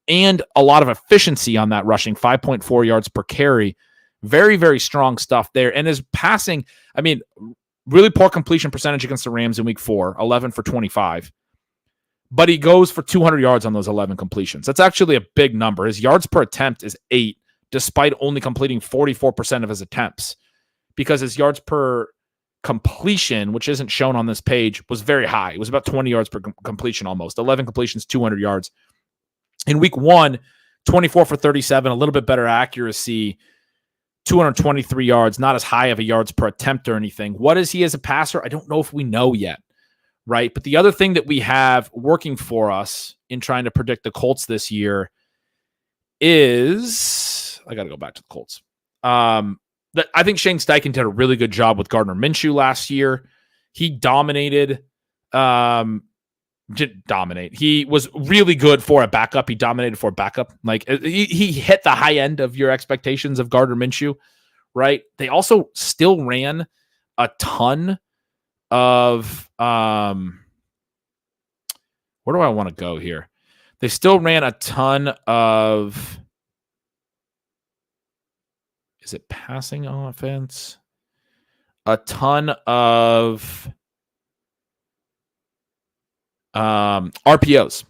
and a lot of efficiency on that rushing, 5.4 yards per carry. Very, very strong stuff there. And his passing, I mean, really poor completion percentage against the Rams in week 4, 11 for 25. But he goes for 200 yards on those 11 completions. That's actually a big number. His yards per attempt is 8, despite only completing 44% of his attempts, because his yards per completion, which isn't shown on this page, was very high. It was about 20 yards per completion almost. 11 completions, 200 yards. In week 1, 24 for 37, a little bit better accuracy, 223 yards, not as high of a yards per attempt or anything. What is he as a passer? I don't know if we know yet, right? But the other thing that we have working for us in trying to predict the Colts this year is, I got to go back to the Colts. I think Shane Steichen did a really good job with Gardner Minshew last year. He dominated. Didn't dominate. He was really good for a backup. He dominated for a backup. Like he hit the high end of your expectations of Gardner Minshew, right? They also still ran a ton of where do I want to go here? They still ran a ton of, is it passing offense? A ton of RPOs,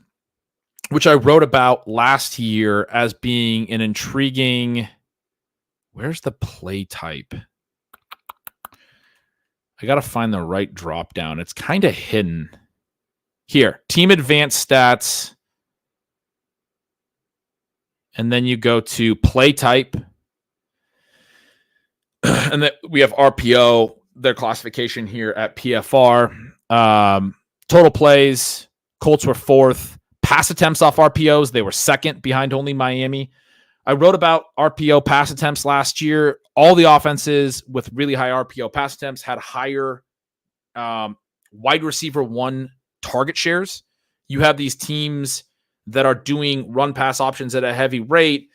which I wrote about last year as being an intriguing, where's the play type? I got to find the right drop down. It's kind of hidden here. Team advanced stats. And then you go to play type. And then we have RPO, their classification here at PFR. Total plays, Colts were 4th. Pass attempts off RPOs, they were 2nd behind only Miami. I wrote about RPO pass attempts last year. All the offenses with really high RPO pass attempts had higher wide receiver 1 target shares. You have these teams that are doing run pass options at a heavy rate.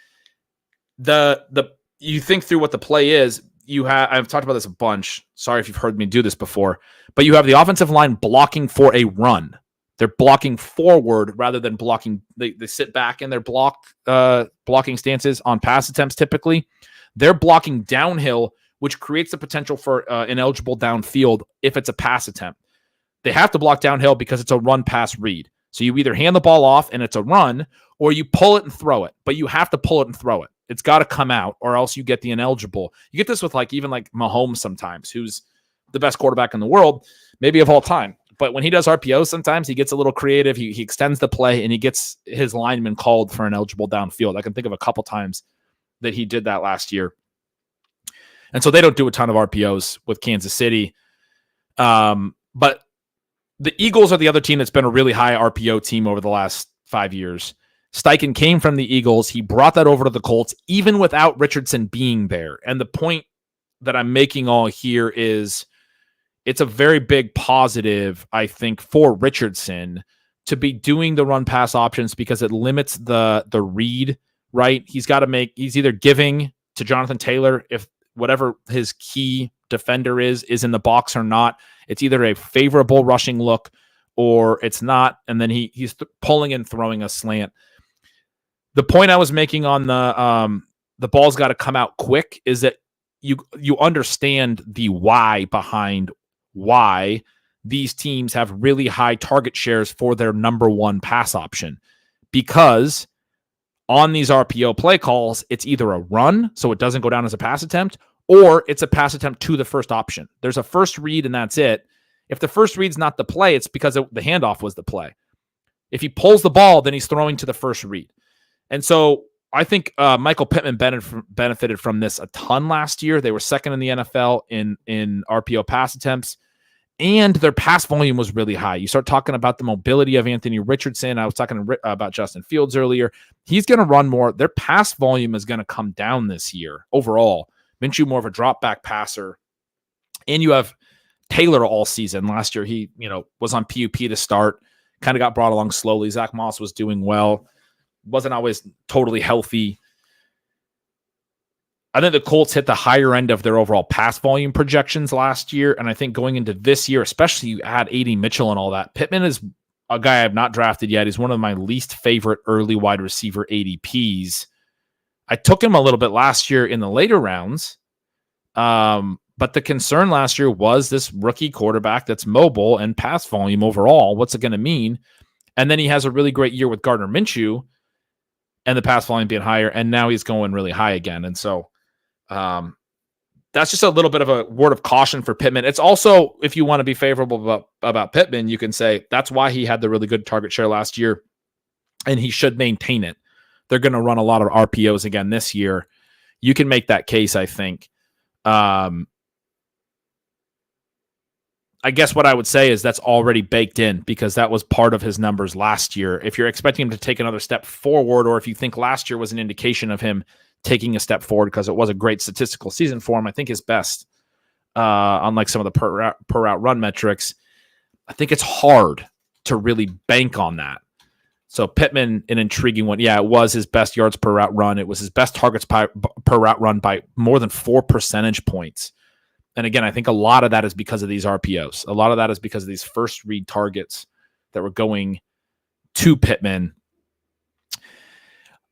You think through what the play is. I've talked about this a bunch. Sorry if you've heard me do this before, but you have the offensive line blocking for a run. They're blocking forward rather than blocking. They sit back in their blocking stances on pass attempts. Typically, they're blocking downhill, which creates the potential for ineligible downfield if it's a pass attempt. They have to block downhill because it's a run pass read. So you either hand the ball off and it's a run, or you pull it and throw it. But you have to pull it and throw it. It's got to come out, or else you get the ineligible. You get this with even Mahomes sometimes, who's the best quarterback in the world, maybe of all time. But when he does RPOs, sometimes he gets a little creative. He extends the play, and he gets his lineman called for an eligible downfield. I can think of a couple times that he did that last year. And so they don't do a ton of RPOs with Kansas City. But the Eagles are the other team that's been a really high RPO team over the last 5 years. Steichen came from the Eagles. He brought that over to the Colts, even without Richardson being there. And the point that I'm making all here is it's a very big positive, I think, for Richardson to be doing the run pass options because it limits the read, right? He's either giving to Jonathan Taylor if whatever his key defender is in the box or not. It's either a favorable rushing look or it's not, and then he's pulling and throwing a slant. The point I was making on the ball's got to come out quick is that you understand the why behind why these teams have really high target shares for their number one pass option, because on these RPO play calls, it's either a run, so it doesn't go down as a pass attempt, or it's a pass attempt to the first option. There's a first read and that's it. If the first read's not the play, it's because the handoff was the play. If he pulls the ball, then he's throwing to the first read. And so I think Michael Pittman benefited from this a ton last year. They were second in the NFL in RPO pass attempts, and their pass volume was really high. You start talking about the mobility of Anthony Richardson. I was talking about Justin Fields earlier. He's going to run more. Their pass volume is going to come down this year overall. Minshew more of a drop back passer, and you have Taylor all season. Last year he was on PUP to start, kind of got brought along slowly. Zach Moss was doing well. Wasn't always totally healthy. I think the Colts hit the higher end of their overall pass volume projections last year. And I think going into this year, especially you add A.D. Mitchell and all that, Pittman is a guy I have not drafted yet. He's one of my least favorite early wide receiver ADPs. I took him a little bit last year in the later rounds. But the concern last year was this rookie quarterback that's mobile and pass volume overall. What's it going to mean? And then he has a really great year with Gardner Minshew and the pass volume being higher, and now he's going really high again. And so that's just a little bit of a word of caution for Pittman. It's also, if you want to be favorable about Pittman, you can say that's why he had the really good target share last year, and he should maintain it. They're going to run a lot of RPOs again this year. You can make that case, I think. I guess what I would say is that's already baked in because that was part of his numbers last year. If you're expecting him to take another step forward, or if you think last year was an indication of him taking a step forward because it was a great statistical season for him, I think his best, unlike some of the per route run metrics, I think it's hard to really bank on that. So Pittman, an intriguing one. Yeah, it was his best yards per route run. It was his best targets per route run by more than 4 percentage points. And again, I think a lot of that is because of these RPOs. A lot of that is because of these first read targets that were going to Pittman.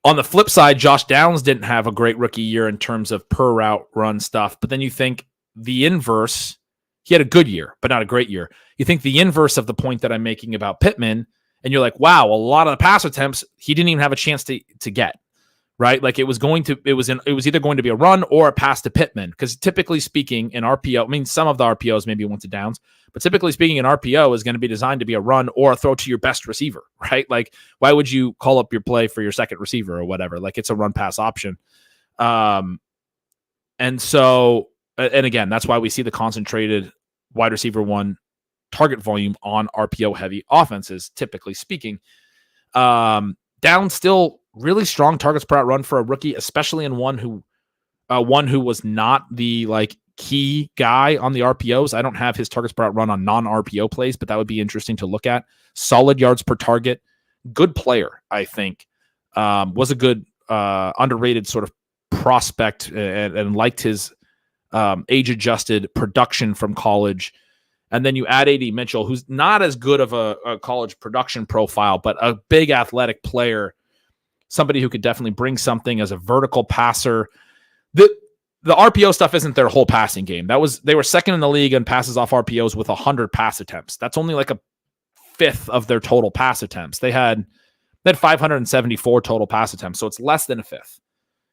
On the flip side, Josh Downs didn't have a great rookie year in terms of per route run stuff. But then you think the inverse, he had a good year, but not a great year. You think the inverse of the point that I'm making about Pittman, and you're like, wow, a lot of the pass attempts, he didn't even have a chance to get. Right? Like it was either going to be a run or a pass to Pittman. Because typically speaking in RPO, I mean, some of the RPOs maybe went to Downs, but typically speaking in RPO is going to be designed to be a run or a throw to your best receiver, right? Like why would you call up your play for your second receiver or whatever? Like it's a run pass option. And so, and again, that's why we see the concentrated wide receiver one target volume on RPO heavy offenses, typically speaking. Downs still really strong targets per out run for a rookie, especially in one who was not the like key guy on the RPOs. I don't have his targets per out run on non-RPO plays, but that would be interesting to look at. Solid yards per target, good player, I think. Was a good underrated sort of prospect and liked his age-adjusted production from college. And then you add A.D. Mitchell, who's not as good of a college production profile, but a big athletic player, somebody who could definitely bring something as a vertical passer. The RPO stuff isn't their whole passing game. They were second in the league in passes off RPOs with 100 pass attempts. That's only like a fifth of their total pass attempts. They had 574 total pass attempts, so it's less than a fifth.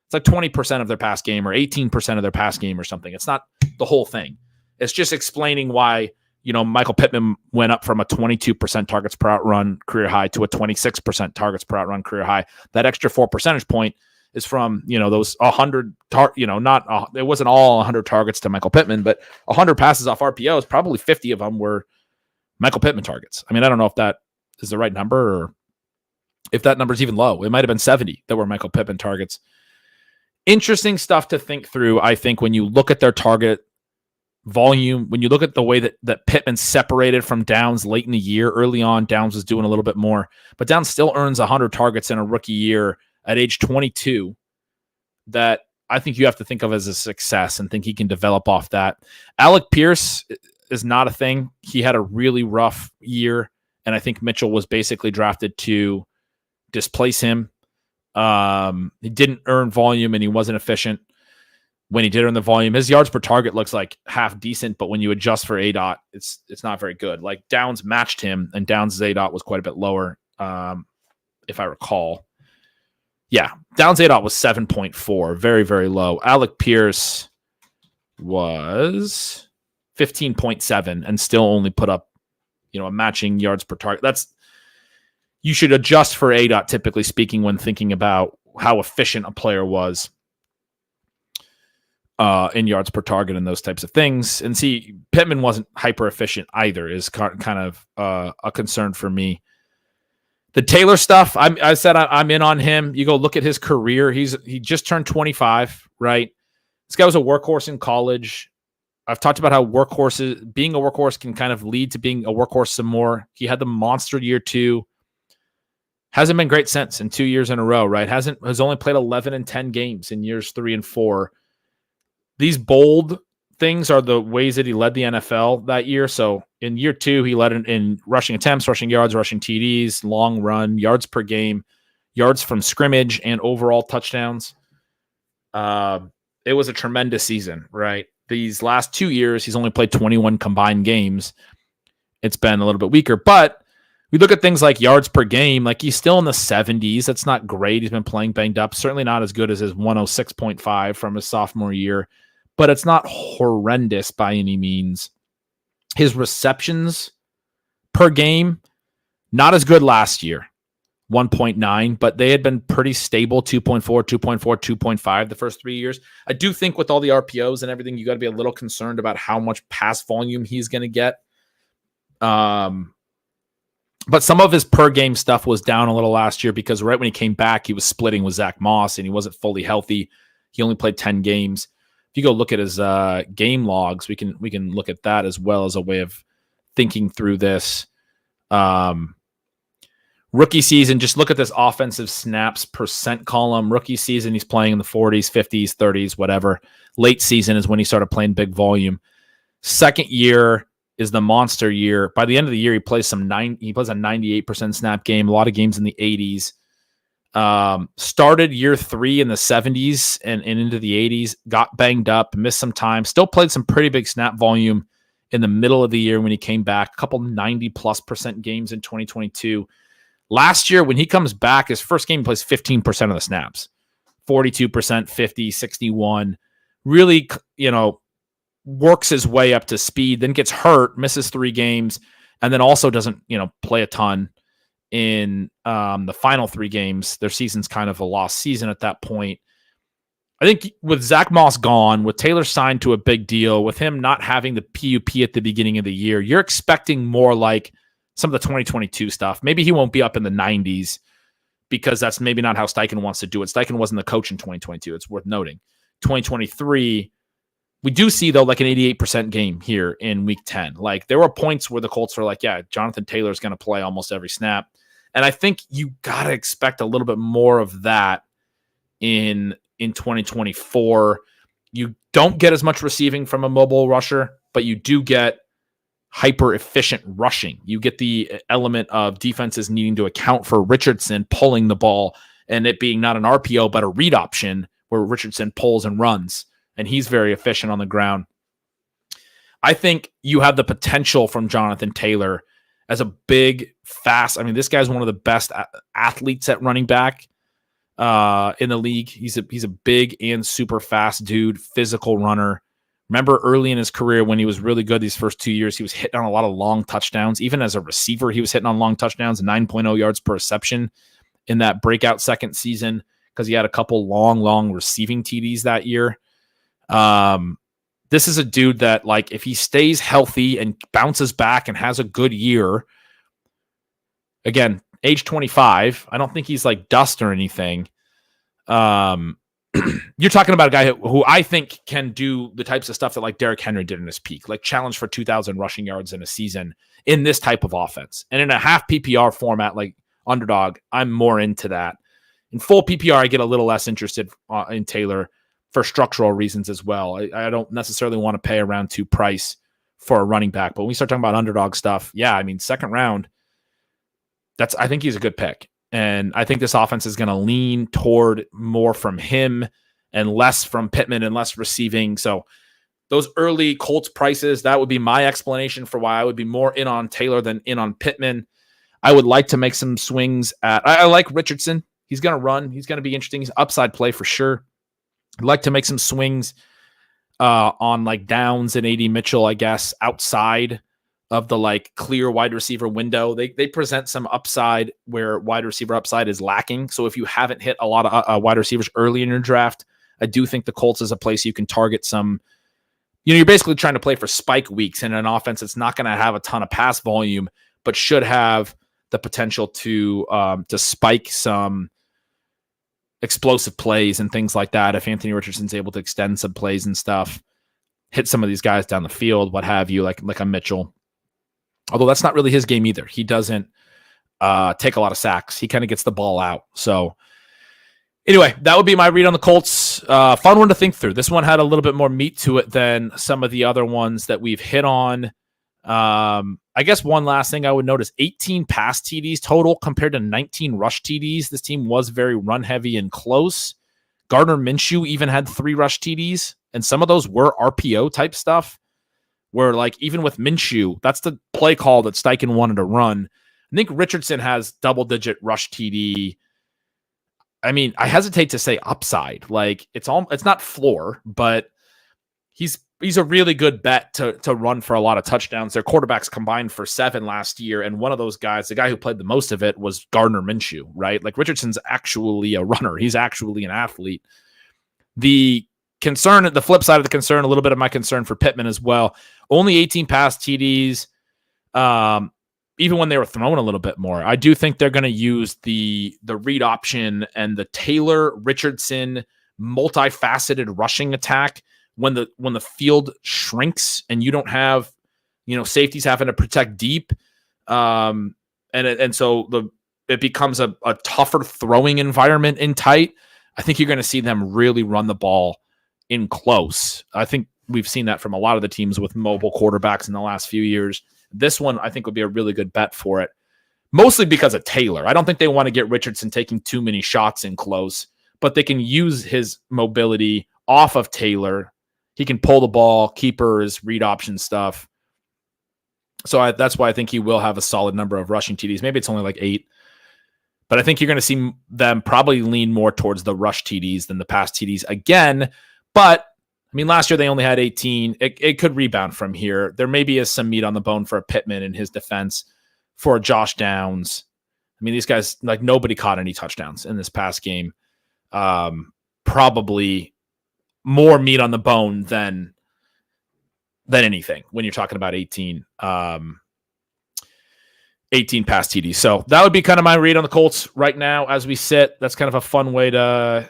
It's like 20% of their pass game or 18% of their pass game or something. It's not the whole thing. It's just explaining why, Michael Pittman went up from a 22% targets per out run career high to a 26% targets per out run career high. That extra 4 percentage point is from, those 100, it wasn't all 100 targets to Michael Pittman, but 100 passes off RPOs, probably 50 of them were Michael Pittman targets. I mean, I don't know if that is the right number or if that number is even low. It might have been 70 that were Michael Pittman targets. Interesting stuff to think through, I think, when you look at their target volume, when you look at the way that Pittman separated from Downs late in the year. Early on, Downs was doing a little bit more, but Downs still earns 100 targets in a rookie year at age 22 that I think you have to think of as a success and think he can develop off that. Alec Pierce is not a thing. He had a really rough year And I think Mitchell was basically drafted to displace him. He didn't earn volume and he wasn't efficient. When he did earn the volume, his yards per target looks like half decent, but when you adjust for ADOT, it's not very good. Like Downs matched him, and Downs' ADOT was quite a bit lower, if I recall. Yeah, Downs' ADOT was 7.4, very, very low. Alec Pierce was 15.7 and still only put up, a matching yards per target. You should adjust for ADOT, typically speaking, when thinking about how efficient a player was in yards per target and those types of things. And see, Pittman wasn't hyper efficient either, is kind of a concern for me. The Taylor stuff, I said I'm in on him. You go look at his career. He just turned 25, right? This guy was a workhorse in college. I've talked about how being a workhorse can kind of lead to being a workhorse some more. He had the monster year 2. Hasn't been great since in 2 years in a row, right? Has only played 11 and 10 games in years 3 and 4. These bold things are the ways that he led the NFL that year. So in year 2, he led in rushing attempts, rushing yards, rushing TDs, long run, yards per game, yards from scrimmage, and overall touchdowns. It was a tremendous season, right? These last 2 years, he's only played 21 combined games. It's been a little bit weaker, but we look at things like yards per game, like he's still in the 70s. That's not great. He's been playing banged up. Certainly not as good as his 106.5 from his sophomore year, but it's not horrendous by any means. His receptions per game, not as good last year, 1.9, but they had been pretty stable, 2.4, 2.4, 2.5 the first 3 years. I do think with all the RPOs and everything, you got to be a little concerned about how much pass volume he's going to get. But some of his per game stuff was down a little last year because right when he came back, he was splitting with Zach Moss and he wasn't fully healthy. He only played 10 games. If you go look at his game logs, we can look at that as well as a way of thinking through this. Rookie season, just look at this offensive snaps percent column. Rookie season, he's playing in the 40s, 50s, 30s, whatever. Late season is when he started playing big volume. Second year is the monster year. By the end of the year, he plays a 98% snap game, a lot of games in the 80s. Started year 3 in the 70s and into the 80s, got banged up, missed some time, still played some pretty big snap volume in the middle of the year when he came back, a couple 90+% games in 2022. Last year, when he comes back, his first game he plays 15% of the snaps, 42%, 50, 61, really, works his way up to speed, then gets hurt, misses 3 games, and then also doesn't, play a ton in the final 3 games. Their season's kind of a lost season at that point. I think with Zach Moss gone, with Taylor signed to a big deal, with him not having the PUP at the beginning of the year, you're expecting more like some of the 2022 stuff. Maybe he won't be up in the 90s because that's maybe not how Steichen wants to do it. Steichen wasn't the coach in 2022. It's worth noting. 2023, we do see, though, like an 88% game here in week 10. Like, there were points where the Colts were like, yeah, Jonathan Taylor's going to play almost every snap. And I think you got to expect a little bit more of that in 2024. You don't get as much receiving from a mobile rusher, but you do get hyper efficient rushing. You get the element of defenses needing to account for Richardson pulling the ball and it being not an RPO, but a read option where Richardson pulls and runs. And he's very efficient on the ground. I think you have the potential from Jonathan Taylor as a big, fast. I mean, this guy's one of the best athletes at running back in the league. He's a big and super fast dude, physical runner. Remember early in his career when he was really good these first 2 years, he was hitting on a lot of long touchdowns. Even as a receiver, he was hitting on long touchdowns, 9.0 yards per reception in that breakout second season because he had a couple long receiving TDs that year. This is a dude that, like, if he stays healthy and bounces back and has a good year, again, age 25, I don't think he's like dust or anything. You're talking about a guy who I think can do the types of stuff that like Derrick Henry did in his peak, like challenge for 2,000 rushing yards in a season in this type of offense. And in a half PPR format like Underdog, I'm more into that. In full PPR, I get a little less interested in Taylor for structural reasons as well. I don't necessarily want to pay around 2 price for a running back. But when we start talking about Underdog stuff, yeah, I mean, second round, I think he's a good pick. And I think this offense is going to lean toward more from him and less from Pittman and less receiving. So those early Colts prices, that would be my explanation for why I would be more in on Taylor than in on Pittman. I would like to make some swings at, I like Richardson. He's going to run. He's going to be interesting. He's upside play for sure. I'd like to make some swings on like Downs and AD Mitchell, I guess, outside of the like clear wide receiver window. They present some upside where wide receiver upside is lacking. So if you haven't hit a lot of wide receivers early in your draft, I do think the Colts is a place you can target some. You're basically trying to play for spike weeks in an offense that's not going to have a ton of pass volume, but should have the potential to spike some explosive plays and things like that. If Anthony Richardson's able to extend some plays and stuff, hit some of these guys down the field, what have you, like a Mitchell. Although that's not really his game either. He doesn't take a lot of sacks. He kind of gets the ball out. So anyway, that would be my read on the Colts. Fun one to think through. This one had a little bit more meat to it than some of the other ones that we've hit on. I guess one last thing I would notice, 18 pass TDs total compared to 19 rush TDs. This team was very run heavy and close. Gardner Minshew even had 3 rush TDs, and some of those were RPO type stuff where like even with Minshew, that's the play call that Steichen wanted to run. I think Richardson has double-digit rush TD. I mean, I hesitate to say upside. Like it's not floor, but he's a really good bet to run for a lot of touchdowns. Their quarterbacks combined for 7 last year, and one of those guys, the guy who played the most of it, was Gardner Minshew, right? Like Richardson's actually a runner. He's actually an athlete. The flip side of the concern, a little bit of my concern for Pittman as well. Only 18 pass TDs, even when they were thrown a little bit more. I do think they're going to use the read option and the Taylor Richardson multifaceted rushing attack when the field shrinks and you don't have, safeties having to protect deep. And so it becomes a tougher throwing environment in tight. I think you're going to see them really run the ball in close. I think we've seen that from a lot of the teams with mobile quarterbacks in the last few years. This one, I think, would be a really good bet for it, mostly because of Taylor. I don't think they want to get Richardson taking too many shots in close, but they can use his mobility off of Taylor. He can pull the ball, keepers, read option stuff. So that's why I think he will have a solid number of rushing TDs. Maybe it's only like 8. But I think you're going to see them probably lean more towards the rush TDs than the pass TDs again. But, I mean, last year they only had 18. It could rebound from here. There maybe is some meat on the bone for a Pittman in his defense, for a Josh Downs. I mean, these guys, like, nobody caught any touchdowns in this past game. Probably more meat on the bone than anything when you're talking about 18 pass TDs. So that would be kind of my read on the Colts right now as we sit. That's kind of a fun way to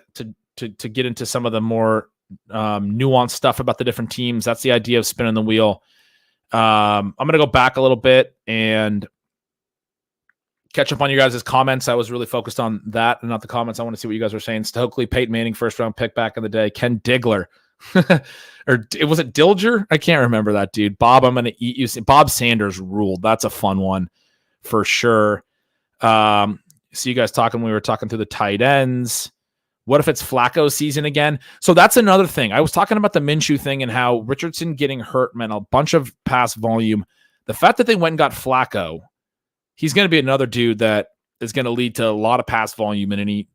get into some of the more nuanced stuff about the different teams. That's the idea of spinning the wheel. I'm going to go back a little bit and catch up on you guys' comments. I was really focused on that and not the comments. I want to see what you guys are saying. Stokely, Peyton Manning, first round pick back in the day. Ken Diggler. Or was it Dilger? I can't remember that dude. Bob, I'm going to eat you. Bob Sanders ruled. That's a fun one for sure. See you guys talking. We were talking through the tight ends. What if it's Flacco season again? So that's another thing. I was talking about the Minshew thing and how Richardson getting hurt meant a bunch of pass volume. The fact that they went and got Flacco, he's going to be another dude that is going to lead to a lot of pass volume in any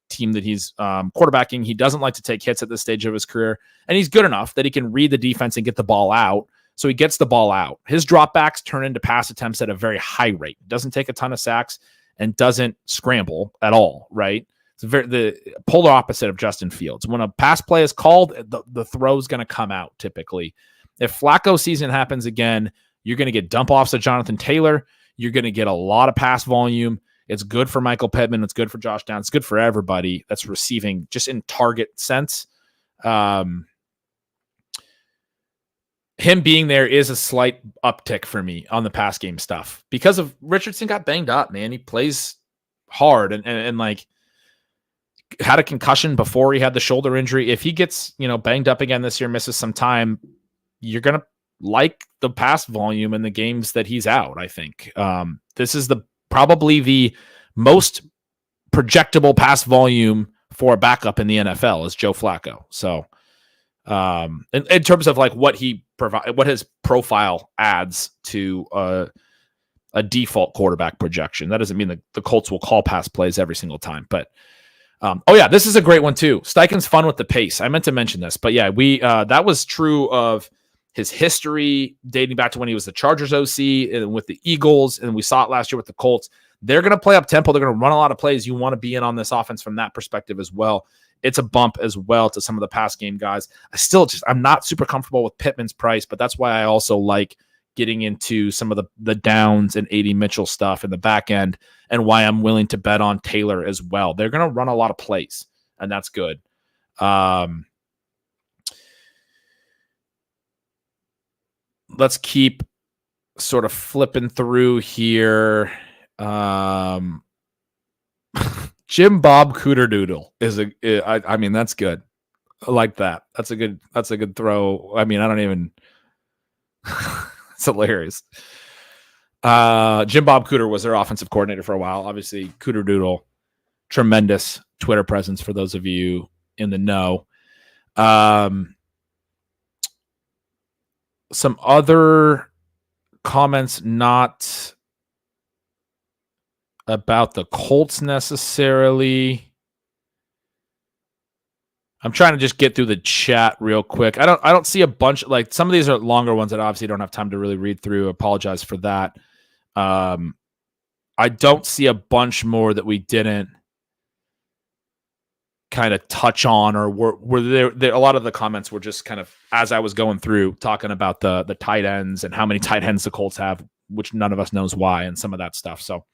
team that he's quarterbacking. He doesn't like to take hits at this stage of his career, and he's good enough that he can read the defense and get the ball out. So he gets the ball out. His dropbacks turn into pass attempts at a very high rate. Doesn't take a ton of sacks and doesn't scramble at all, right? It's the polar opposite of Justin Fields. When a pass play is called, the throw's going to come out typically. If Flacco season happens again, you're going to get dump offs of Jonathan Taylor. You're going to get a lot of pass volume. It's good for Michael Pittman. It's good for Josh Downs. It's good for everybody that's receiving just in target sense. Him being there is a slight uptick for me on the pass game stuff because of Richardson got banged up, man. He plays hard and like had a concussion before he had the shoulder injury. If he gets, banged up again this year, misses some time, you're going to like the pass volume in the games that he's out. I think this is the probably the most projectable pass volume for a backup in the NFL is Joe Flacco. So, in terms of like what he provide, what his profile adds to a default quarterback projection, that doesn't mean that the Colts will call pass plays every single time. But this is a great one too. Steichen's fun with the pace. I meant to mention this, but yeah, we that was true of his history dating back to when he was the Chargers OC and with the Eagles, and we saw it last year with the Colts. They're going to play up tempo. They're going to run a lot of plays. You want to be in on this offense from that perspective as well. It's a bump as well to some of the pass game guys. I'm not super comfortable with Pittman's price, but that's why I also like getting into some of the Downs and A.D. Mitchell stuff in the back end, and why I'm willing to bet on Taylor as well. They're going to run a lot of plays, and that's good. Let's keep sort of flipping through here. Jim Bob Cooterdoodle is I mean, that's good. I like that. That's a good throw. I mean, I don't even it's hilarious. Jim Bob Cooter was their offensive coordinator for a while. Obviously, Cooterdoodle, tremendous Twitter presence for those of you in the know. Some other comments, not about the Colts necessarily. I'm trying to just get through the chat real quick. I don't see a bunch, like some of these are longer ones that obviously don't have time to really read through. Apologize for that. I don't see a bunch more that we didn't kind of touch on, or were there a lot of the comments were just kind of as I was going through talking about the tight ends and how many tight ends the Colts have, which none of us knows why, and some of that stuff. So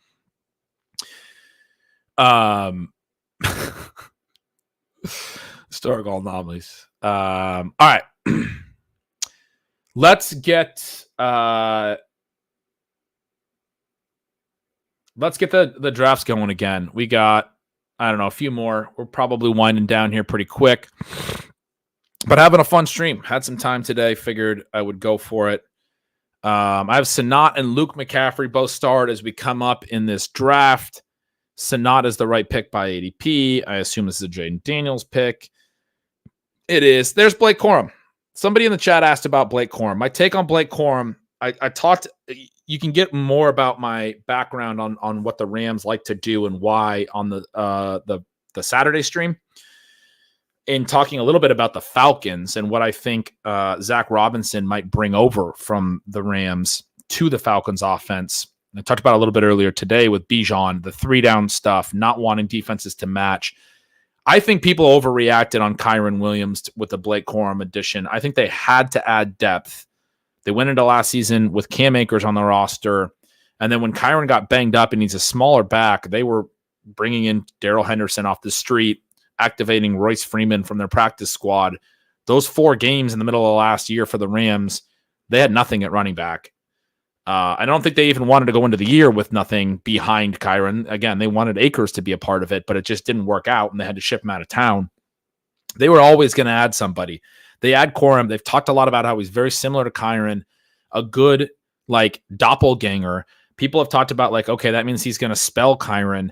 historical anomalies. All right. Let's get the drafts going again. We got, I don't know, a few more. We're probably winding down here pretty quick, but having a fun stream. Had some time today. Figured I would go for it. I have Sanat and Luke McCaffrey both start as we come up in this draft. Sanat is the right pick by ADP. I assume this is a Jaden Daniels pick. It is. There's Blake Corum. Somebody in the chat asked about Blake Corum. My take on Blake Corum, I talked, you can get more about my background on what the Rams like to do and why on the Saturday stream, in talking a little bit about the Falcons and what I think Zach Robinson might bring over from the Rams to the Falcons offense. I talked about a little bit earlier today with Bijan, the 3-down stuff, not wanting defenses to match. I think people overreacted on Kyren Williams with the Blake Corum addition. I think they had to add depth. They went into last season with Cam Akers on the roster. And then when Kyren got banged up and he's a smaller back, they were bringing in Darrell Henderson off the street, activating Royce Freeman from their practice squad. Those 4 games in the middle of last year for the Rams, they had nothing at running back. I don't think they even wanted to go into the year with nothing behind Kyren. Again, they wanted Akers to be a part of it, but it just didn't work out, and they had to ship him out of town. They were always going to add somebody. They add Corum. They've talked a lot about how he's very similar to Kyren, a good like doppelganger. People have talked about like, okay, that means he's going to spell Kyren.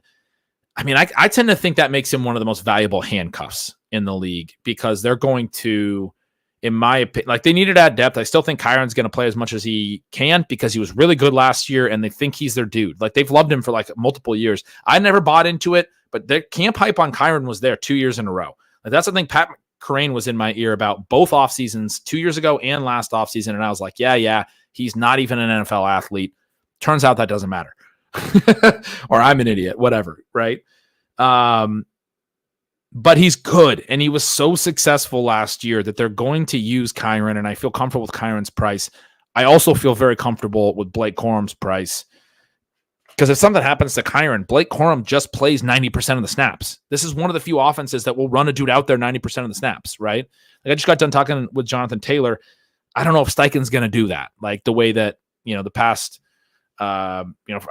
I mean, I tend to think that makes him one of the most valuable handcuffs in the league, because they're going to, in my opinion, like they needed to add depth. I still think Kyron's going to play as much as he can because he was really good last year and they think he's their dude. Like they've loved him for like multiple years. I never bought into it, but their camp hype on Kyren was there 2 years in a row. Like that's something Pat Crane was in my ear about both off seasons, 2 years ago and last off season. And I was like, yeah, he's not even an NFL athlete. Turns out that doesn't matter. Or I'm an idiot, whatever. Right. But he's good, and he was so successful last year that they're going to use Kyren, and I feel comfortable with Kyren's price. I also feel very comfortable with Blake Corum's price, because if something happens to Kyren, Blake Corum just plays 90% of the snaps. This is one of the few offenses that will run a dude out there 90% of the snaps, right? Like I just got done talking with Jonathan Taylor. I don't know if Steichen's going to do that, like the way that, the past I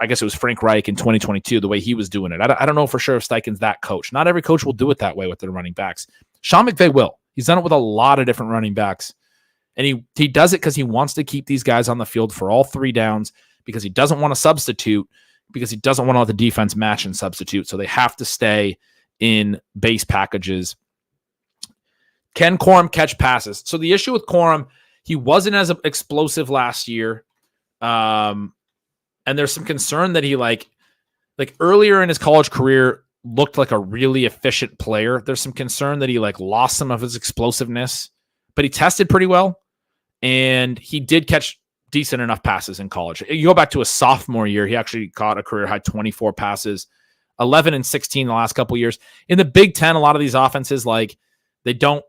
guess it was Frank Reich in 2022, the way he was doing it. I don't know for sure if Steichen's that coach. Not every coach will do it that way with their running backs. Sean McVay will. He's done it with a lot of different running backs. And he does it because he wants to keep these guys on the field for all 3 downs, because he doesn't want to substitute, because he doesn't want to let the defense match and substitute. So they have to stay in base packages. Can Corum catch passes? So the issue with Corum, he wasn't as explosive last year. And there's some concern that he like earlier in his college career looked like a really efficient player. There's some concern that he like lost some of his explosiveness, but he tested pretty well and he did catch decent enough passes in college. You go back to his sophomore year, he actually caught a career high 24 passes, 11 and 16 the last couple of years. In the Big Ten, a lot of these offenses, like they don't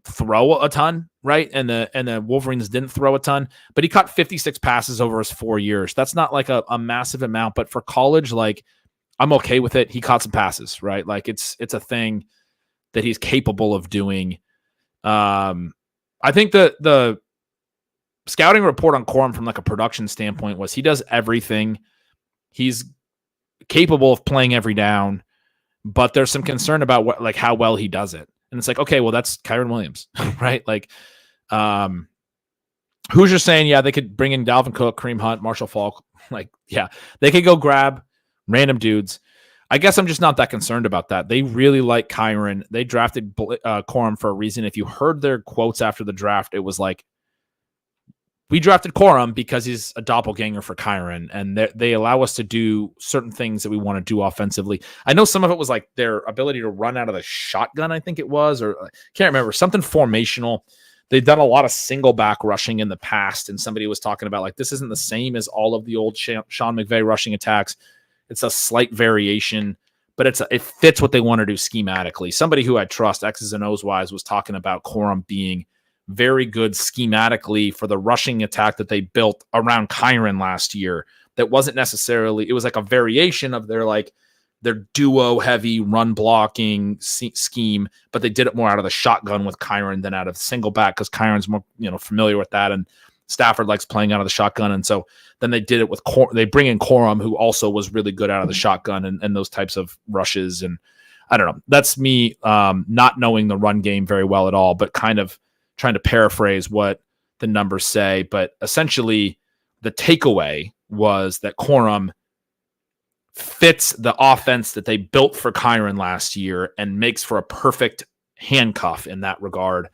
throw a ton, right? And the Wolverines didn't throw a ton, but he caught 56 passes over his 4 years. That's not like a massive amount, but for college, like I'm okay with it. He caught some passes, right? Like it's a thing that he's capable of doing. I think the scouting report on Corum from like a production standpoint was he does everything. He's capable of playing every down, but there's some concern about what, like how well he does it. And it's like, okay, well, that's Kyren Williams, right? Like, who's just saying, yeah, they could bring in Dalvin Cook, Kareem Hunt, Marshall Faulk. Like, yeah, they could go grab random dudes. I guess I'm just not that concerned about that. They really like Kyren. They drafted Corum for a reason. If you heard their quotes after the draft, it was like, we drafted Corum because he's a doppelganger for Kyren, and they allow us to do certain things that we want to do offensively. I know some of it was like their ability to run out of the shotgun, I think it was, or I can't remember, something formational. They've done a lot of single back rushing in the past, and somebody was talking about like this isn't the same as all of the old Sean McVay rushing attacks. It's a slight variation, but it fits what they want to do schematically. Somebody who I trust, X's and O's wise, was talking about Corum being very good schematically for the rushing attack that they built around Kyren last year. That wasn't necessarily, it was like a variation of their duo heavy run blocking scheme, but they did it more out of the shotgun with Kyren than out of the single back because Kyren's more, familiar with that. And Stafford likes playing out of the shotgun. And so then they did it with, they bring in Corum, who also was really good out of the shotgun and those types of rushes. And I don't know, that's me not knowing the run game very well at all, but kind of trying to paraphrase what the numbers say. But essentially the takeaway was that Corum fits the offense that they built for Kyren last year and makes for a perfect handcuff in that regard.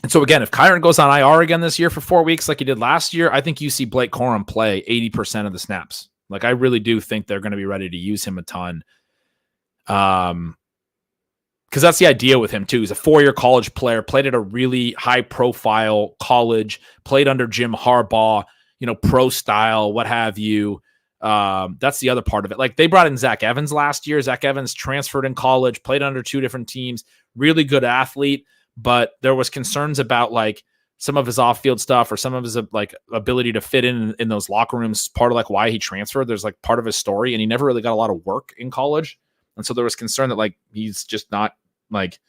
And so again, if Kyren goes on IR again this year for 4 weeks like he did last year, I think you see Blake Corum play 80% of the snaps. Like I really do think they're going to be ready to use him a ton. Because that's the idea with him, too. He's a 4-year college player, played at a really high-profile college, played under Jim Harbaugh, pro style, what have you. That's the other part of it. Like, they brought in Zach Evans last year. Zach Evans transferred in college, played under 2 different teams, really good athlete, but there was concerns about, like, some of his off-field stuff or some of his, like, ability to fit in those locker rooms, part of, like, why he transferred. There's, like, part of his story, and he never really got a lot of work in college. And so there was concern that, like, he's just not like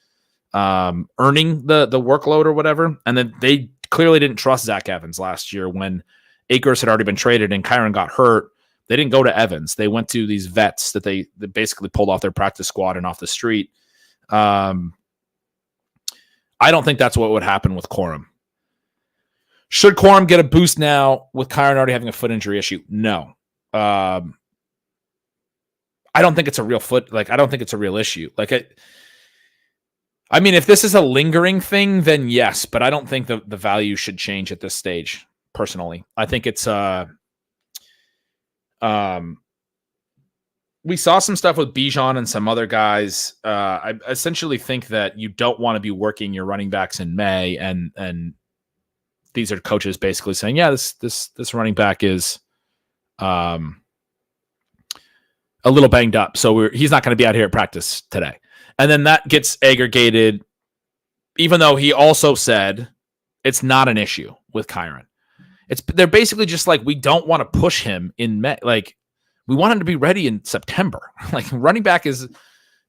earning the workload or whatever. And then they clearly didn't trust Zach Evans last year when Akers had already been traded and Kyren got hurt. They didn't go to Evans. They went to these vets that they basically pulled off their practice squad and off the street. I don't think that's what would happen with Corum. Should Corum get a boost now with Kyren already having a foot injury issue? No. I don't think it's a real I don't think it's a real issue. I mean, if this is a lingering thing, then yes, but I don't think the value should change at this stage, personally. I think it's we saw some stuff with Bijan and some other guys. I essentially think that you don't want to be working your running backs in May, and these are coaches basically saying, yeah, this running back is a little banged up, so he's not going to be out here at practice today. And then that gets aggregated, even though he also said it's not an issue with Kyren. They're basically just like, we don't want to push him in May. Like, we want him to be ready in September. Like, running back is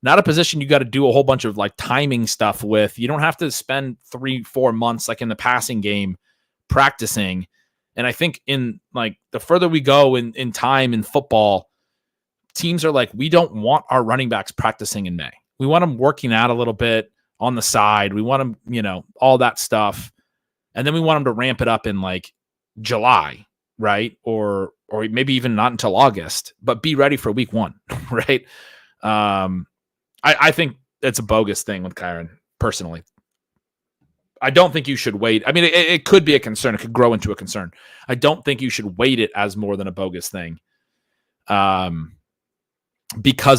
not a position you got to do a whole bunch of like timing stuff with. You don't have to spend 3-4 months like in the passing game practicing. And I think in like the further we go in time in football, teams are like, we don't want our running backs practicing in May. We want them working out a little bit on the side. We want them, all that stuff. And then we want them to ramp it up in like July, right? Or or maybe even not until August, but be ready for week 1, right? I think it's a bogus thing with Kyren, personally. I don't think you should wait. I mean, it could be a concern. It could grow into a concern. I don't think you should weight it as more than a bogus thing, because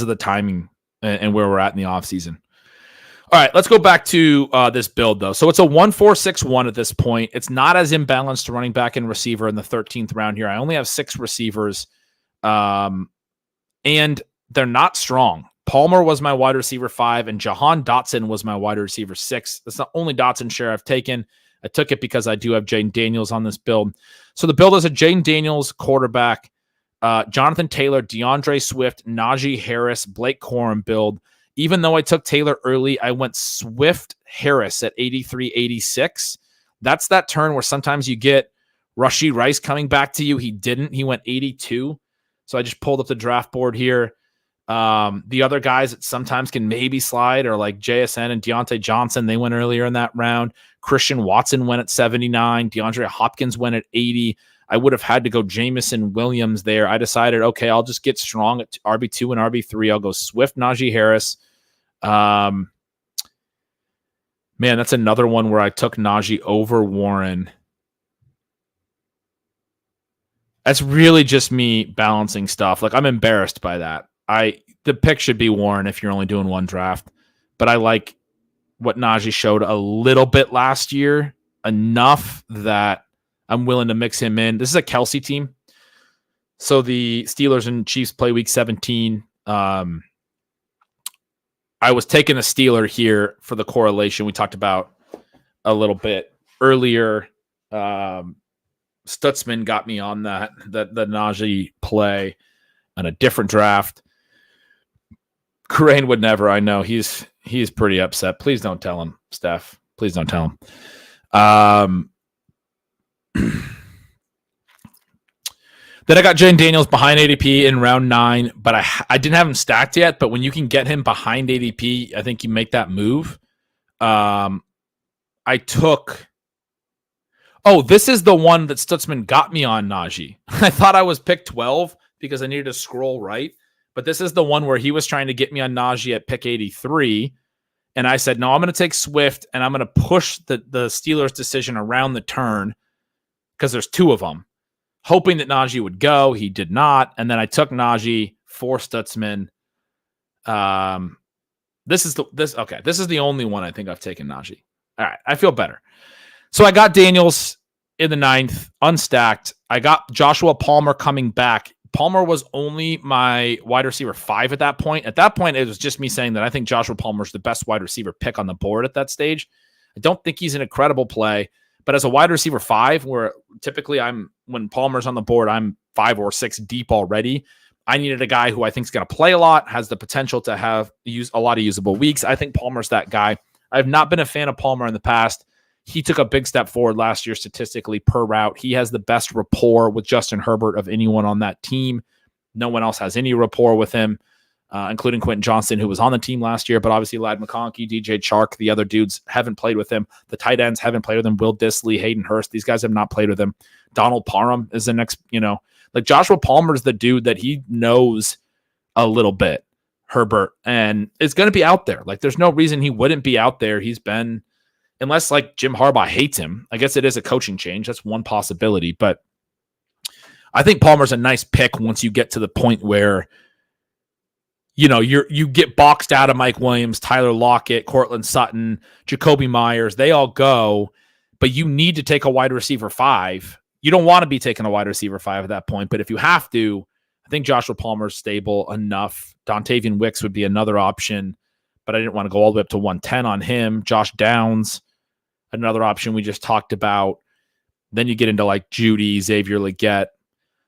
of the timing and where we're at in the offseason. All right, let's go back to this build, though. So it's a 1-4-6-1 at this point. It's not as imbalanced running back and receiver in the 13th round here. I only have 6 receivers, and they're not strong. Palmer was my wide receiver 5, and Jahan Dotson was my wide receiver 6. That's the only Dotson share I've taken. I took it because I do have Jayden Daniels on this build. So the build is a Jayden Daniels quarterback, Jonathan Taylor, DeAndre Swift, Najee Harris, Blake Corum build. Even though I took Taylor early, I went Swift Harris at 83-86. That's that turn where sometimes you get Rashee Rice coming back to you. He didn't. He went 82. So I just pulled up the draft board here. The other guys that sometimes can maybe slide are like JSN and Deontay Johnson. They went earlier in that round. Christian Watson went at 79. DeAndre Hopkins went at 80. I would have had to go Jamison Williams there. I decided, okay, I'll just get strong at RB2 and RB3. I'll go Swift, Najee Harris. Man, that's another one where I took Najee over Warren. That's really just me balancing stuff. Like, I'm embarrassed by that. The pick should be Warren if you're only doing one draft, but I like what Najee showed a little bit last year, enough that I'm willing to mix him in. This is a Kelsey team. So the Steelers and Chiefs play week 17. I was taking a Steeler here for the correlation we talked about a little bit earlier. Stutzman got me on the Najee play on a different draft. Crane would never. I know he's pretty upset. Please don't tell him, Steph. Please don't tell him. Then I got Jayden Daniels behind ADP in round 9, but I didn't have him stacked yet. But when you can get him behind ADP, I think you make that move. I took. Oh, this is the one that Stutzman got me on Najee. I thought I was pick 12 because I needed to scroll right. But this is the one where he was trying to get me on Najee at pick 83. And I said, no, I'm going to take Swift, and I'm going to push the Steelers' decision around the turn because there's 2 of them, hoping that Najee would go. He did not. And then I took Najee for Stutzman. This is the only one I think I've taken Najee. All right, I feel better. So I got Daniels in the 9th, unstacked. I got Joshua Palmer coming back. Palmer was only my wide receiver 5 at that point. At that point, it was just me saying that I think Joshua Palmer's the best wide receiver pick on the board at that stage. I don't think he's an incredible play, but as a wide receiver 5, where typically when Palmer's on the board, I'm 5 or 6 deep already. I needed a guy who I think is going to play a lot, has the potential to use a lot of usable weeks. I think Palmer's that guy. I've not been a fan of Palmer in the past. He took a big step forward last year statistically per route. He has the best rapport with Justin Herbert of anyone on that team. No one else has any rapport with him, including Quentin Johnston, who was on the team last year, but obviously Ladd McConkey, DJ Chark, the other dudes haven't played with him. The tight ends haven't played with him. Will Dissly, Hayden Hurst, these guys have not played with him. Donald Parham is the next, like Joshua Palmer's the dude that he knows a little bit, Herbert, and it's going to be out there. Like, there's no reason he wouldn't be out there. He's been, unless like Jim Harbaugh hates him. I guess it is a coaching change. That's one possibility, but I think Palmer's a nice pick once you get to the point where, you get boxed out of Mike Williams, Tyler Lockett, Cortland Sutton, Jacoby Myers. They all go, but you need to take a wide receiver 5. You don't want to be taking a wide receiver 5 at that point, but if you have to, I think Joshua Palmer's stable enough. Dontavian Wicks would be another option, but I didn't want to go all the way up to 110 on him. Josh Downs, another option we just talked about. Then you get into like Judy, Xavier Legette.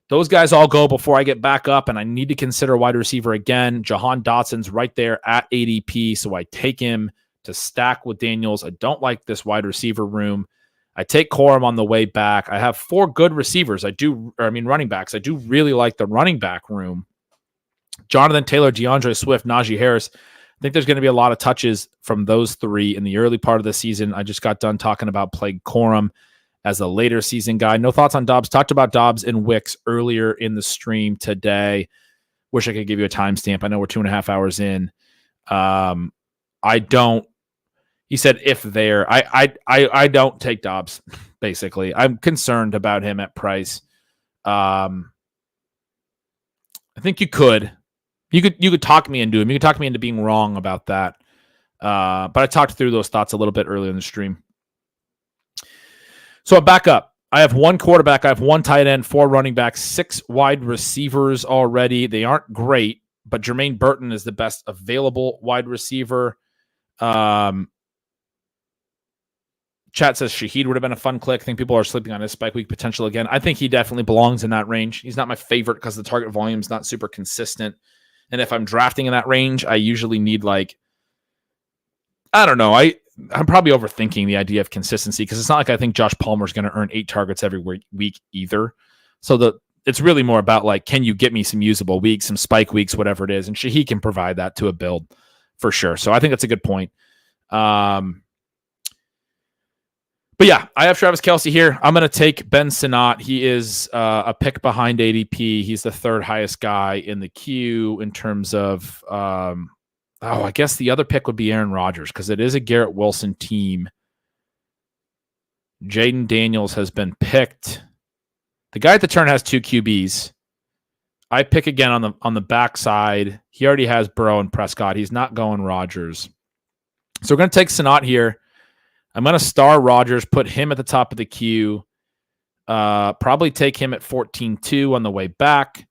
Those guys all go before I get back up, and I need to consider wide receiver again. Jahan Dotson's right there at ADP, so I take him to stack with Daniels. I don't like this wide receiver room. I take Corum on the way back. I have 4 good receivers. Running backs. I do really like the running back room. Jonathan Taylor, DeAndre Swift, Najee Harris. I think there's going to be a lot of touches from those 3 in the early part of the season. I just got done talking about playing Corum as a later season guy. No thoughts on Dobbs. Talked about Dobbs and Wicks earlier in the stream today. Wish I could give you a timestamp. I know we're 2.5 hours in. I don't. He said if there. I don't take Dobbs. Basically, I'm concerned about him at price. I think you could talk me into him. You could talk me into being wrong about that. But I talked through those thoughts a little bit earlier in the stream. So back up. I have one quarterback. I have one tight end, 4 running backs, 6 wide receivers already. They aren't great, but Jermaine Burton is the best available wide receiver. Chat says Shaheed would have been a fun click. I think people are sleeping on his spike week potential again. I think he definitely belongs in that range. He's not my favorite because the target volume is not super consistent. And if I'm drafting in that range, I usually need I don't know. I'm probably overthinking the idea of consistency because it's not like I think Josh Palmer is going to earn 8 targets every week either. So it's really more about can you get me some usable weeks, some spike weeks, whatever it is. And Shaheed can provide that to a build for sure. So I think that's a good point. But yeah, I have Travis Kelce here. I'm going to take Ben Sinnott. He is a pick behind ADP. He's the 3rd highest guy in the queue in terms of, I guess the other pick would be Aaron Rodgers because it is a Garrett Wilson team. Jaden Daniels has been picked. The guy at the turn has 2 QBs. I pick again on the backside. He already has Burrow and Prescott. He's not going Rodgers. So we're going to take Sinnott here. I'm going to star Rodgers, put him at the top of the queue. Probably take him at 14-2 on the way back.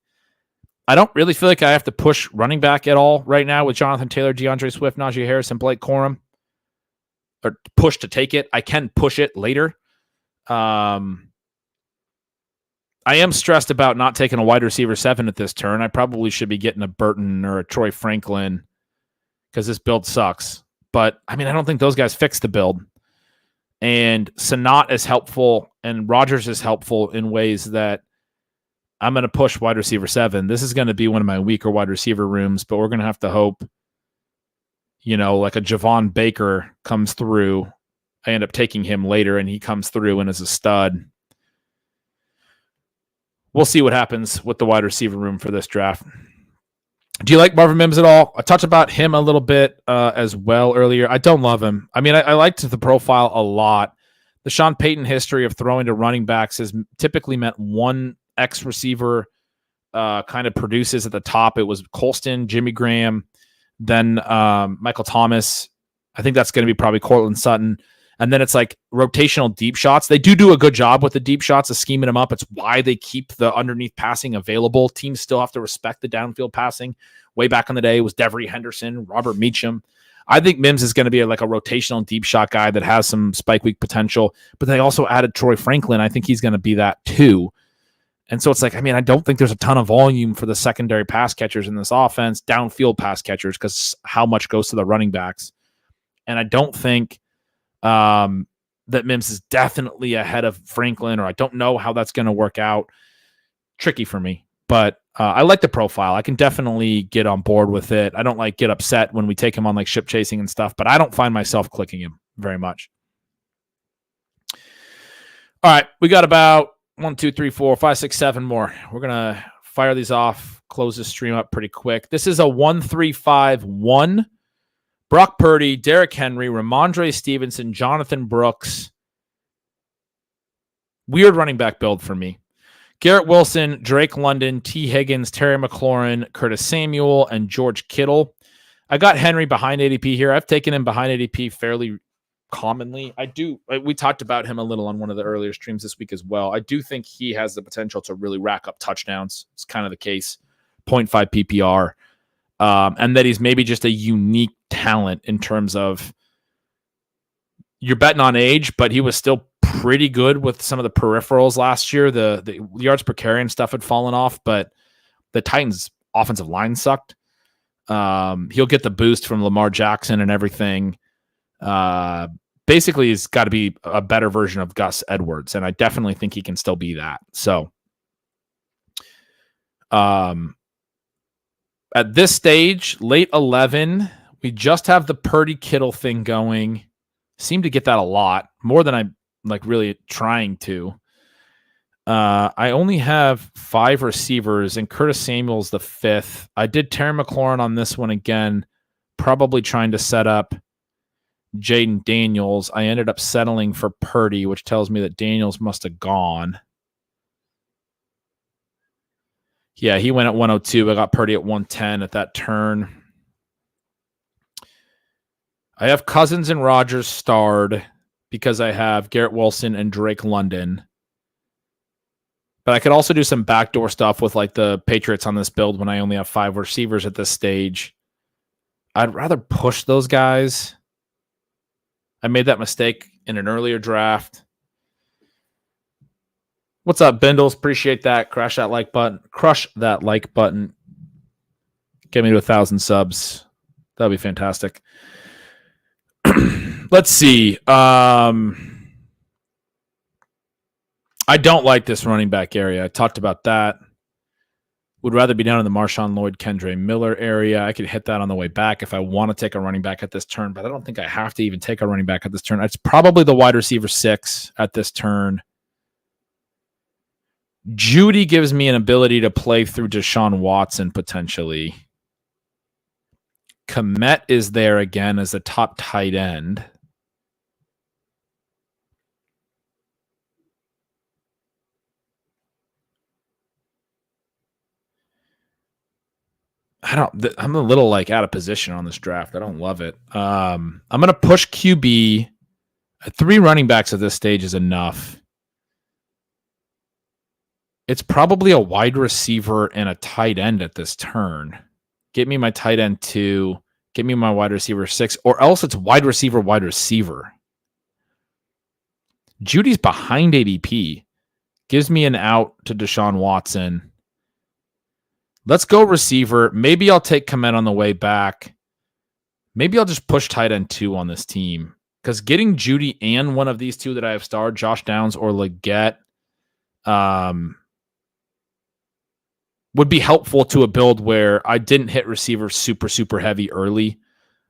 I don't really feel like I have to push running back at all right now with Jonathan Taylor, DeAndre Swift, Najee Harris, and Blake Corum. Or push to take it. I can push it later. I am stressed about not taking a wide receiver 7 at this turn. I probably should be getting a Burton or a Troy Franklin because this build sucks. But, I don't think those guys fix the build. And Sinnott is helpful, and Rodgers is helpful in ways that I'm going to push wide receiver 7. This is going to be one of my weaker wide receiver rooms, but we're going to have to hope, like a Javon Baker comes through. I end up taking him later, and he comes through and is a stud. We'll see what happens with the wide receiver room for this draft. Do you like Marvin Mims at all? I talked about him a little bit as well earlier. I don't love him. I liked the profile a lot. The Sean Payton history of throwing to running backs has typically meant one X receiver kind of produces at the top. It was Colston, Jimmy Graham, then Michael Thomas. I think that's going to be probably Cortland Sutton. And then it's rotational deep shots. They do a good job with the deep shots of scheming them up. It's why they keep the underneath passing available. Teams still have to respect the downfield passing. Way back in the day, it was Devery Henderson, Robert Meacham. I think Mims is going to be a rotational deep shot guy that has some spike week potential. But they also added Troy Franklin. I think he's going to be that too. And so it's I don't think there's a ton of volume for the secondary pass catchers in this offense, downfield pass catchers, because how much goes to the running backs. And I don't think that Mims is definitely ahead of Franklin, or I don't know how that's going to work out. Tricky for me, but I like the profile. I can definitely get on board with it. I don't get upset when we take him on ship chasing and stuff, but I don't find myself clicking him very much. All right, we got about 1, 2, 3, 4, 5, 6, 7 more. We're going to fire these off, close this stream up pretty quick. This is a 1-3-5-1. Brock Purdy, Derrick Henry, Ramondre Stevenson, Jonathan Brooks. Weird running back build for me. Garrett Wilson, Drake London, T. Higgins, Terry McLaurin, Curtis Samuel, and George Kittle. I got Henry behind ADP here. I've taken him behind ADP fairly commonly. We talked about him a little on one of the earlier streams this week as well. I do think he has the potential to really rack up touchdowns. It's kind of the case. 0.5 PPR. And that he's maybe just a unique talent in terms of you're betting on age, but he was still pretty good with some of the peripherals last year. The yards per carry and stuff had fallen off, but the Titans' offensive line sucked. He'll get the boost from Lamar Jackson and everything. Basically, he's got to be a better version of Gus Edwards, and I definitely think he can still be that. So, at this stage, late 11, we just have the Purdy Kittle thing going. Seem to get that a lot more than like really trying to. I only have 5 receivers, and Curtis Samuel's the 5th. I did Terry McLaurin on this one again, probably trying to set up Jaden Daniels. I ended up settling for Purdy, which tells me that Daniels must have gone. Yeah, he went at 102. I got Purdy at 110 at that turn. I have Cousins and Rodgers starred because I have Garrett Wilson and Drake London. But I could also do some backdoor stuff with like the Patriots on this build when I only have 5 receivers at this stage. I'd rather push those guys. I made that mistake in an earlier draft. What's up, Bindles? Appreciate that. Crush that like button. Get me to 1,000 subs. That'd be fantastic. Let's see. I don't like this running back area. I talked about that. Would rather be down in the Marshawn Lloyd, Kendre Miller area. I could hit that on the way back if I want to take a running back at this turn, but I don't think I have to even take a running back at this turn. It's probably the wide receiver 6 at this turn. Judy gives me an ability to play through Deshaun Watson potentially. Komet is there again as the top tight end. I'm a little like out of position on this draft. I don't love it. I'm going to push QB. 3 running backs at this stage is enough. It's probably a wide receiver and a tight end at this turn. Get me my tight end 2. Get me my wide receiver 6. Or else it's wide receiver. Judy's behind ADP. Gives me an out to Deshaun Watson. Let's go receiver. Maybe I'll take Komet on the way back. Maybe I'll just push tight end 2 on this team. Because getting Judy and one of these 2 that I have starred, Josh Downs or Leggett, would be helpful to a build where I didn't hit receiver super heavy early.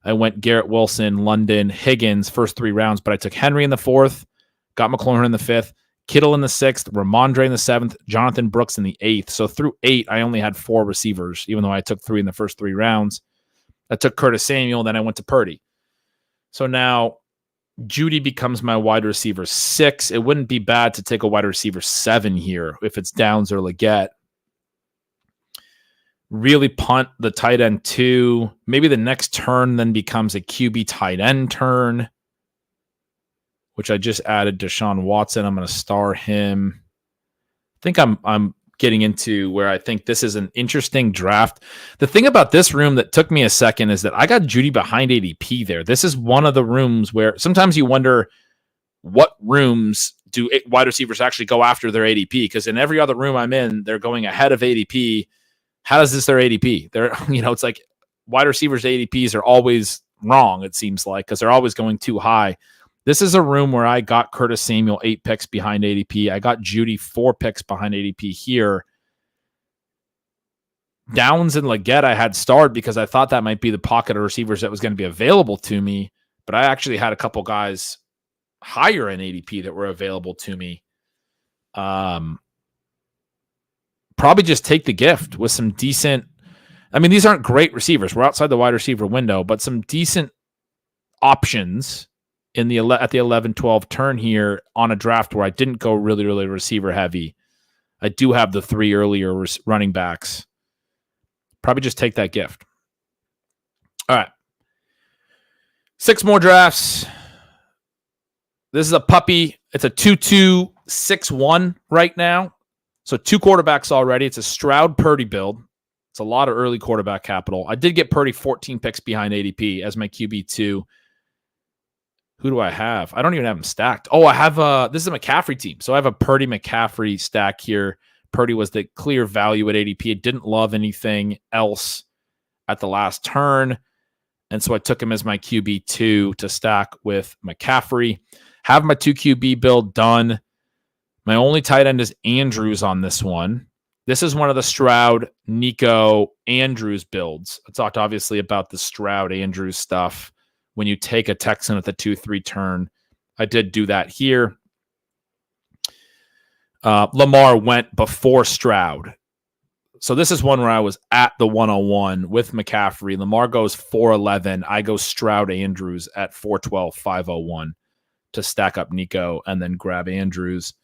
I went Garrett Wilson, London, Higgins, first 3 rounds, but I took Henry in the 4th, got McLaurin in the 5th, Kittle in the 6th, Ramondre in the 7th, Jonathan Brooks in the 8th. So through 8, I only had 4 receivers, even though I took 3 in the first 3 rounds. I took Curtis Samuel, then I went to Purdy. So now Judy becomes my wide receiver 6. It wouldn't be bad to take a wide receiver 7 here if it's Downs or Leggett. Really punt the tight end 2. Maybe the next turn then becomes a QB tight end turn, which I just added Deshaun Watson. I'm going to star him. I think I'm getting into where I think this is an interesting draft. The thing about this room that took me a second is that I got Judy behind ADP there. This is one of the rooms where sometimes you wonder what rooms do wide receivers actually go after their ADP, because in every other room I'm in, they're going ahead of ADP. How is this their ADP? It's like wide receivers' ADPs are always wrong, it seems like, because they're always going too high. This is a room where I got Curtis Samuel 8 picks behind ADP. I got Judy 4 picks behind ADP here. Downs and Leggett I had starred because I thought that might be the pocket of receivers that was going to be available to me, but I actually had a couple guys higher in ADP that were available to me. Probably just take the gift with some decent. I mean, these aren't great receivers. We're outside the wide receiver window, but some decent options in the at the 11-12 turn here on a draft where I didn't go really receiver heavy. I do have the 3 earlier running backs. Probably just take that gift. All right. 6 more drafts. This is a puppy. It's a 2-2-6-1 right now. So 2 quarterbacks already. It's a Stroud-Purdy build. It's a lot of early quarterback capital. I did get Purdy 14 picks behind ADP as my QB2. Who do I have? I don't even have him stacked. Oh, I have this is a McCaffrey team. So I have a Purdy McCaffrey stack here. Purdy was the clear value at ADP. It didn't love anything else at the last turn. And so I took him as my QB2 to stack with McCaffrey. Have my 2 QB build done. My only tight end is Andrews on this one. This is one of the Stroud, Nico, Andrews builds. I talked obviously about the Stroud, Andrews stuff when you take a Texan at the 2-3 turn. I did do that here. Lamar went before Stroud. So this is one where I was at the 101 with McCaffrey. Lamar goes 411. I go Stroud Andrews at 412, 501 to stack up Nico and then grab Andrews.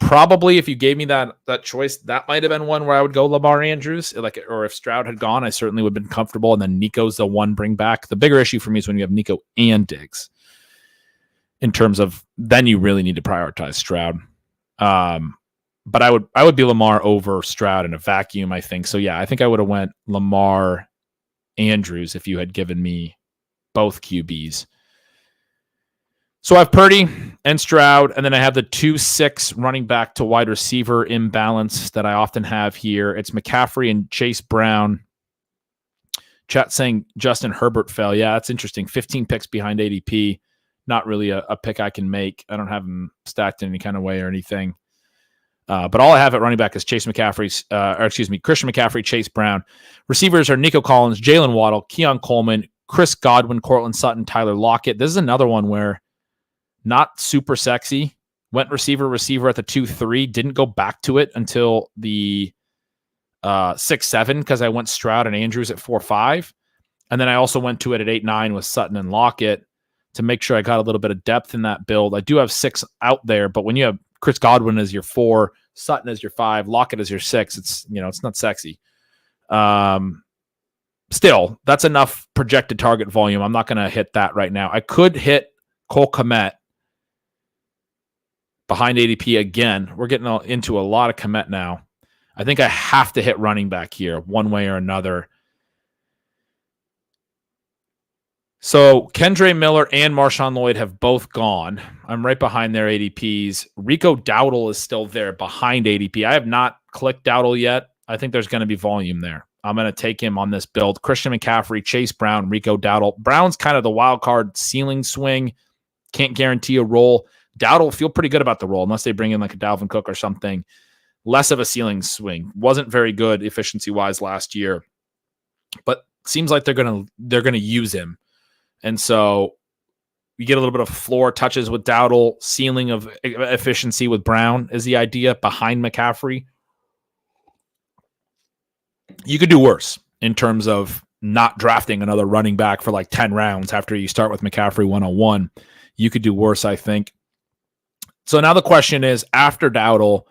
Probably if you gave me that choice, that might have been one where I would go Lamar Andrews. Or if Stroud had gone, I certainly would have been comfortable. And then Nico's the one bring back. The bigger issue for me is when you have Nico and Diggs. In terms of then you really need to prioritize Stroud. But I would be Lamar over Stroud in a vacuum, I think. So yeah, I think I would have went Lamar Andrews if you had given me both QBs. So I have Purdy and Stroud, and then I have the 2-6 running back to wide receiver imbalance that I often have here. It's McCaffrey and Chase Brown. Chat saying Justin Herbert fell. Yeah, that's interesting. 15 picks behind ADP. Not really a pick I can make. I don't have him stacked in any kind of way or anything. But all I have at running back is Christian McCaffrey, Chase Brown. Receivers are Nico Collins, Jalen Waddle, Keon Coleman, Chris Godwin, Cortland Sutton, Tyler Lockett. This is another one where not super sexy. Went receiver at the 2-3. Didn't go back to it until the 6-7 because I went Stroud and Andrews at 4-5. And then I also went to it at 8-9 with Sutton and Lockett to make sure I got a little bit of depth in that build. I do have 6 out there, but when you have Chris Godwin as your 4, Sutton as your 5, Lockett as your 6, it's not sexy. Still, that's enough projected target volume. I'm not going to hit that right now. I could hit Cole Kmet behind ADP again. We're getting into a lot of Kmet now. I think I have to hit running back here one way or another. So Kendre Miller and Marshawn Lloyd have both gone. I'm right behind their ADPs. Rico Dowdle is still there behind ADP. I have not clicked Dowdle yet. I think there's going to be volume there. I'm going to take him on this build. Christian McCaffrey, Chase Brown, Rico Dowdle. Brown's kind of the wild card ceiling swing. Can't guarantee a role. Dowdle feel pretty good about the role unless they bring in like a Dalvin Cook or something. Less of a ceiling swing. Wasn't very good efficiency-wise last year. But seems like they're gonna use him. And so you get a little bit of floor touches with Dowdle, ceiling of efficiency with Brown is the idea behind McCaffrey. You could do worse in terms of not drafting another running back for like 10 rounds after you start with McCaffrey 101. You could do worse, I think. So now the question is, after Dowdle,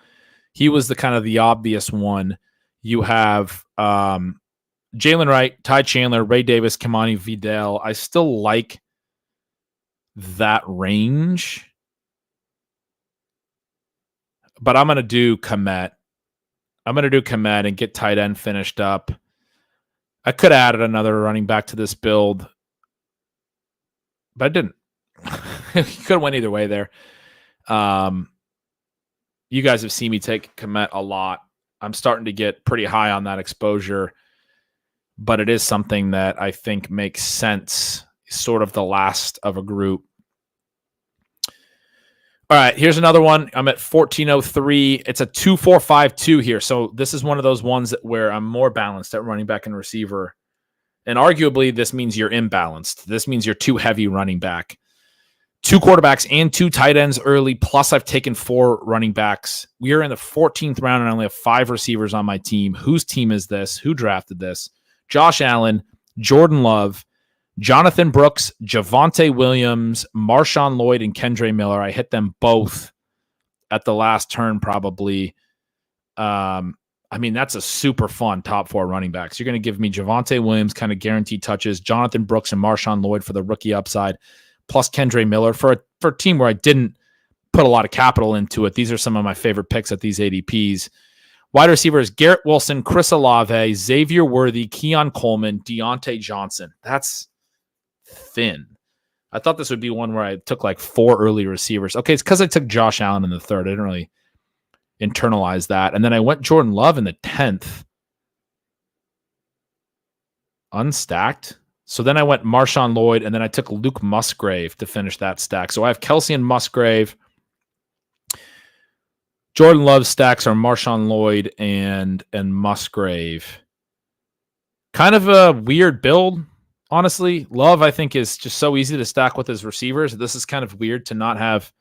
he was the obvious one. You have Jalen Wright, Ty Chandler, Ray Davis, Kimani Vidal. I still like that range, but I'm going to do Kmet. And get tight end finished up. I could have added another running back to this build, but I didn't. You could have went either way there. You guys have seen me take Kmet a lot. I'm starting to get pretty high on that exposure, but it is something that I think makes sense, sort of the last of a group. All right, here's another one. I'm at 1403. It's a 2-4-5-2 here. So this is one of those ones where I'm more balanced at running back and receiver. And arguably, this means you're imbalanced. This means you're too heavy running back. 2 quarterbacks and 2 tight ends early, plus I've taken 4 running backs. We are in the 14th round, and I only have 5 receivers on my team. Whose team is this? Who drafted this? Josh Allen, Jordan Love, Jonathan Brooks, Javonte Williams, Marshawn Lloyd, and Kendre Miller. I hit them both at the last turn probably. That's a super fun top 4 running backs. You're going to give me Javonte Williams, kind of guaranteed touches, Jonathan Brooks and Marshawn Lloyd for the rookie upside, plus Kendre Miller for a team where I didn't put a lot of capital into it. These are some of my favorite picks at these ADPs. Wide receivers, Garrett Wilson, Chris Olave, Xavier Worthy, Keon Coleman, Deontay Johnson. That's thin. I thought this would be one where I took like 4 early receivers. Okay, it's because I took Josh Allen in the 3rd. I didn't really internalize that. And then I went Jordan Love in the 10th. Unstacked. So then I went Marshawn Lloyd, and then I took Luke Musgrave to finish that stack. So I have Kelsey and Musgrave. Jordan Love's stacks are Marshawn Lloyd and Musgrave. Kind of a weird build, honestly. Love, I think, is just so easy to stack with his receivers. This is kind of weird to not have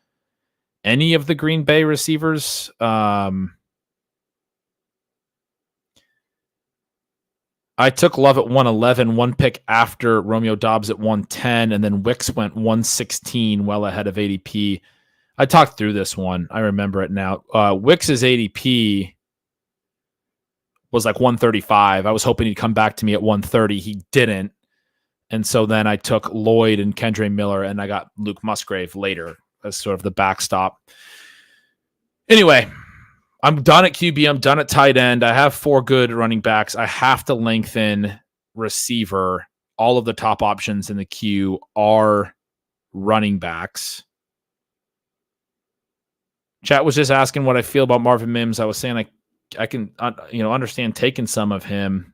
any of the Green Bay receivers. I took Love at 111, one pick after Romeo Doubs at 110, and then Wicks went 116, well ahead of ADP. I talked through this one. I remember it now. Wicks's ADP was like 135. I was hoping he'd come back to me at 130. He didn't. And so then I took Lloyd and Kendre Miller, and I got Luke Musgrave later as sort of the backstop. Anyway, I'm done at QB. I'm done at tight end. I have 4 good running backs. I have to lengthen receiver. All of the top options in the queue are running backs. Chat was just asking what I feel about Marvin Mims. I was saying I can understand taking some of him.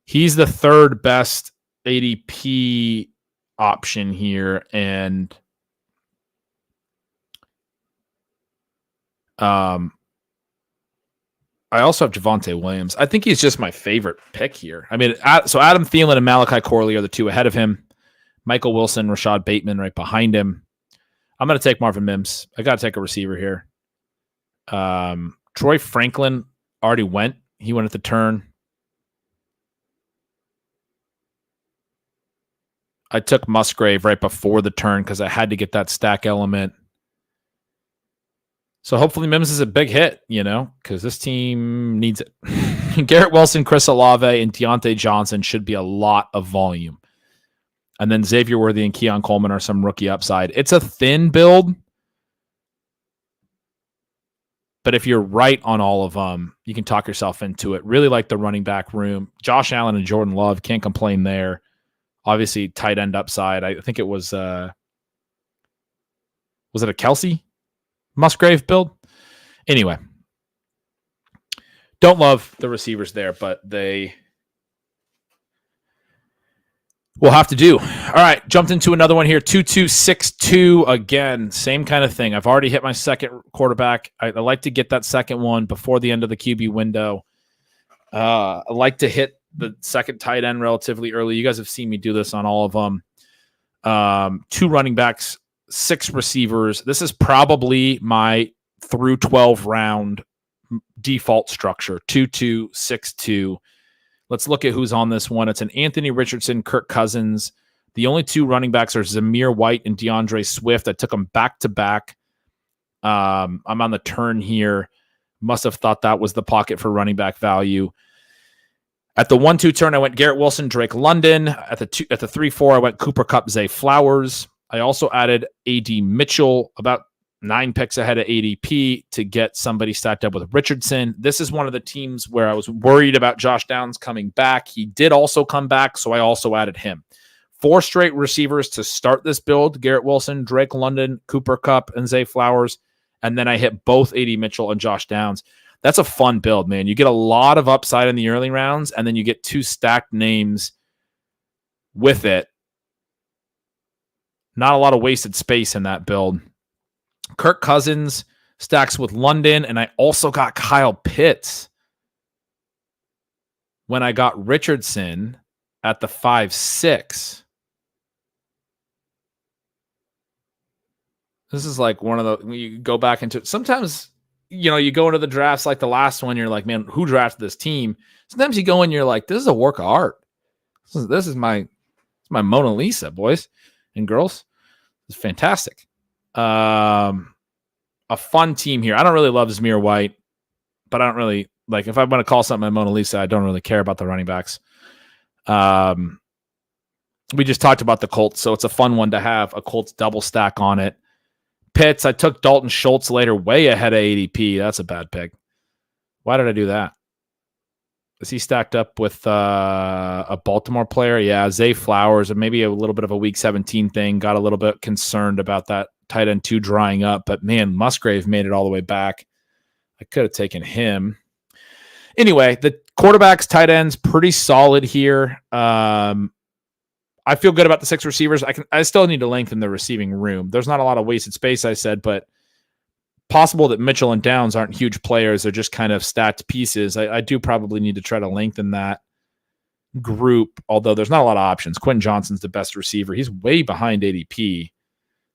He's the 3rd best ADP option here, and I also have Javonte Williams. I think he's just my favorite pick here. I mean, so Adam Thielen and Malachi Corley are the 2 ahead of him. Michael Wilson, Rashad Bateman right behind him. I'm going to take Marvin Mims. I got to take a receiver here. Troy Franklin already went. He went at the turn. I took Musgrave right before the turn because I had to get that stack element. So hopefully Mims is a big hit, because this team needs it. Garrett Wilson, Chris Olave, and Deontay Johnson should be a lot of volume. And then Xavier Worthy and Keon Coleman are some rookie upside. It's a thin build, but if you're right on all of them, you can talk yourself into it. Really like the running back room. Josh Allen and Jordan Love, can't complain there. Obviously, tight end upside. I think it was it a Kelsey Musgrave build? Anyway, don't love the receivers there, but they will have to do. All right, jumped into another one here. 2262 again. Same kind of thing. I've already hit my second quarterback. I like to get that second one before the end of the QB window. I like to hit the second tight end relatively early. You guys have seen me do this on all of them. 2 running backs, 6 receivers. This is probably my through 12 round default structure. 2-2-6-2. Let's look at who's on this one. It's an Anthony Richardson, Kirk Cousins. The only 2 running backs are Zamir White and DeAndre Swift. I took them back to back. I'm on the turn here. Must have thought that was the pocket for running back value. At the 1-2 turn, I went Garrett Wilson, Drake London. At the 3-4, I went Cooper Kupp, Zay Flowers. I also added A.D. Mitchell, about 9 picks ahead of ADP to get somebody stacked up with Richardson. This is one of the teams where I was worried about Josh Downs coming back. He did also come back, so I also added him. 4 straight receivers to start this build: Garrett Wilson, Drake London, Cooper Kupp, and Zay Flowers. And then I hit both A.D. Mitchell and Josh Downs. That's a fun build, man. You get a lot of upside in the early rounds, and then you get 2 stacked names with it. Not a lot of wasted space in that build. Kirk Cousins stacks with London, and I also got Kyle Pitts when I got Richardson at the 5-6. This is like one of the, you go back into, sometimes, you go into the drafts like the last one, you're like, man, who drafted this team? Sometimes you go in, you're like, this is a work of art. This is my Mona Lisa, boys and girls. It's fantastic. A fun team here. I don't really love Zamir White, but I don't really, like, if I want to call something my Mona Lisa, I don't really care about the running backs. We just talked about the Colts, so it's a fun one to have a Colts double stack on it. Pitts, I took Dalton Schultz later, way ahead of ADP. That's a bad pick. Why did I do that? Is he stacked up with a Baltimore player? Yeah, Zay Flowers, and maybe a little bit of a Week 17 thing. Got a little bit concerned about that tight end 2 drying up, but man, Musgrave made it all the way back. I could have taken him. Anyway, the quarterbacks, tight ends, pretty solid here. I feel good about the 6 receivers. I still need to lengthen the receiving room. There's not a lot of wasted space, I said, but possible that Mitchell and Downs aren't huge players. They're just kind of stacked pieces. I do probably need to try to lengthen that group, although there's not a lot of options. Quentin Johnson's the best receiver. He's way behind ADP.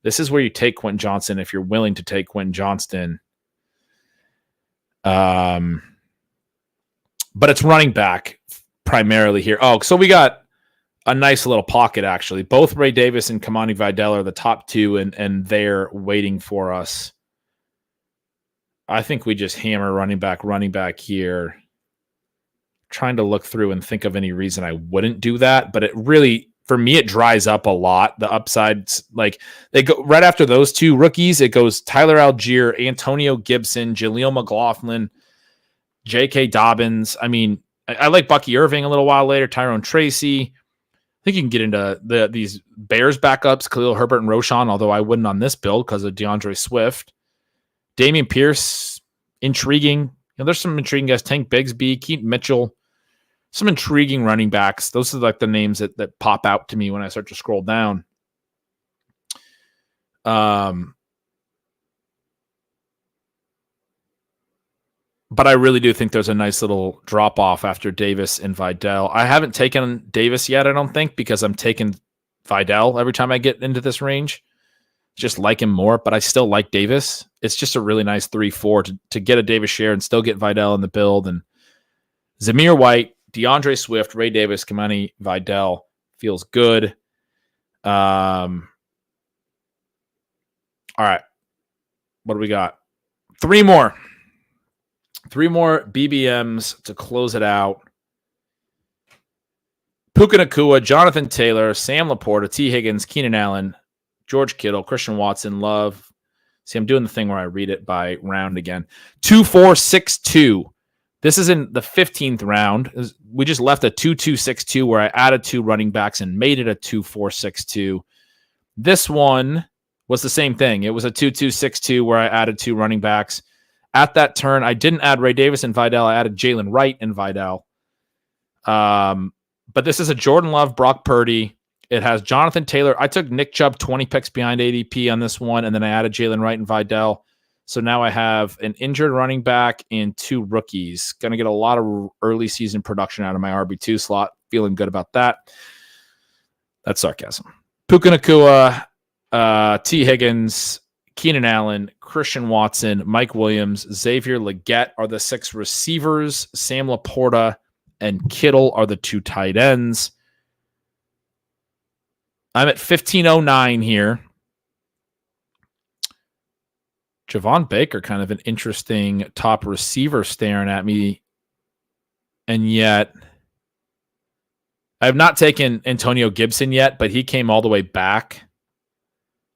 This is where you take Quentin Johnston if you're willing to take Quentin Johnston. But it's running back primarily here. Oh, so we got a nice little pocket, actually. Both Ray Davis and Kamani Vidal are the top two, and they're waiting for us. I think we just hammer running back here. Trying to look through and think of any reason I wouldn't do that, but it really, for me, it dries up a lot. The upsides, like they go right after those two rookies, it goes Tyler Algier, Antonio Gibson, Jaleel McLaughlin, J.K. Dobbins. I mean, I like Bucky Irving a little while later, Tyrone Tracy. I think you can get into these Bears backups, Khalil Herbert and Roschon, although I wouldn't on this build because of DeAndre Swift. Damian Pierce, intriguing. You know, there's some intriguing guys. Tank Bigsby, Keaton Mitchell. Some intriguing running backs. Those are like the names that pop out to me when I start to scroll down. But I really do think there's a nice little drop off after Davis and Vidal. I haven't taken Davis yet, I don't think, because I'm taking Vidal every time I get into this range. Just like him more, but I still like Davis. It's just a really nice 3-4 to get a Davis share and still get Vidal in the build. And Zamir White, DeAndre Swift, Ray Davis, Kamani Vidal feels good. All right. What do we got? Three more BBMs to close it out. Puka Nacua, Jonathan Taylor, Sam Laporta, T. Higgins, Keenan Allen, George Kittle, Christian Watson, Love. See, I'm doing the thing where I read it by round again. 2, 4, 6, 2. This is in the 15th round. We just left a 2-2-6-2 where I added 2 running backs and made it a 2-4-6-2. This one was the same thing. It was a 2-2-6-2 where I added 2 running backs. At that turn, I didn't add Ray Davis and Vidal. I added Jalen Wright and Vidal. But this is a Jordan Love, Brock Purdy. It has Jonathan Taylor. I took Nick Chubb 20 picks behind ADP on this one, and then I added Jalen Wright and Vidal. So now I have an injured running back and 2 rookies. Going to get a lot of early season production out of my RB2 slot. Feeling good about that. That's sarcasm. Puka Nacua, T. Higgins, Keenan Allen, Christian Watson, Mike Williams, Xavier Legette are the 6 receivers. Sam Laporta and Kittle are the 2 tight ends. I'm at 1509 here. Javon Baker, kind of an interesting top receiver staring at me. And yet, I have not taken Antonio Gibson yet, but he came all the way back.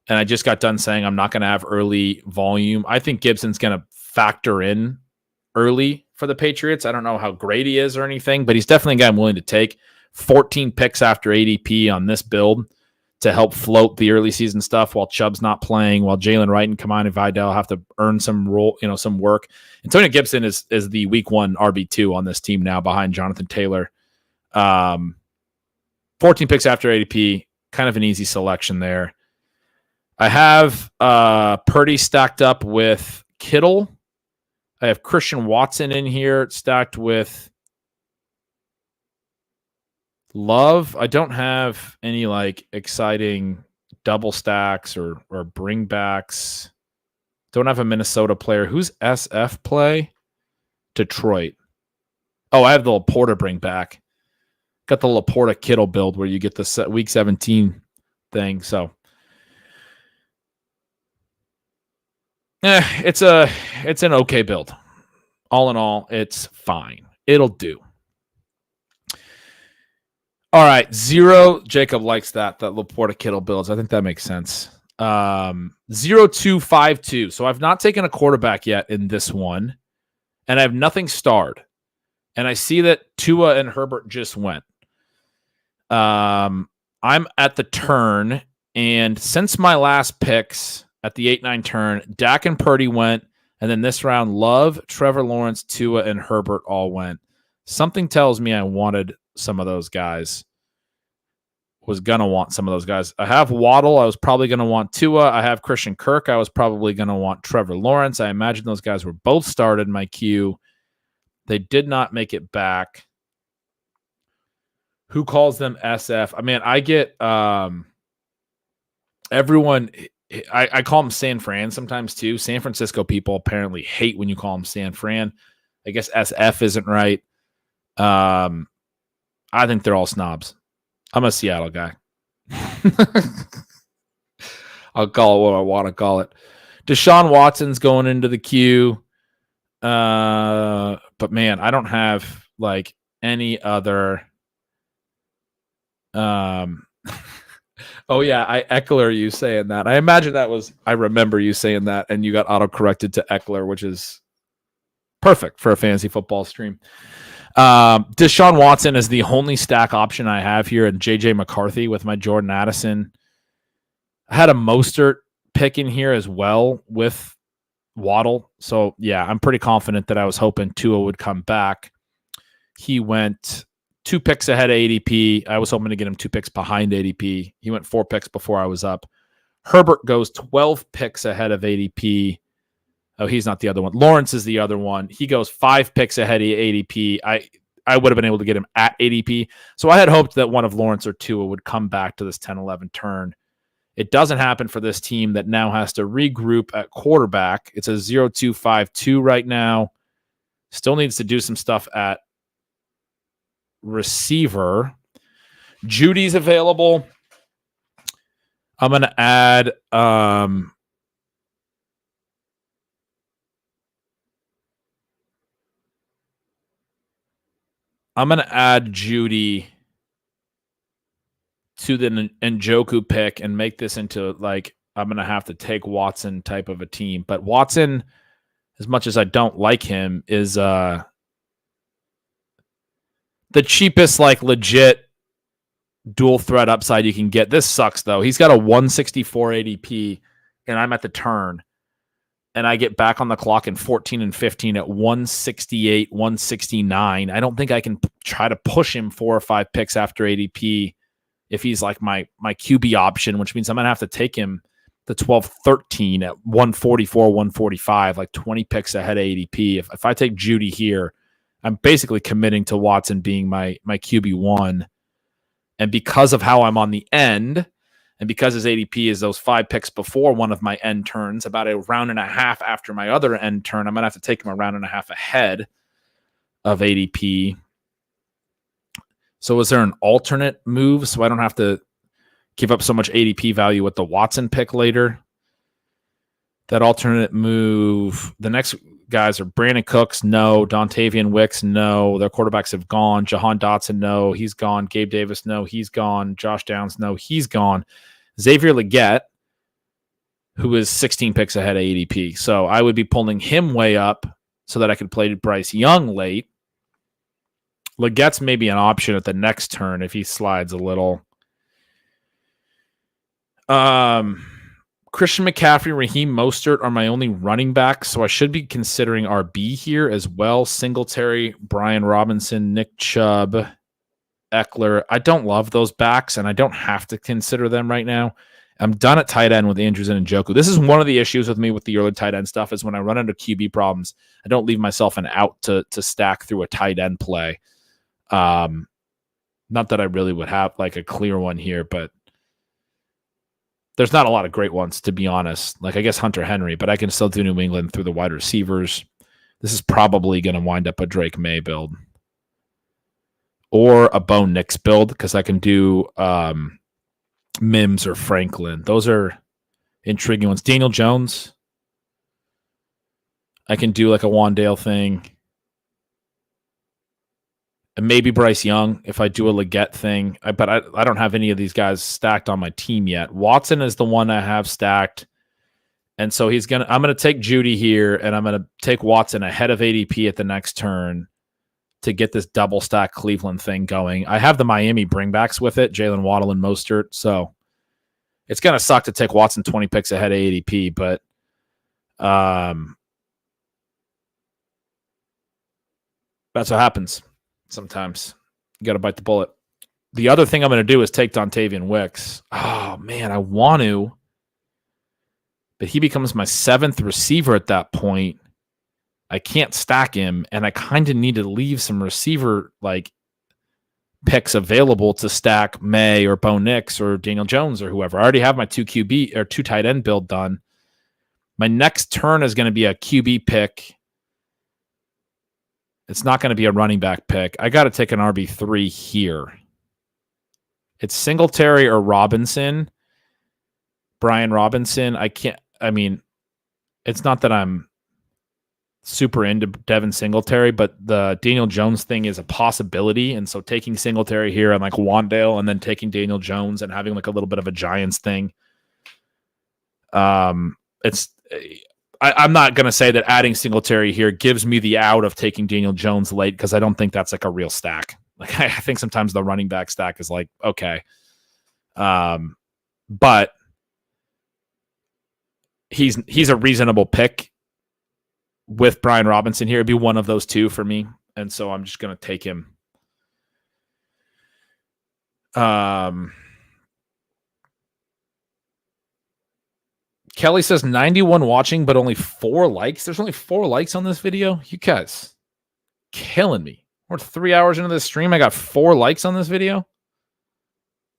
And I just got done saying I'm not going to have early volume. I think Gibson's going to factor in early for the Patriots. I don't know how great he is or anything, but he's definitely a guy I'm willing to take. 14 picks after ADP on this build to help float the early season stuff while Chubb's not playing, while Jalen Wright and Kamani Vidal have to earn some role, some work. Antonio Gibson is the week 1 RB2 on this team now behind Jonathan Taylor. 14 picks after ADP, kind of an easy selection there. I have Purdy stacked up with Kittle. I have Christian Watson in here stacked with Love. I don't have any exciting double stacks or bring backs. Don't have a Minnesota player. Who's SF play? Detroit. Oh, I have the Laporta bring back. Got the Laporta Kittle build where you get the week 17 thing. So it's an okay build. All in all, it's fine. It'll do. All right, 0. Jacob likes that Laporta Kittle builds. I think that makes sense. 0-2-5-2. So I've not taken a quarterback yet in this one, and I have nothing starred. And I see that Tua and Herbert just went. I'm at the turn, and since my last picks at the 8-9 turn, Dak and Purdy went, and then this round, Love, Trevor Lawrence, Tua, and Herbert all went. Something tells me I wanted some of those guys. Was going to want some of those guys. I have Waddle. I was probably going to want Tua. I have Christian Kirk. I was probably going to want Trevor Lawrence. I imagine those guys were both started in my queue. They did not make it back. Who calls them SF? I mean, I get everyone I call him San Fran sometimes too. San Francisco people apparently hate when you call him San Fran. I guess SF isn't right. I think they're all snobs. I'm a Seattle guy. I'll call it what I want to call it. Deshaun Watson's going into the queue. But man, I don't have like any other. Oh yeah, Eckler, you saying that. I imagine I remember you saying that, and you got auto-corrected to Eckler, which is perfect for a fantasy football stream. Deshaun Watson is the only stack option I have here, and JJ McCarthy with my Jordan Addison. I had a Mostert pick in here as well with Waddle. So yeah, I'm pretty confident that I was hoping Tua would come back. He went 2 picks ahead of ADP. I was hoping to get him 2 picks behind ADP. He went 4 picks before I was up. Herbert goes 12 picks ahead of ADP. Oh, he's not the other one. Lawrence is the other one. He goes 5 picks ahead of ADP. I would have been able to get him at ADP. So I had hoped that one of Lawrence or Tua would come back to this 10-11 turn. It doesn't happen for this team that now has to regroup at quarterback. It's a 0-2-5-2 right now. Still needs to do some stuff at receiver. Judy's available. I'm going to add Judy to the Njoku pick and make this into like I'm going to have to take Watson type of a team. But Watson, as much as I don't like him, is the cheapest, like legit dual threat upside you can get. This sucks though. He's got a 164 ADP and I'm at the turn and I get back on the clock in 14 and 15 at 168, 169. I don't think I can try to push him 4 or 5 picks after ADP if he's like my QB option, which means I'm going to have to take him the 12-13 at 144, 145, like 20 picks ahead of ADP. If I take Judy here, I'm basically committing to Watson being my QB1. And because of how I'm on the end, and because his ADP is those 5 picks before one of my end turns, about a round and a half after my other end turn, I'm going to have to take him a round and a half ahead of ADP. So is there an alternate move so I don't have to give up so much ADP value with the Watson pick later? That alternate move, the next guys are Brandon Cooks, no. Dontavian Wicks, no. Their quarterbacks have gone. Jahan Dotson, no. He's gone. Gabe Davis, no. He's gone. Josh Downs, no. He's gone. Xavier Legette, who is 16 picks ahead of ADP. So I would be pulling him way up so that I could play Bryce Young late. Legette's maybe an option at the next turn if he slides a little. Christian McCaffrey, Raheem Mostert are my only running backs, so I should be considering RB here as well. Singletary, Brian Robinson, Nick Chubb, Eckler. I don't love those backs, and I don't have to consider them right now. I'm done at tight end with Andrews and Njoku. This is one of the issues with me with the early tight end stuff is when I run into QB problems, I don't leave myself an out to stack through a tight end play. Not that I really would have like a clear one here, but there's not a lot of great ones, to be honest. Like, I guess Hunter Henry, but I can still do New England through the wide receivers. This is probably going to wind up a Drake May build. Or a Bo Nix build, because I can do Mims or Franklin. Those are intriguing ones. Daniel Jones. I can do like a Wandale thing. And maybe Bryce Young if I do a Legette thing. But I don't have any of these guys stacked on my team yet. Watson is the one I have stacked. And so I'm going to take Judy here, and I'm going to take Watson ahead of ADP at the next turn to get this double stack Cleveland thing going. I have the Miami bringbacks with it, Jalen Waddle and Mostert. So it's going to suck to take Watson 20 picks ahead of ADP, but that's what happens. Sometimes you got to bite the bullet. The other thing I'm going to do is take Dontavian Wicks. Oh, man, I want to. But he becomes my 7th receiver at that point. I can't stack him, and I kind of need to leave some receiver like picks available to stack May or Bo Nix or Daniel Jones or whoever. I already have my 2 QB or 2 tight end build done. My next turn is going to be a QB pick. It's not going to be a running back pick. I got to take an RB3 here. It's Singletary or Robinson. Brian Robinson. It's not that I'm super into Devin Singletary, but the Daniel Jones thing is a possibility. And so taking Singletary here and like Wandale and then taking Daniel Jones and having like a little bit of a Giants thing. I'm not going to say that adding Singletary here gives me the out of taking Daniel Jones late, because I don't think that's like a real stack. Like I think sometimes the running back stack is like, okay. But he's a reasonable pick with Brian Robinson here. It'd be one of those two for me. And so I'm just going to take him. Kelly says 91 watching, but only 4 likes. There's only 4 likes on this video. You guys killing me. We're 3 hours into this stream. I got 4 likes on this video.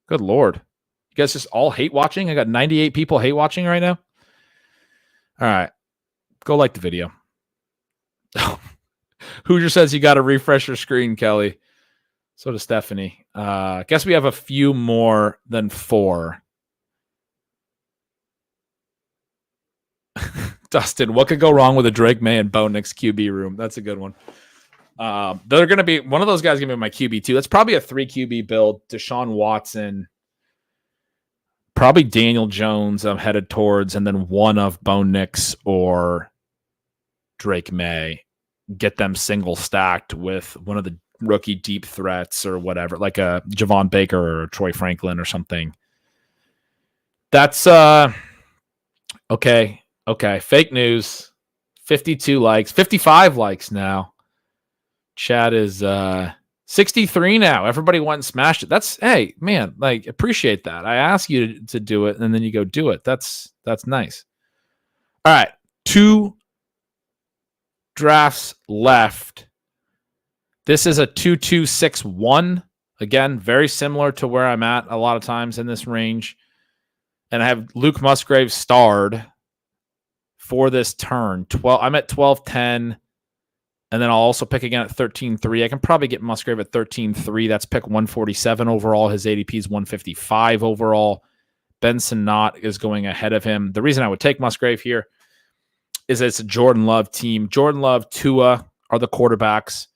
Good Lord. You guys just all hate watching? I got 98 people hate watching right now. All right. Go like the video. Hoosier says you got to refresh your screen, Kelly. So does Stephanie. Guess we have a few more than 4. Dustin, what could go wrong with a Drake May and Bo Nix QB room? That's a good one. They're going to be one of those guys. Going to be my QB too. That's probably a 3 QB build. Deshaun Watson, probably Daniel Jones. I'm headed towards, and then one of Bo Nix or Drake May. Get them single stacked with one of the rookie deep threats or whatever, like a Javon Baker or Troy Franklin or something. That's okay. Okay. Fake news. 52 likes, 55 likes now. Chat is 63 now. Everybody went and smashed it. That's, hey, man, like, appreciate that. I ask you to do it, and then you go do it. That's nice. All right. 2 drafts left. This is a 2-2-6-1. Again, very similar to where I'm at a lot of times in this range. And I have Luke Musgrave starred for this turn. I'm at 12-10. And then I'll also pick again at 13-3. I can probably get Musgrave at 13-3. That's pick 147 overall. His ADP is 155 overall. Benson Knott is going ahead of him. The reason I would take Musgrave here is that it's a Jordan Love team. Jordan Love, Tua are the quarterbacks.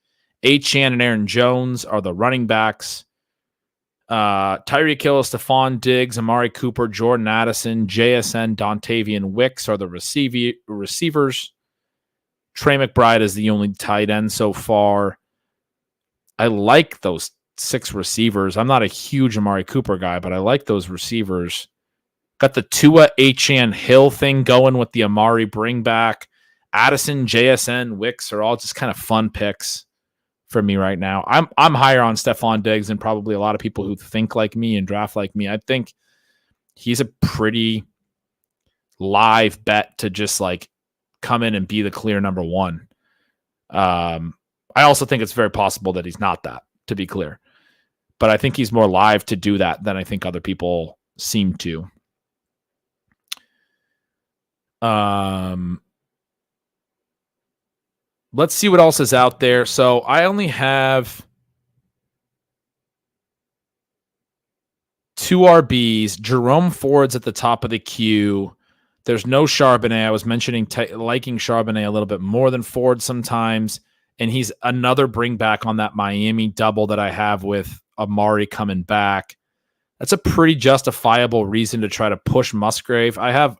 Achane and Aaron Jones are the running backs. Tyreek Hill, Stephon Diggs, Amari Cooper, Jordan Addison, JSN, Dontavian Wicks are the receivers. Trey McBride is the only tight end so far. I like those 6 receivers. I'm not a huge Amari Cooper guy, but I like those receivers. Got the Tua, Achane, Hill thing going with the Amari bring back. Addison, JSN, Wicks are all just kind of fun picks for me right now. I'm higher on Stephon Diggs than probably a lot of people who think like me and draft like me. I think he's a pretty live bet to just like come in and be the clear number 1. I also think it's very possible that he's not that, to be clear. But I think he's more live to do that than I think other people seem to. Let's see what else is out there. So I only have 2 RBs. Jerome Ford's at the top of the queue. There's no Charbonnet. I was mentioning liking Charbonnet a little bit more than Ford sometimes. And he's another bring back on that Miami double that I have with Amari coming back. That's a pretty justifiable reason to try to push Musgrave. I have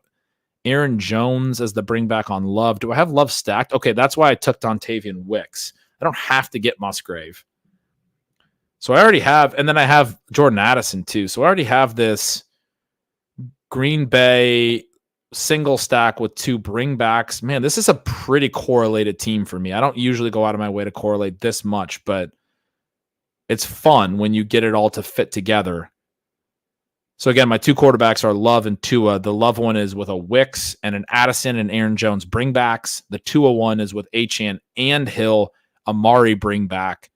Aaron Jones as the bring back on Love. Do I have Love stacked? Okay, that's why I took Dontavian Wicks. I don't have to get Musgrave. So I already have, and then I have Jordan Addison too. So I already have this Green Bay single stack with 2 bringbacks. Man, this is a pretty correlated team for me. I don't usually go out of my way to correlate this much, but it's fun when you get it all to fit together. So again, my 2 quarterbacks are Love and Tua. The Love one is with a Wicks and an Addison and Aaron Jones bringbacks. The Tua one is with Achane and Hill, Amari bringback.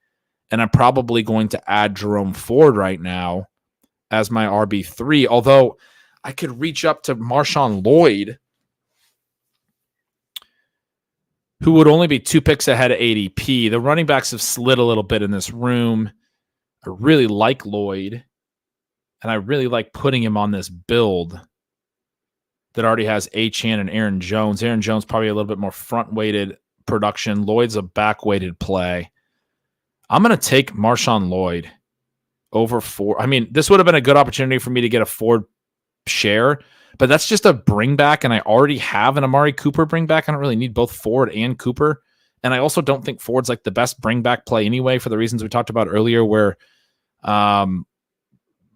And I'm probably going to add Jerome Ford right now as my RB3, although I could reach up to Marshawn Lloyd, who would only be 2 picks ahead of ADP. The running backs have slid a little bit in this room. I really like Lloyd, and I really like putting him on this build that already has Achane and Aaron Jones. Aaron Jones probably a little bit more front-weighted production. Lloyd's a back-weighted play. I'm going to take Marshawn Lloyd over Ford. I mean, this would have been a good opportunity for me to get a Ford share, but that's just a bring back, and I already have an Amari Cooper bring back. I don't really need both Ford and Cooper, and I also don't think Ford's like the best bring back play anyway for the reasons we talked about earlier, where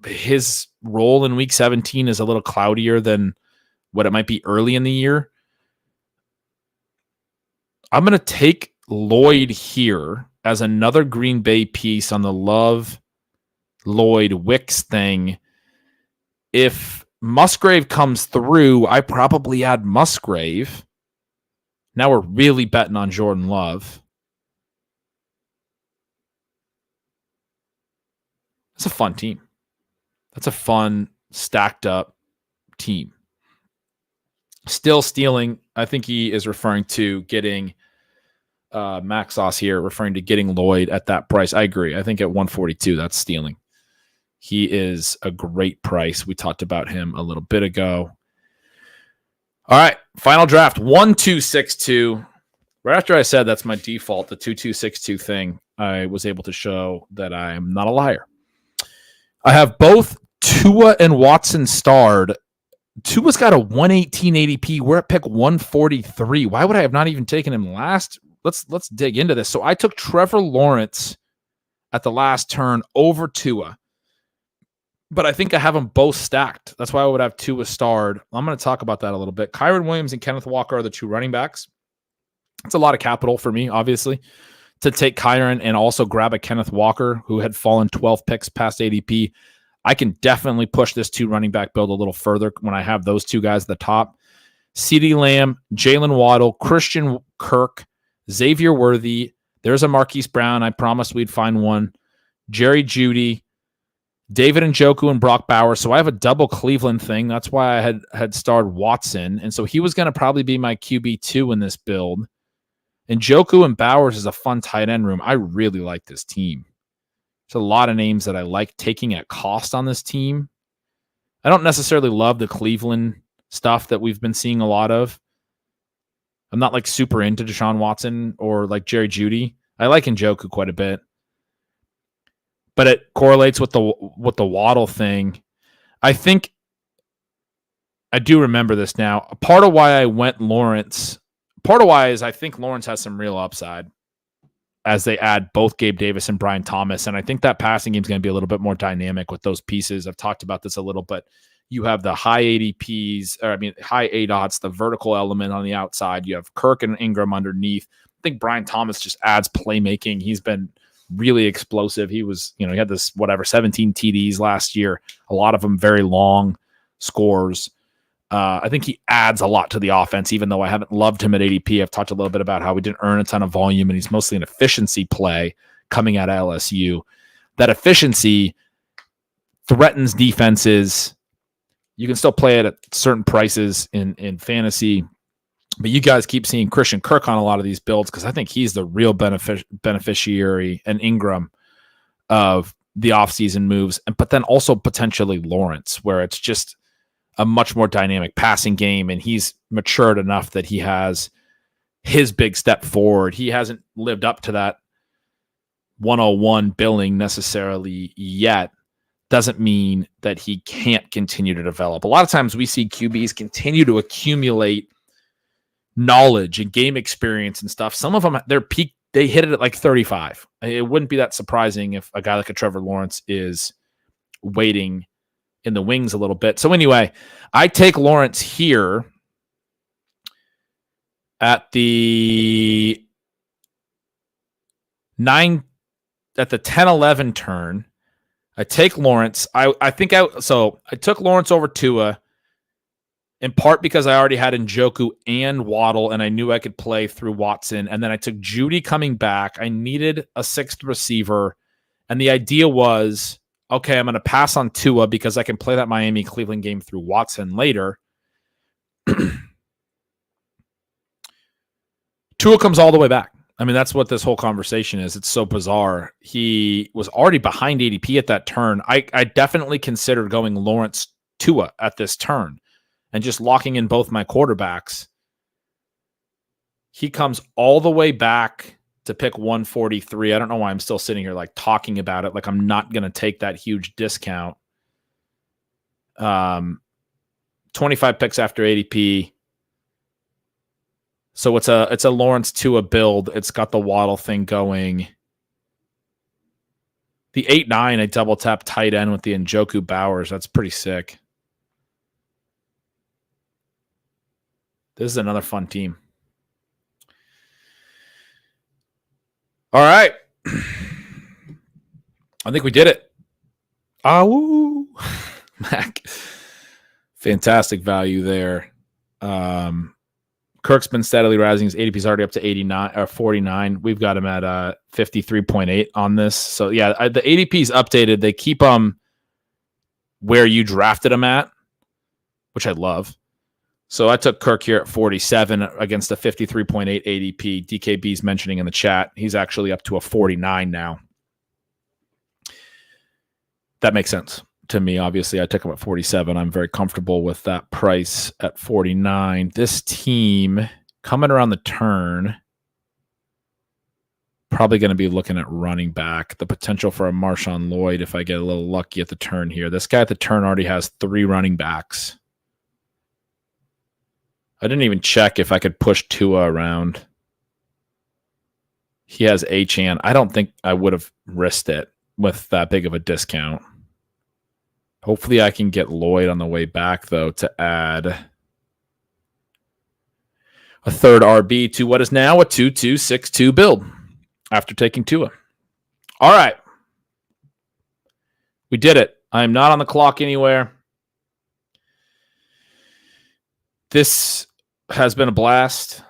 his role in Week 17 is a little cloudier than what it might be early in the year. I'm going to take Lloyd here as another Green Bay piece on the Love Lloyd Wicks thing. If Musgrave comes through, I probably add Musgrave. Now we're really betting on Jordan Love. That's a fun team. That's a fun, stacked up team. Still stealing. I think he is referring to getting Maxos here, referring to getting Lloyd at that price. I agree. I think at 142, that's stealing. He is a great price. We talked about him a little bit ago. All right, final draft, 1-2-6-2. Right after I said that's my default, the 2-2-6-2 thing, I was able to show that I am not a liar. I have both Tua and Watson starred. Tua's got a 118 ADP. We're at pick 143. Why would I have not even taken him last? Let's dig into this. So I took Trevor Lawrence at the last turn over Tua, but I think I have them both stacked. That's why I would have Tua starred. I'm going to talk about that a little bit. Kyron Williams and Kenneth Walker are the 2 running backs. It's a lot of capital for me, obviously, to take Kyron and also grab a Kenneth Walker who had fallen 12 picks past ADP. I can definitely push this 2 running back build a little further when I have those 2 guys at the top. CeeDee Lamb, Jalen Waddle, Christian Kirk, Xavier Worthy. There's a Marquise Brown. I promised we'd find one. Jerry Jeudy, David Njoku, and Brock Bowers. So I have a double Cleveland thing. That's why I had starred Watson. And so he was going to probably be my QB2 in this build. Njoku and Bowers is a fun tight end room. I really like this team. There's a lot of names that I like taking at cost on this team. I don't necessarily love the Cleveland stuff that we've been seeing a lot of. I'm not like super into Deshaun Watson or like Jerry Jeudy. I like Njoku quite a bit, but it correlates with the Waddle thing. I think I do remember this now. Part of why I went Lawrence, part of why is I think Lawrence has some real upside as they add both Gabe Davis and Brian Thomas. And I think that passing game is going to be a little bit more dynamic with those pieces. I've talked about this a little, but you have the high ADPs, high ADOTs, the vertical element on the outside. You have Kirk and Ingram underneath. I think Brian Thomas just adds playmaking. He's been really explosive. He was, he had this 17 TDs last year, a lot of them very long scores. I think he adds a lot to the offense, even though I haven't loved him at ADP. I've talked a little bit about how he didn't earn a ton of volume, and he's mostly an efficiency play coming out of LSU. That efficiency threatens defenses. You can still play it at certain prices in fantasy, but you guys keep seeing Christian Kirk on a lot of these builds because I think he's the real beneficiary and Ingram of the offseason moves, but then also potentially Lawrence, where it's just a much more dynamic passing game, and he's matured enough that he has his big step forward. He hasn't lived up to that 101 billing necessarily yet. Doesn't mean that he can't continue to develop. A lot of times we see QBs continue to accumulate knowledge and game experience and stuff. Some of them, their peak, they hit it at like 35. It wouldn't be that surprising if a guy like a Trevor Lawrence is waiting in the wings a little bit. So anyway, I take Lawrence here at the 10-11 turn. I take Lawrence. I took Lawrence over Tua in part because I already had Njoku and Waddle, and I knew I could play through Watson. And then I took Jeudy coming back. I needed a 6th receiver. And the idea was, okay, I'm going to pass on Tua because I can play that Miami-Cleveland game through Watson later. Tua comes all the way back. I mean, that's what this whole conversation is. It's so bizarre. He was already behind ADP at that turn. I definitely considered going Lawrence Tua at this turn and just locking in both my quarterbacks. He comes all the way back to pick 143. I don't know why I'm still sitting here like talking about it. Like I'm not going to take that huge discount. 25 picks after ADP. So it's a Lawrence Tua build. It's got the Waddle thing going. The 8-9, a double tap tight end with the Njoku Bowers. That's pretty sick. This is another fun team. All right. I think we did it. Woo. Mac. Fantastic value there. Kirk's been steadily rising. His ADP is already up to 89 or 49. We've got him at 53.8 on this. So yeah, the ADP is updated. They keep where you drafted him at, which I love. So I took Kirk here at 47 against a 53.8 ADP. DKB's mentioning in the chat he's actually up to a 49 now. That makes sense to me. Obviously, I took him at 47. I'm very comfortable with that price at 49. This team coming around the turn, probably going to be looking at running back. The potential for a Marshawn Lloyd if I get a little lucky at the turn here. This guy at the turn already has 3 running backs. I didn't even check if I could push Tua around. He has Achane. I don't think I would have risked it with that big of a discount. Hopefully I can get Lloyd on the way back, though, to add a third RB to what is now a 2-2-6-2 build after taking Tua. All right. We did it. I am not on the clock anywhere. This has been a blast.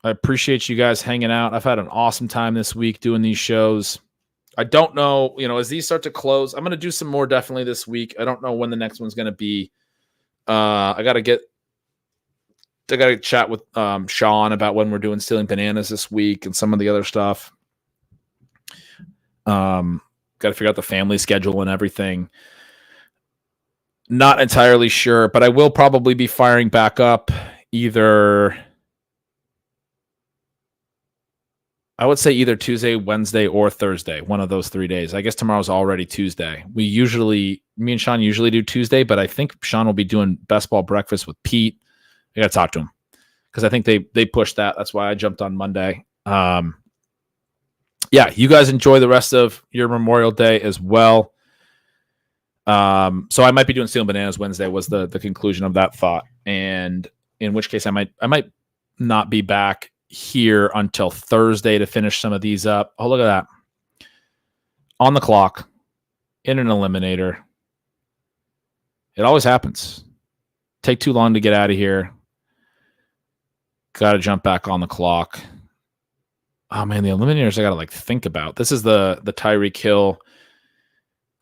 I appreciate you guys hanging out. I've had an awesome time this week doing these shows. I don't know, as these start to close, I'm going to do some more definitely this week. I don't know when the next one's going to be. I got to chat with Sean about when we're doing Stealing Bananas this week and some of the other stuff. Got to figure out the family schedule and everything. Not entirely sure, but I will probably be firing back up either Tuesday, Wednesday, or Thursday, one of those 3 days. I guess tomorrow's already Tuesday. Me and Sean usually do Tuesday, but I think Sean will be doing Best Ball Breakfast with Pete. I got to talk to him because I think they pushed that. That's why I jumped on Monday. Yeah, you guys enjoy the rest of your Memorial Day as well. So I might be doing Stealing Bananas Wednesday was the conclusion of that thought. And in which case I might not be back here until Thursday to finish some of these up. Oh, look at that. On the clock in an eliminator. It always happens. Take too long to get out of here. Got to jump back on the clock. Oh man, the eliminators I got to think about. This is the Tyreek Hill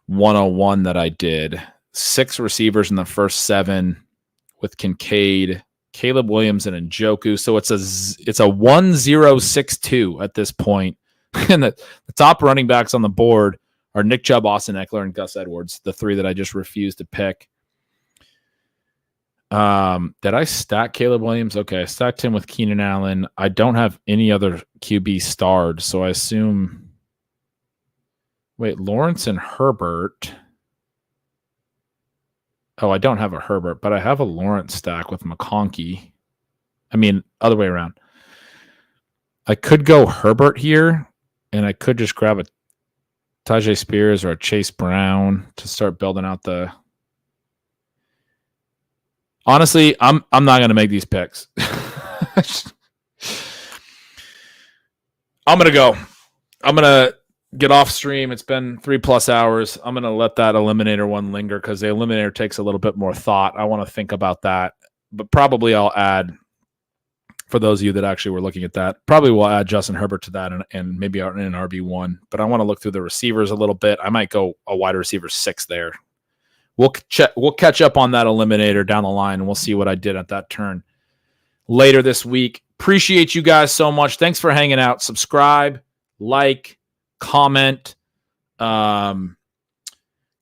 101 that I did. 6 receivers in the first 7 with Kincaid, Caleb Williams, and Njoku. So it's a 1-0-6-2 at this point. And the top running backs on the board are Nick Chubb, Austin Eckler, and Gus Edwards, the 3 that I just refused to pick. Did I stack Caleb Williams? Okay, I stacked him with Keenan Allen. I don't have any other QB starred, so I assume... Wait, Lawrence and Herbert. Oh, I don't have a Herbert, but I have a Lawrence stack with McConkey. I mean, other way around. I could go Herbert here, and I could just grab a Tajay Spears or a Chase Brown to start building out the... Honestly, I'm not going to make these picks. I'm going to go. I'm going to get off stream. It's been 3+ hours. I'm going to let that eliminator one linger because the eliminator takes a little bit more thought. I want to think about that, but probably I'll add For those of you that actually were looking at that, probably will add Justin Herbert to that and maybe out in an RB1. But I want to look through the receivers a little bit. I might go a wide receiver 6 there. We'll catch up on that eliminator down the line, and we'll see what I did at that turn later this week. Appreciate you guys so much. Thanks for hanging out. Subscribe, like, comment.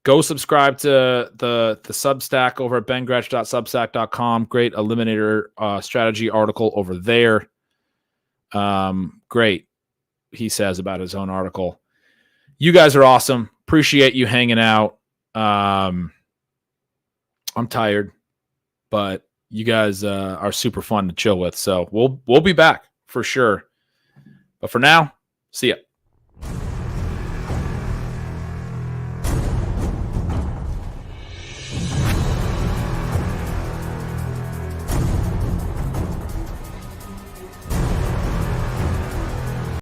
Go subscribe to the Substack over at bengretch.substack.com. Great eliminator strategy article over there. Great, he says about his own article. You guys are awesome. Appreciate you hanging out. I'm tired, but you guys are super fun to chill with. So we'll be back for sure. But for now, see ya.